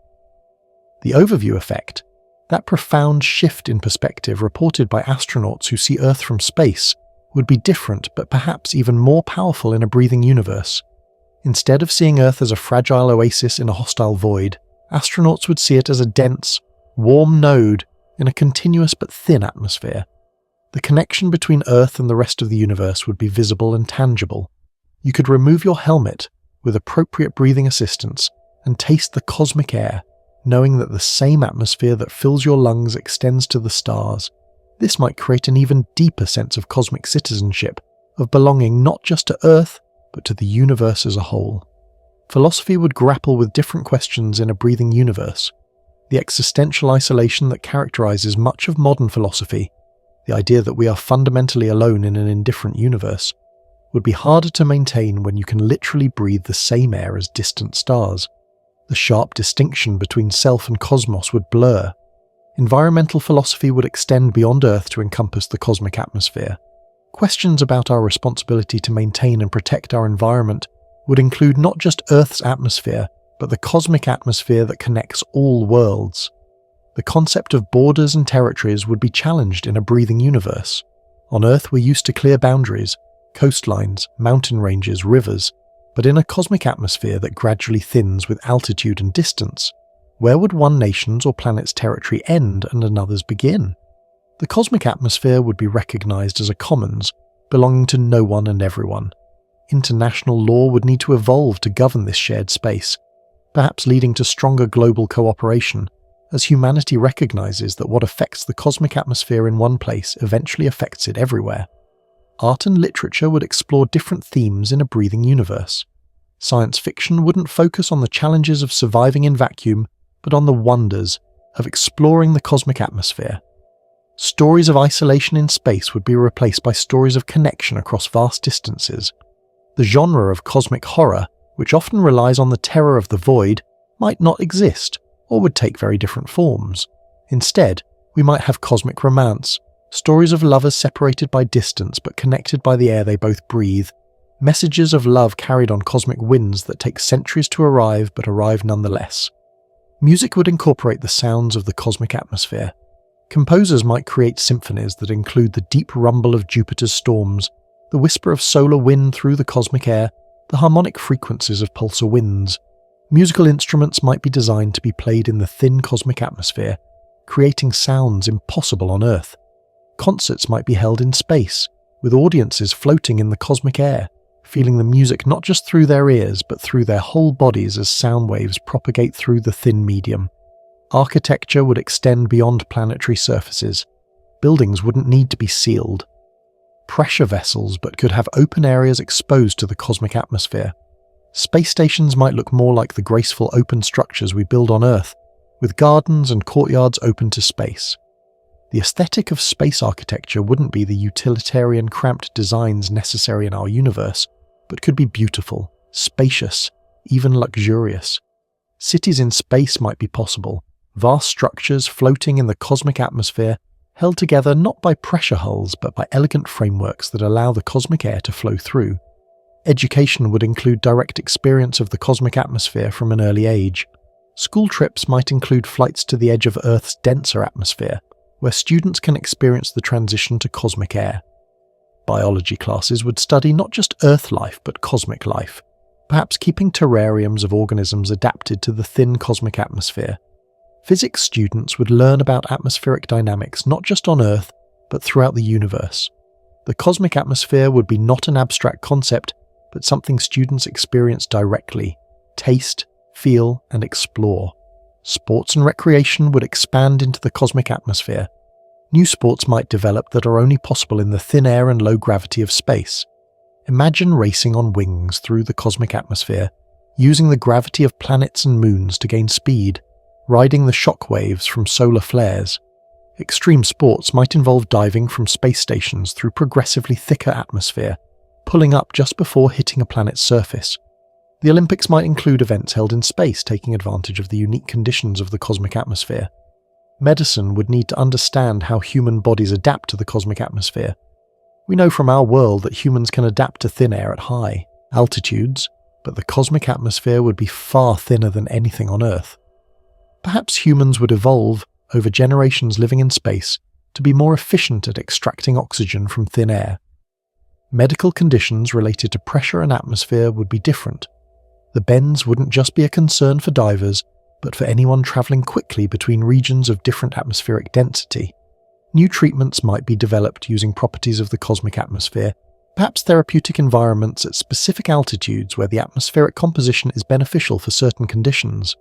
The overview effect, that profound shift in perspective reported by astronauts who see Earth from space, would be different but perhaps even more powerful in a breathing universe. Instead of seeing Earth as a fragile oasis in a hostile void, astronauts would see it as a dense, warm node in a continuous but thin atmosphere. The connection between Earth and the rest of the universe would be visible and tangible. You could remove your helmet with appropriate breathing assistance and taste the cosmic air, knowing that the same atmosphere that fills your lungs extends to the stars. This might create an even deeper sense of cosmic citizenship, of belonging not just to Earth, but to the universe as a whole. Philosophy would grapple with different questions in a breathing universe. The existential isolation that characterizes much of modern philosophy, the idea that we are fundamentally alone in an indifferent universe, would be harder to maintain when you can literally breathe the same air as distant stars. The sharp distinction between self and cosmos would blur. Environmental philosophy would extend beyond Earth to encompass the cosmic atmosphere. Questions about our responsibility to maintain and protect our environment would include not just Earth's atmosphere, but the cosmic atmosphere that connects all worlds. The concept of borders and territories would be challenged in a breathing universe. On Earth, we're used to clear boundaries, coastlines, mountain ranges, rivers, but in a cosmic atmosphere that gradually thins with altitude and distance, where would one nation's or planet's territory end and another's begin? The cosmic atmosphere would be recognized as a commons, belonging to no one and everyone. International law would need to evolve to govern this shared space, perhaps leading to stronger global cooperation, as humanity recognizes that what affects the cosmic atmosphere in one place eventually affects it everywhere. Art and literature would explore different themes in a breathing universe. Science fiction wouldn't focus on the challenges of surviving in vacuum, but on the wonders of exploring the cosmic atmosphere. Stories of isolation in space would be replaced by stories of connection across vast distances. The genre of cosmic horror, which often relies on the terror of the void, might not exist, or would take very different forms. Instead, we might have cosmic romance, stories of lovers separated by distance but connected by the air they both breathe, messages of love carried on cosmic winds that take centuries to arrive but arrive nonetheless. Music would incorporate the sounds of the cosmic atmosphere. Composers might create symphonies that include the deep rumble of Jupiter's storms, the whisper of solar wind through the cosmic air, the harmonic frequencies of pulsar winds. Musical instruments might be designed to be played in the thin cosmic atmosphere, creating sounds impossible on Earth. Concerts might be held in space, with audiences floating in the cosmic air, feeling the music not just through their ears but through their whole bodies as sound waves propagate through the thin medium. Architecture would extend beyond planetary surfaces. Buildings wouldn't need to be sealed. Pressure vessels but could have open areas exposed to the cosmic atmosphere. Space stations might look more like the graceful open structures we build on Earth, with gardens and courtyards open to space. The aesthetic of space architecture wouldn't be the utilitarian cramped designs necessary in our universe, but could be beautiful, spacious, even luxurious. Cities in space might be possible, vast structures floating in the cosmic atmosphere, held together not by pressure hulls but by elegant frameworks that allow the cosmic air to flow through. Education would include direct experience of the cosmic atmosphere from an early age. School trips might include flights to the edge of Earth's denser atmosphere, where students can experience the transition to cosmic air. Biology classes would study not just Earth life but cosmic life, perhaps keeping terrariums of organisms adapted to the thin cosmic atmosphere. Physics students would learn about atmospheric dynamics not just on Earth but throughout the universe. The cosmic atmosphere would be not an abstract concept, but something students experience directly, taste, feel, and explore. Sports and recreation would expand into the cosmic atmosphere. New sports might develop that are only possible in the thin air and low gravity of space. Imagine racing on wings through the cosmic atmosphere, using the gravity of planets and moons to gain speed. riding the shock waves from solar flares. Extreme sports might involve diving from space stations through progressively thicker atmosphere, pulling up just before hitting a planet's surface. The Olympics might include events held in space taking advantage of the unique conditions of the cosmic atmosphere. Medicine would need to understand how human bodies adapt to the cosmic atmosphere. We know from our world that humans can adapt to thin air at high altitudes, but the cosmic atmosphere would be far thinner than anything on Earth. Perhaps humans would evolve, over generations living in space, to be more efficient at extracting oxygen from thin air. Medical conditions related to pressure and atmosphere would be different. The bends wouldn't just be a concern for divers, but for anyone travelling quickly between regions of different atmospheric density. New treatments might be developed using properties of the cosmic atmosphere, perhaps therapeutic environments at specific altitudes where the atmospheric composition is beneficial for certain conditions.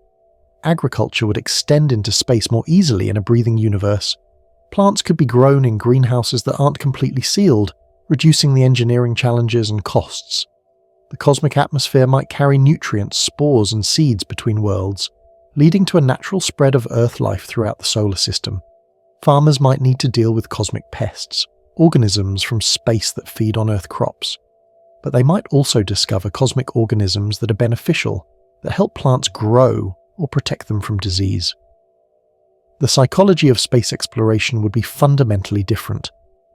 Agriculture would extend into space more easily in a breathing universe. Plants could be grown in greenhouses that aren't completely sealed, reducing the engineering challenges and costs. The cosmic atmosphere might carry nutrients, spores and seeds between worlds, leading to a natural spread of Earth life throughout the solar system. Farmers might need to deal with cosmic pests, organisms from space that feed on Earth crops. But they might also discover cosmic organisms that are beneficial, that help plants grow or protect them from disease. The psychology of space exploration would be fundamentally different.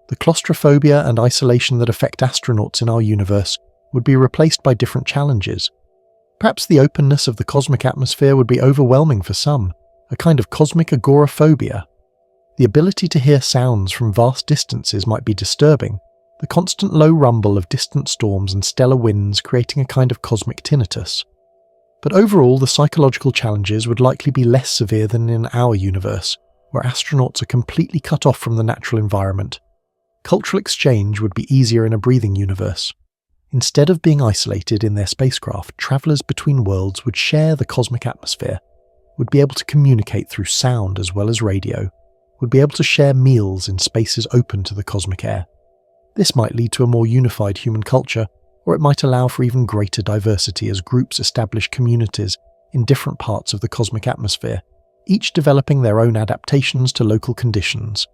The claustrophobia and isolation that affect astronauts in our universe would be replaced by different challenges. Perhaps the openness of the cosmic atmosphere would be overwhelming for some, a kind of cosmic agoraphobia. The ability to hear sounds from vast distances might be disturbing, the constant low rumble of distant storms and stellar winds creating a kind of cosmic tinnitus. But overall, the psychological challenges would likely be less severe than in our universe, where astronauts are completely cut off from the natural environment. Cultural exchange would be easier in a breathing universe. Instead of being isolated in their spacecraft, travellers between worlds would share the cosmic atmosphere, would be able to communicate through sound as well as radio, would be able to share meals in spaces open to the cosmic air. This might lead to a more unified human culture, or it might allow for even greater diversity as groups establish communities in different parts of the cosmic atmosphere, each developing their own adaptations to local conditions.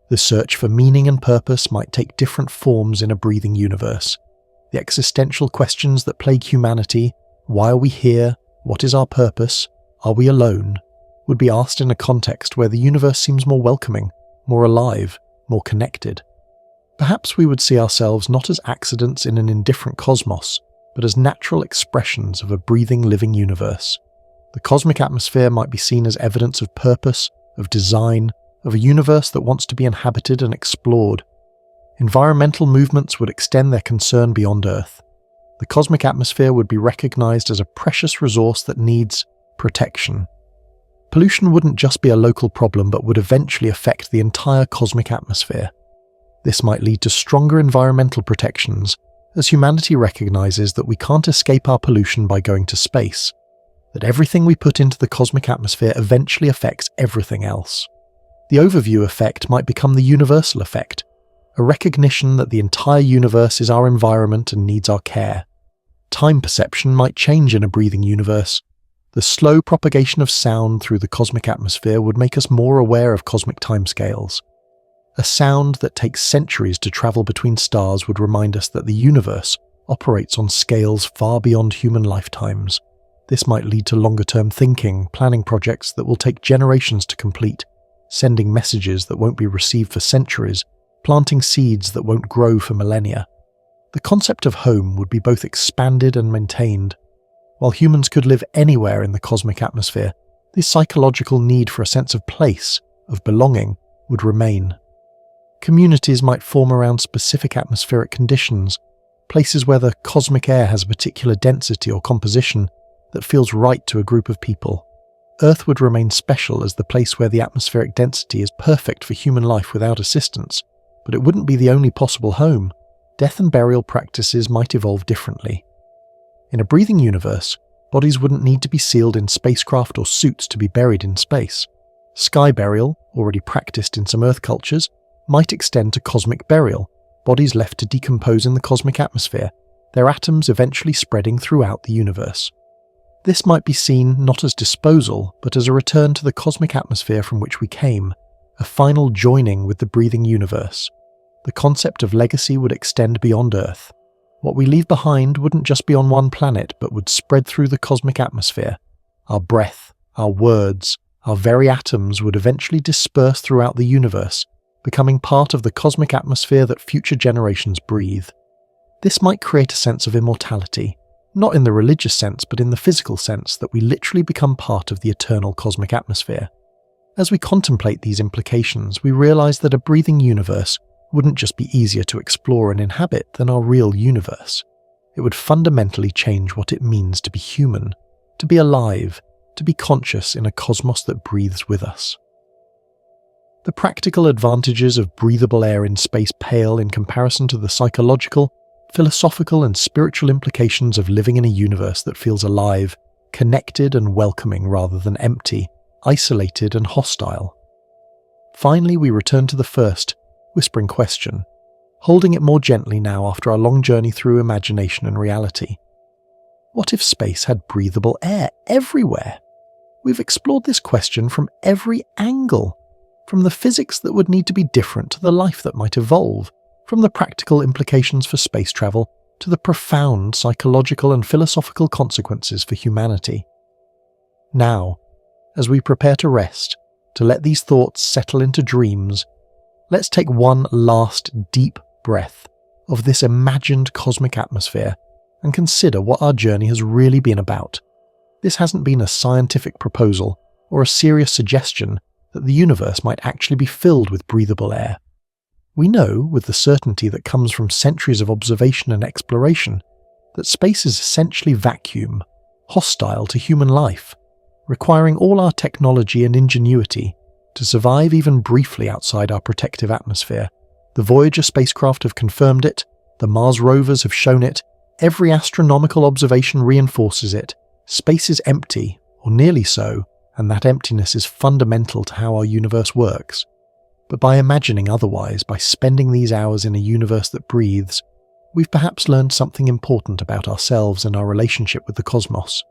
The search for meaning and purpose might take different forms in a breathing universe. The existential questions that plague humanity, why are we here, what is our purpose, are we alone, would be asked in a context where the universe seems more welcoming, more alive, more connected. Perhaps we would see ourselves not as accidents in an indifferent cosmos, but as natural expressions of a breathing, living universe. The cosmic atmosphere might be seen as evidence of purpose, of design, of a universe that wants to be inhabited and explored. Environmental movements would extend their concern beyond Earth. The cosmic atmosphere would be recognized as a precious resource that needs protection. Pollution wouldn't just be a local problem but would eventually affect the entire cosmic atmosphere. This might lead to stronger environmental protections, as humanity recognizes that we can't escape our pollution by going to space, that everything we put into the cosmic atmosphere eventually affects everything else. The overview effect might become the universal effect, a recognition that the entire universe is our environment and needs our care. Time perception might change in a breathing universe. The slow propagation of sound through the cosmic atmosphere would make us more aware of cosmic timescales. A sound that takes centuries to travel between stars would remind us that the universe operates on scales far beyond human lifetimes. This might lead to longer-term thinking, planning projects that will take generations to complete, sending messages that won't be received for centuries, planting seeds that won't grow for millennia. The concept of home would be both expanded and maintained. While humans could live anywhere in the cosmic atmosphere, this psychological need for a sense of place, of belonging, would remain. Communities might form around specific atmospheric conditions, places where the cosmic air has a particular density or composition that feels right to a group of people. Earth would remain special as the place where the atmospheric density is perfect for human life without assistance, but it wouldn't be the only possible home. Death and burial practices might evolve differently. In a breathing universe, bodies wouldn't need to be sealed in spacecraft or suits to be buried in space. Sky burial, already practiced in some Earth cultures, might extend to cosmic burial, bodies left to decompose in the cosmic atmosphere, their atoms eventually spreading throughout the universe. This might be seen not as disposal, but as a return to the cosmic atmosphere from which we came, a final joining with the breathing universe. The concept of legacy would extend beyond Earth. What we leave behind wouldn't just be on one planet, but would spread through the cosmic atmosphere. Our breath, our words, our very atoms would eventually disperse throughout the universe, becoming part of the cosmic atmosphere that future generations breathe. This might create a sense of immortality, not in the religious sense but in the physical sense that we literally become part of the eternal cosmic atmosphere. As we contemplate these implications, we realize that a breathing universe wouldn't just be easier to explore and inhabit than our real universe. It would fundamentally change what it means to be human, to be alive, to be conscious in a cosmos that breathes with us. The practical advantages of breathable air in space pale in comparison to the psychological, philosophical and spiritual implications of living in a universe that feels alive, connected and welcoming rather than empty, isolated and hostile. Finally, we return to the first, whispering question, holding it more gently now after our long journey through imagination and reality. What if space had breathable air everywhere? We've explored this question from every angle, from the physics that would need to be different to the life that might evolve, from the practical implications for space travel to the profound psychological and philosophical consequences for humanity. Now, as we prepare to rest, to let these thoughts settle into dreams, let's take one last deep breath of this imagined cosmic atmosphere and consider what our journey has really been about. This hasn't been a scientific proposal or a serious suggestion that the universe might actually be filled with breathable air. We know, with the certainty that comes from centuries of observation and exploration, that space is essentially vacuum, hostile to human life, requiring all our technology and ingenuity to survive even briefly outside our protective atmosphere. The Voyager spacecraft have confirmed it, the Mars rovers have shown it, every astronomical observation reinforces it. Space is empty, or nearly so, and that emptiness is fundamental to how our universe works. But by imagining otherwise, by spending these hours in a universe that breathes, we've perhaps learned something important about ourselves and our relationship with the cosmos.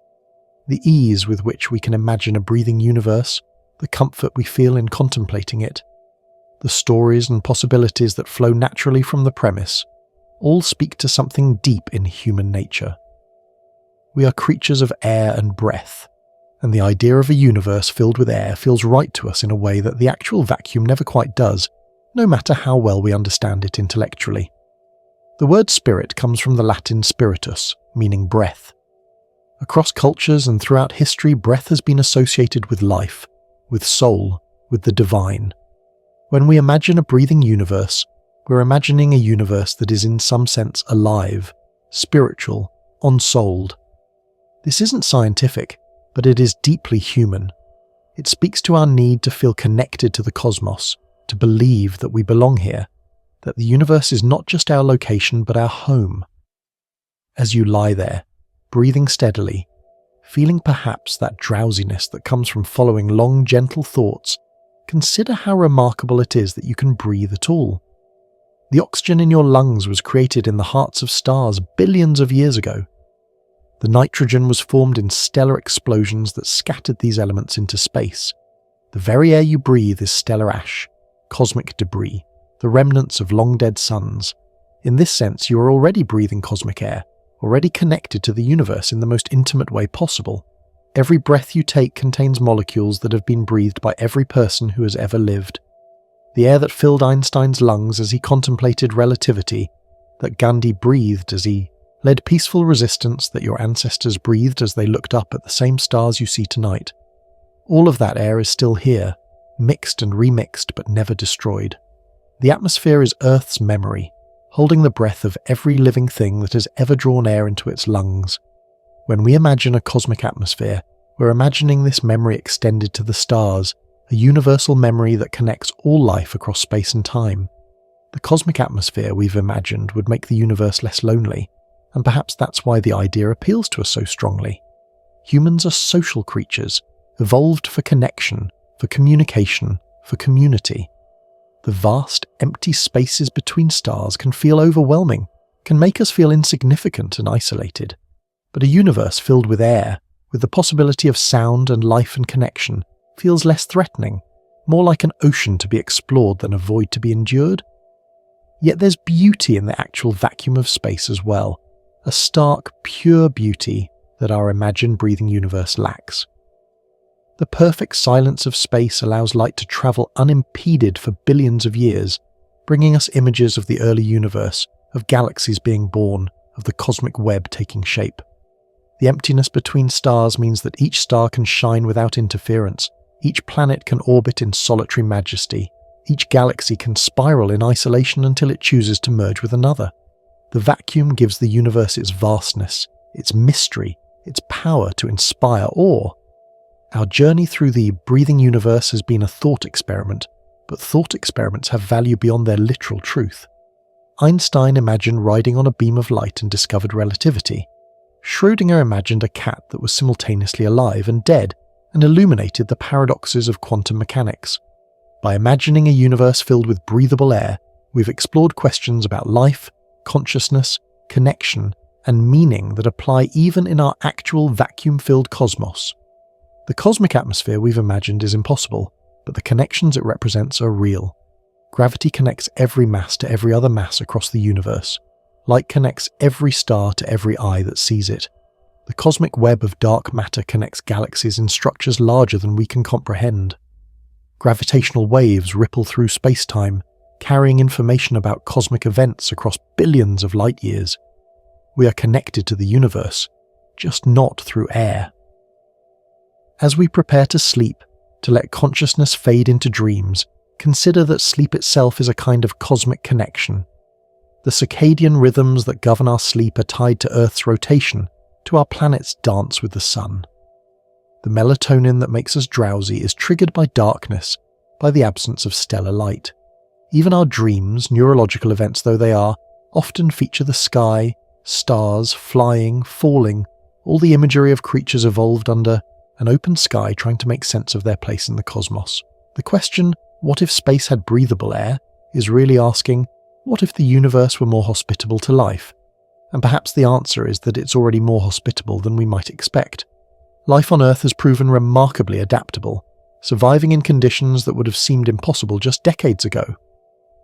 The ease with which we can imagine a breathing universe, the comfort we feel in contemplating it, the stories and possibilities that flow naturally from the premise, all speak to something deep in human nature. We are creatures of air and breath, and the idea of a universe filled with air feels right to us in a way that the actual vacuum never quite does, no matter how well we understand it intellectually. The word spirit comes from the Latin spiritus, meaning breath. Across cultures and throughout history, breath has been associated with life, with soul, with the divine. When we imagine a breathing universe, we're imagining a universe that is in some sense alive, spiritual, unsouled. This isn't scientific, but it is deeply human. It speaks to our need to feel connected to the cosmos, to believe that we belong here, that the universe is not just our location but our home. As you lie there, breathing steadily, feeling perhaps that drowsiness that comes from following long, gentle thoughts, consider how remarkable it is that you can breathe at all. The oxygen in your lungs was created in the hearts of stars billions of years ago. The nitrogen was formed in stellar explosions that scattered these elements into space. The very air you breathe is stellar ash, cosmic debris, the remnants of long-dead suns. In this sense, you are already breathing cosmic air, already connected to the universe in the most intimate way possible. Every breath you take contains molecules that have been breathed by every person who has ever lived. The air that filled Einstein's lungs as he contemplated relativity, that Gandhi breathed as he led peaceful resistance, that your ancestors breathed as they looked up at the same stars you see tonight. All of that air is still here, mixed and remixed but never destroyed. The atmosphere is Earth's memory, holding the breath of every living thing that has ever drawn air into its lungs. When we imagine a cosmic atmosphere, we're imagining this memory extended to the stars, a universal memory that connects all life across space and time. The cosmic atmosphere we've imagined would make the universe less lonely, and perhaps that's why the idea appeals to us so strongly. Humans are social creatures, evolved for connection, for communication, for community. The vast, empty spaces between stars can feel overwhelming, can make us feel insignificant and isolated. But a universe filled with air, with the possibility of sound and life and connection, feels less threatening, more like an ocean to be explored than a void to be endured. Yet there's beauty in the actual vacuum of space as well, a stark, pure beauty that our imagined breathing universe lacks. The perfect silence of space allows light to travel unimpeded for billions of years, bringing us images of the early universe, of galaxies being born, of the cosmic web taking shape. The emptiness between stars means that each star can shine without interference, each planet can orbit in solitary majesty, each galaxy can spiral in isolation until it chooses to merge with another. The vacuum gives the universe its vastness, its mystery, its power to inspire awe. Our journey through the breathing universe has been a thought experiment, but thought experiments have value beyond their literal truth. Einstein imagined riding on a beam of light and discovered relativity. Schrödinger imagined a cat that was simultaneously alive and dead, and illuminated the paradoxes of quantum mechanics. By imagining a universe filled with breathable air, we've explored questions about life, consciousness, connection, and meaning that apply even in our actual vacuum-filled cosmos. The cosmic atmosphere we've imagined is impossible, but the connections it represents are real. Gravity connects every mass to every other mass across the universe. Light connects every star to every eye that sees it. The cosmic web of dark matter connects galaxies in structures larger than we can comprehend. Gravitational waves ripple through space-time, carrying information about cosmic events across billions of light years. We are connected to the universe, just not through air. As we prepare to sleep, to let consciousness fade into dreams, consider that sleep itself is a kind of cosmic connection. The circadian rhythms that govern our sleep are tied to Earth's rotation, to our planet's dance with the sun. The melatonin that makes us drowsy is triggered by darkness, by the absence of stellar light. Even our dreams, neurological events though they are, often feature the sky, stars, flying, falling, all the imagery of creatures evolved under an open sky trying to make sense of their place in the cosmos. The question, what if space had breathable air, is really asking, what if the universe were more hospitable to life? And perhaps the answer is that it's already more hospitable than we might expect. Life on Earth has proven remarkably adaptable, surviving in conditions that would have seemed impossible just decades ago.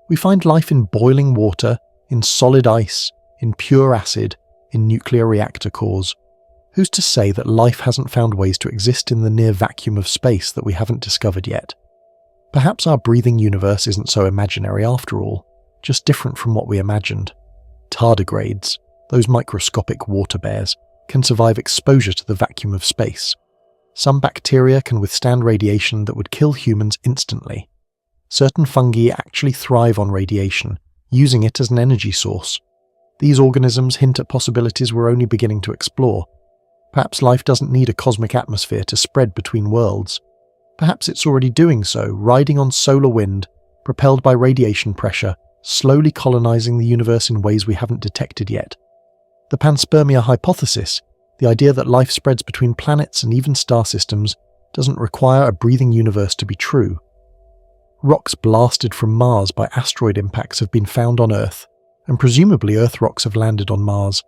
We find life in boiling water, in solid ice, in pure acid, in nuclear reactor cores. Who's to say that life hasn't found ways to exist in the near vacuum of space that we haven't discovered yet? Perhaps our breathing universe isn't so imaginary after all, just different from what we imagined. Tardigrades, those microscopic water bears, can survive exposure to the vacuum of space. Some bacteria can withstand radiation that would kill humans instantly. Certain fungi actually thrive on radiation, using it as an energy source. These organisms hint at possibilities we're only beginning to explore. Perhaps life doesn't need a cosmic atmosphere to spread between worlds. Perhaps it's already doing so, riding on solar wind, propelled by radiation pressure, slowly colonizing the universe in ways we haven't detected yet. The panspermia hypothesis, the idea that life spreads between planets and even star systems, doesn't require a breathing universe to be true. Rocks blasted from Mars by asteroid impacts have been found on Earth, and presumably Earth rocks have landed on Mars.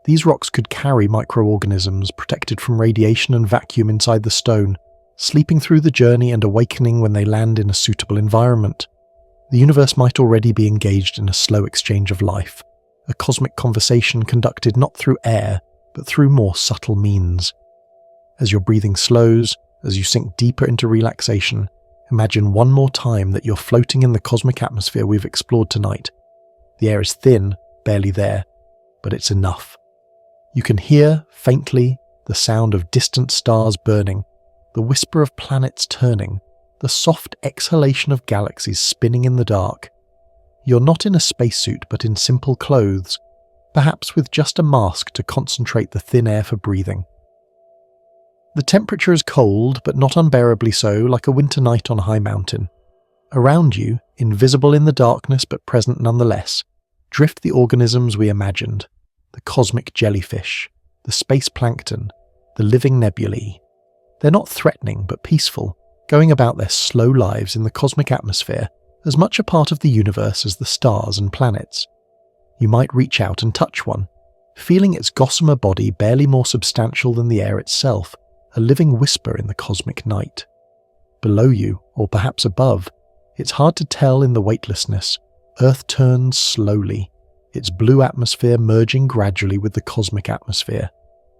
These rocks could carry microorganisms protected from radiation and vacuum inside the stone, sleeping through the journey and awakening when they land in a suitable environment. The universe might already be engaged in a slow exchange of life, a cosmic conversation conducted not through air, but through more subtle means. As your breathing slows, as you sink deeper into relaxation, imagine one more time that you're floating in the cosmic atmosphere we've explored tonight. The air is thin, barely there, but it's enough. You can hear, faintly, the sound of distant stars burning, the whisper of planets turning, the soft exhalation of galaxies spinning in the dark. You're not in a spacesuit but in simple clothes, perhaps with just a mask to concentrate the thin air for breathing. The temperature is cold, but not unbearably so, like a winter night on a high mountain. Around you, invisible in the darkness but present nonetheless, drift the organisms we imagined, the cosmic jellyfish, the space plankton, the living nebulae. They're not threatening but peaceful, going about their slow lives in the cosmic atmosphere, as much a part of the universe as the stars and planets. You might reach out and touch one, feeling its gossamer body barely more substantial than the air itself, a living whisper in the cosmic night. Below you, or perhaps above, it's hard to tell in the weightlessness, Earth turns slowly, its blue atmosphere merging gradually with the cosmic atmosphere.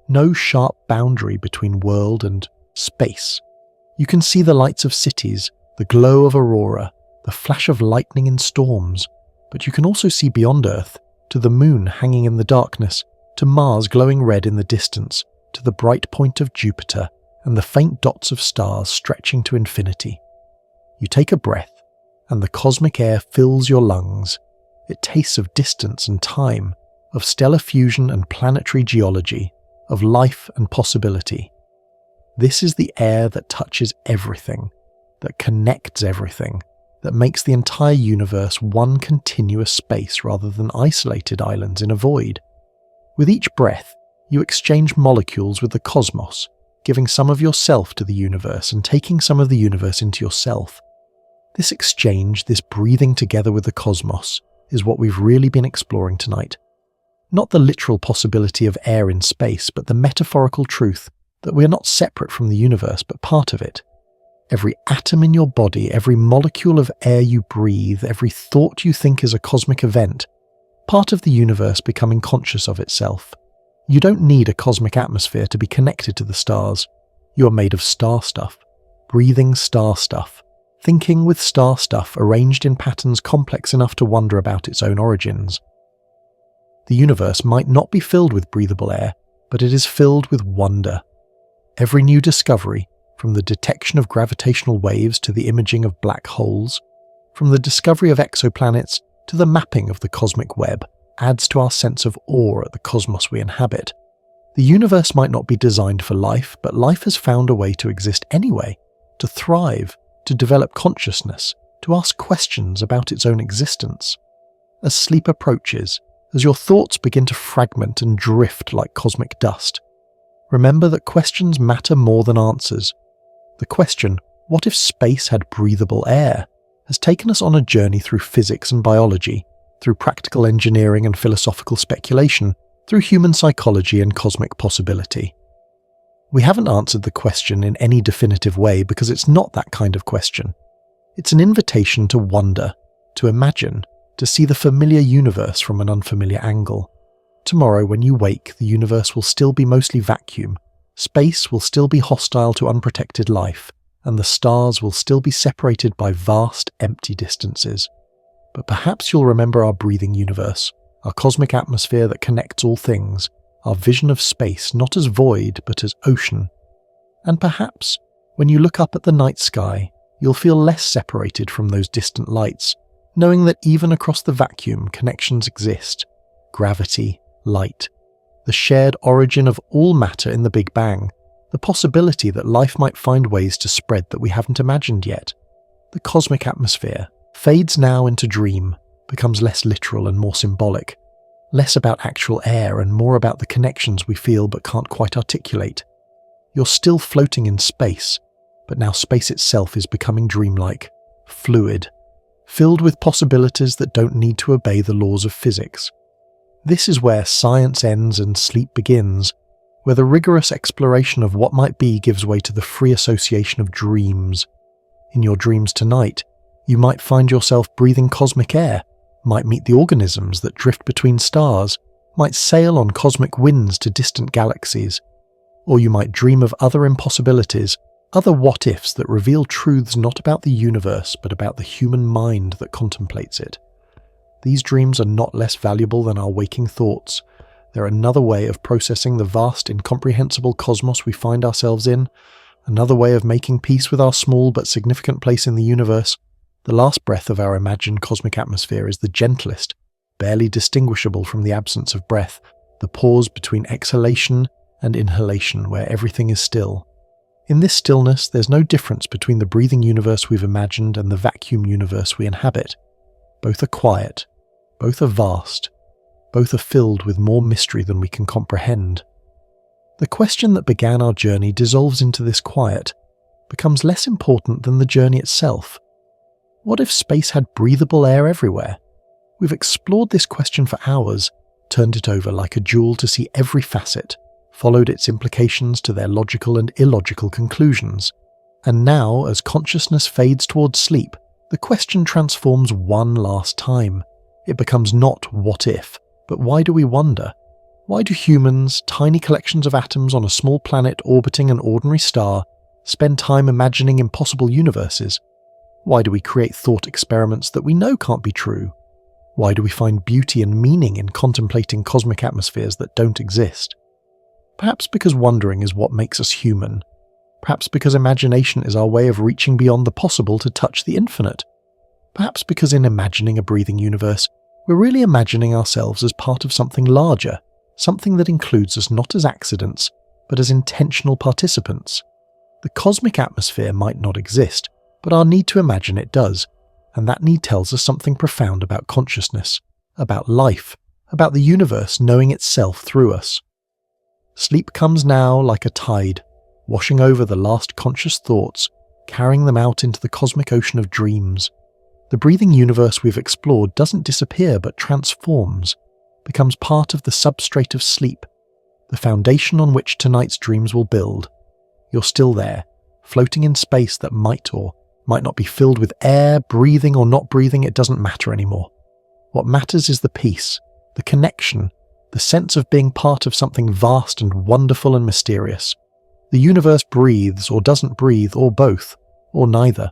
No sharp boundary between world and space. You can see the lights of cities, the glow of aurora, the flash of lightning in storms, but you can also see beyond Earth, to the moon hanging in the darkness, to Mars glowing red in the distance, to the bright point of Jupiter, and the faint dots of stars stretching to infinity. You take a breath, and the cosmic air fills your lungs. It tastes of distance and time, of stellar fusion and planetary geology, of life and possibility. This is the air that touches everything, that connects everything, that makes the entire universe one continuous space rather than isolated islands in a void. With each breath, you exchange molecules with the cosmos, giving some of yourself to the universe and taking some of the universe into yourself. This exchange, this breathing together with the cosmos, is what we've really been exploring tonight. Not the literal possibility of air in space, but the metaphorical truth that we are not separate from the universe, but part of it. Every atom in your body, every molecule of air you breathe, every thought you think is a cosmic event, part of the universe becoming conscious of itself. You don't need a cosmic atmosphere to be connected to the stars. You are made of star stuff, breathing star stuff, thinking with star stuff arranged in patterns complex enough to wonder about its own origins. The universe might not be filled with breathable air, but it is filled with wonder. Every new discovery, from the detection of gravitational waves to the imaging of black holes, from the discovery of exoplanets to the mapping of the cosmic web, adds to our sense of awe at the cosmos we inhabit. The universe might not be designed for life, but life has found a way to exist anyway, to thrive, to develop consciousness, to ask questions about its own existence. As sleep approaches, as your thoughts begin to fragment and drift like cosmic dust, remember that questions matter more than answers. The question, what if space had breathable air, has taken us on a journey through physics and biology, through practical engineering and philosophical speculation, through human psychology and cosmic possibility. We haven't answered the question in any definitive way because it's not that kind of question. It's an invitation to wonder, to imagine, to see the familiar universe from an unfamiliar angle. Tomorrow, when you wake, the universe will still be mostly vacuum, space will still be hostile to unprotected life, and the stars will still be separated by vast, empty distances. But perhaps you'll remember our breathing universe, our cosmic atmosphere that connects all things, our vision of space not as void but as ocean. And perhaps, when you look up at the night sky, you'll feel less separated from those distant lights, knowing that even across the vacuum connections exist. Gravity, light, the shared origin of all matter in the Big Bang, the possibility that life might find ways to spread that we haven't imagined yet. The cosmic atmosphere fades now into dream, becomes less literal and more symbolic, less about actual air and more about the connections we feel but can't quite articulate. You're still floating in space, but now space itself is becoming dreamlike, fluid, filled with possibilities that don't need to obey the laws of physics. This is where science ends and sleep begins, where the rigorous exploration of what might be gives way to the free association of dreams. In your dreams tonight, you might find yourself breathing cosmic air, might meet the organisms that drift between stars, might sail on cosmic winds to distant galaxies, or you might dream of other impossibilities, other what-ifs that reveal truths not about the universe but about the human mind that contemplates it. These dreams are not less valuable than our waking thoughts. They're another way of processing the vast, incomprehensible cosmos we find ourselves in, another way of making peace with our small but significant place in the universe. The last breath of our imagined cosmic atmosphere is the gentlest, barely distinguishable from the absence of breath, the pause between exhalation and inhalation where everything is still. In this stillness, there's no difference between the breathing universe we've imagined and the vacuum universe we inhabit. Both are quiet, both are vast, both are filled with more mystery than we can comprehend. The question that began our journey dissolves into this quiet, becomes less important than the journey itself. What if space had breathable air everywhere? We've explored this question for hours, turned it over like a jewel to see every facet, followed its implications to their logical and illogical conclusions. And now, as consciousness fades towards sleep, the question transforms one last time. It becomes not what if, but why do we wonder? Why do humans, tiny collections of atoms on a small planet orbiting an ordinary star, spend time imagining impossible universes? Why do we create thought experiments that we know can't be true? Why do we find beauty and meaning in contemplating cosmic atmospheres that don't exist? Perhaps because wondering is what makes us human. Perhaps because imagination is our way of reaching beyond the possible to touch the infinite. Perhaps because in imagining a breathing universe, we're really imagining ourselves as part of something larger, something that includes us not as accidents, but as intentional participants. The cosmic atmosphere might not exist, but our need to imagine it does, and that need tells us something profound about consciousness, about life, about the universe knowing itself through us. Sleep comes now like a tide, washing over the last conscious thoughts, carrying them out into the cosmic ocean of dreams. The breathing universe we've explored doesn't disappear but transforms, becomes part of the substrate of sleep, the foundation on which tonight's dreams will build. You're still there, floating in space that might or might not be filled with air, breathing or not breathing, it doesn't matter anymore. What matters is the peace, the connection, the sense of being part of something vast and wonderful and mysterious. The universe breathes or doesn't breathe, or both, or neither.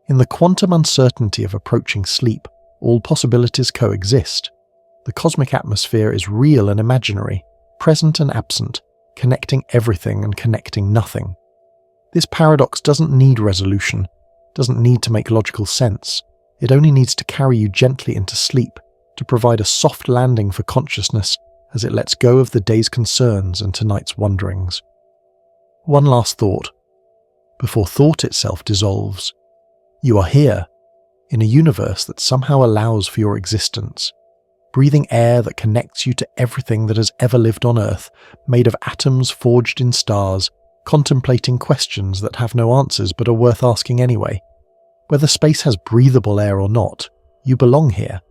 In the quantum uncertainty of approaching sleep, all possibilities coexist. The cosmic atmosphere is real and imaginary, present and absent, connecting everything and connecting nothing. This paradox doesn't need resolution, doesn't need to make logical sense. It only needs to carry you gently into sleep, to provide a soft landing for consciousness as it lets go of the day's concerns and tonight's wonderings. One last thought, before thought itself dissolves. You are here, in a universe that somehow allows for your existence, breathing air that connects you to everything that has ever lived on Earth, made of atoms forged in stars, contemplating questions that have no answers but are worth asking anyway. Whether space has breathable air or not, you belong here.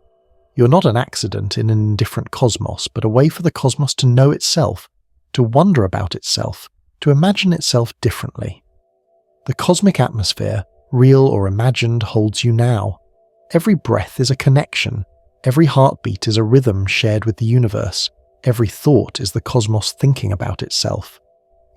You're not an accident in an indifferent cosmos, but a way for the cosmos to know itself, to wonder about itself, to imagine itself differently. The cosmic atmosphere, real or imagined, holds you now. Every breath is a connection. Every heartbeat is a rhythm shared with the universe. Every thought is the cosmos thinking about itself.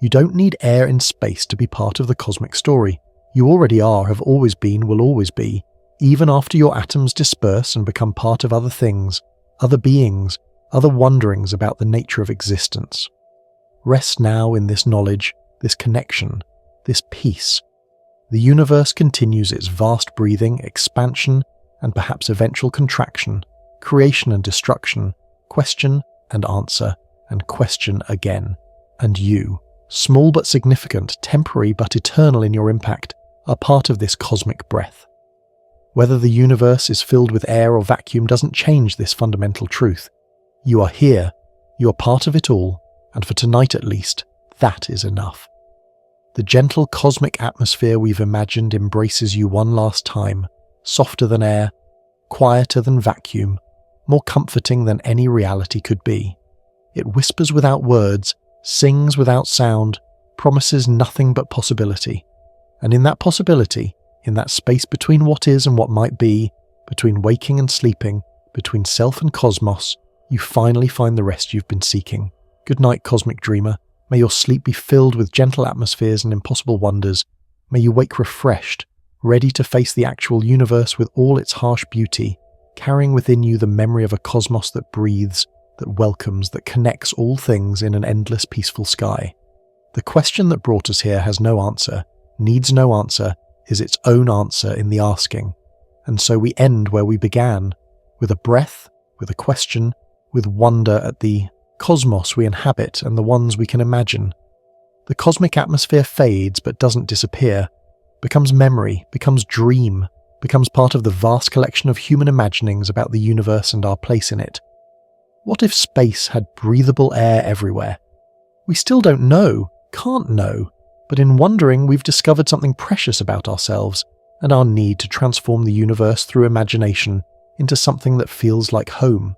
You don't need air in space to be part of the cosmic story. You already are, have always been, will always be, even after your atoms disperse and become part of other things, other beings, other wonderings about the nature of existence. Rest now in this knowledge, this connection, this peace. The universe continues its vast breathing, expansion, and perhaps eventual contraction, creation and destruction, question and answer, and question again. And you, small but significant, temporary but eternal in your impact, are part of this cosmic breath. Whether the universe is filled with air or vacuum doesn't change this fundamental truth. You are here, you are part of it all, and for tonight at least, that is enough. The gentle cosmic atmosphere we've imagined embraces you one last time, softer than air, quieter than vacuum, more comforting than any reality could be. It whispers without words, sings without sound, promises nothing but possibility. And in that possibility, in that space between what is and what might be, between waking and sleeping, between self and cosmos, you finally find the rest you've been seeking. Good night, cosmic dreamer. May your sleep be filled with gentle atmospheres and impossible wonders. May you wake refreshed, ready to face the actual universe with all its harsh beauty, carrying within you the memory of a cosmos that breathes, that welcomes, that connects all things in an endless peaceful sky. The question that brought us here has no answer, needs no answer, is its own answer in the asking. And so we end where we began, with a breath, with a question, with wonder at the cosmos we inhabit and the ones we can imagine. The cosmic atmosphere fades but doesn't disappear, becomes memory, becomes dream, becomes part of the vast collection of human imaginings about the universe and our place in it. What if space had breathable air everywhere? We still don't know, can't know, but in wondering we've discovered something precious about ourselves and our need to transform the universe through imagination into something that feels like home.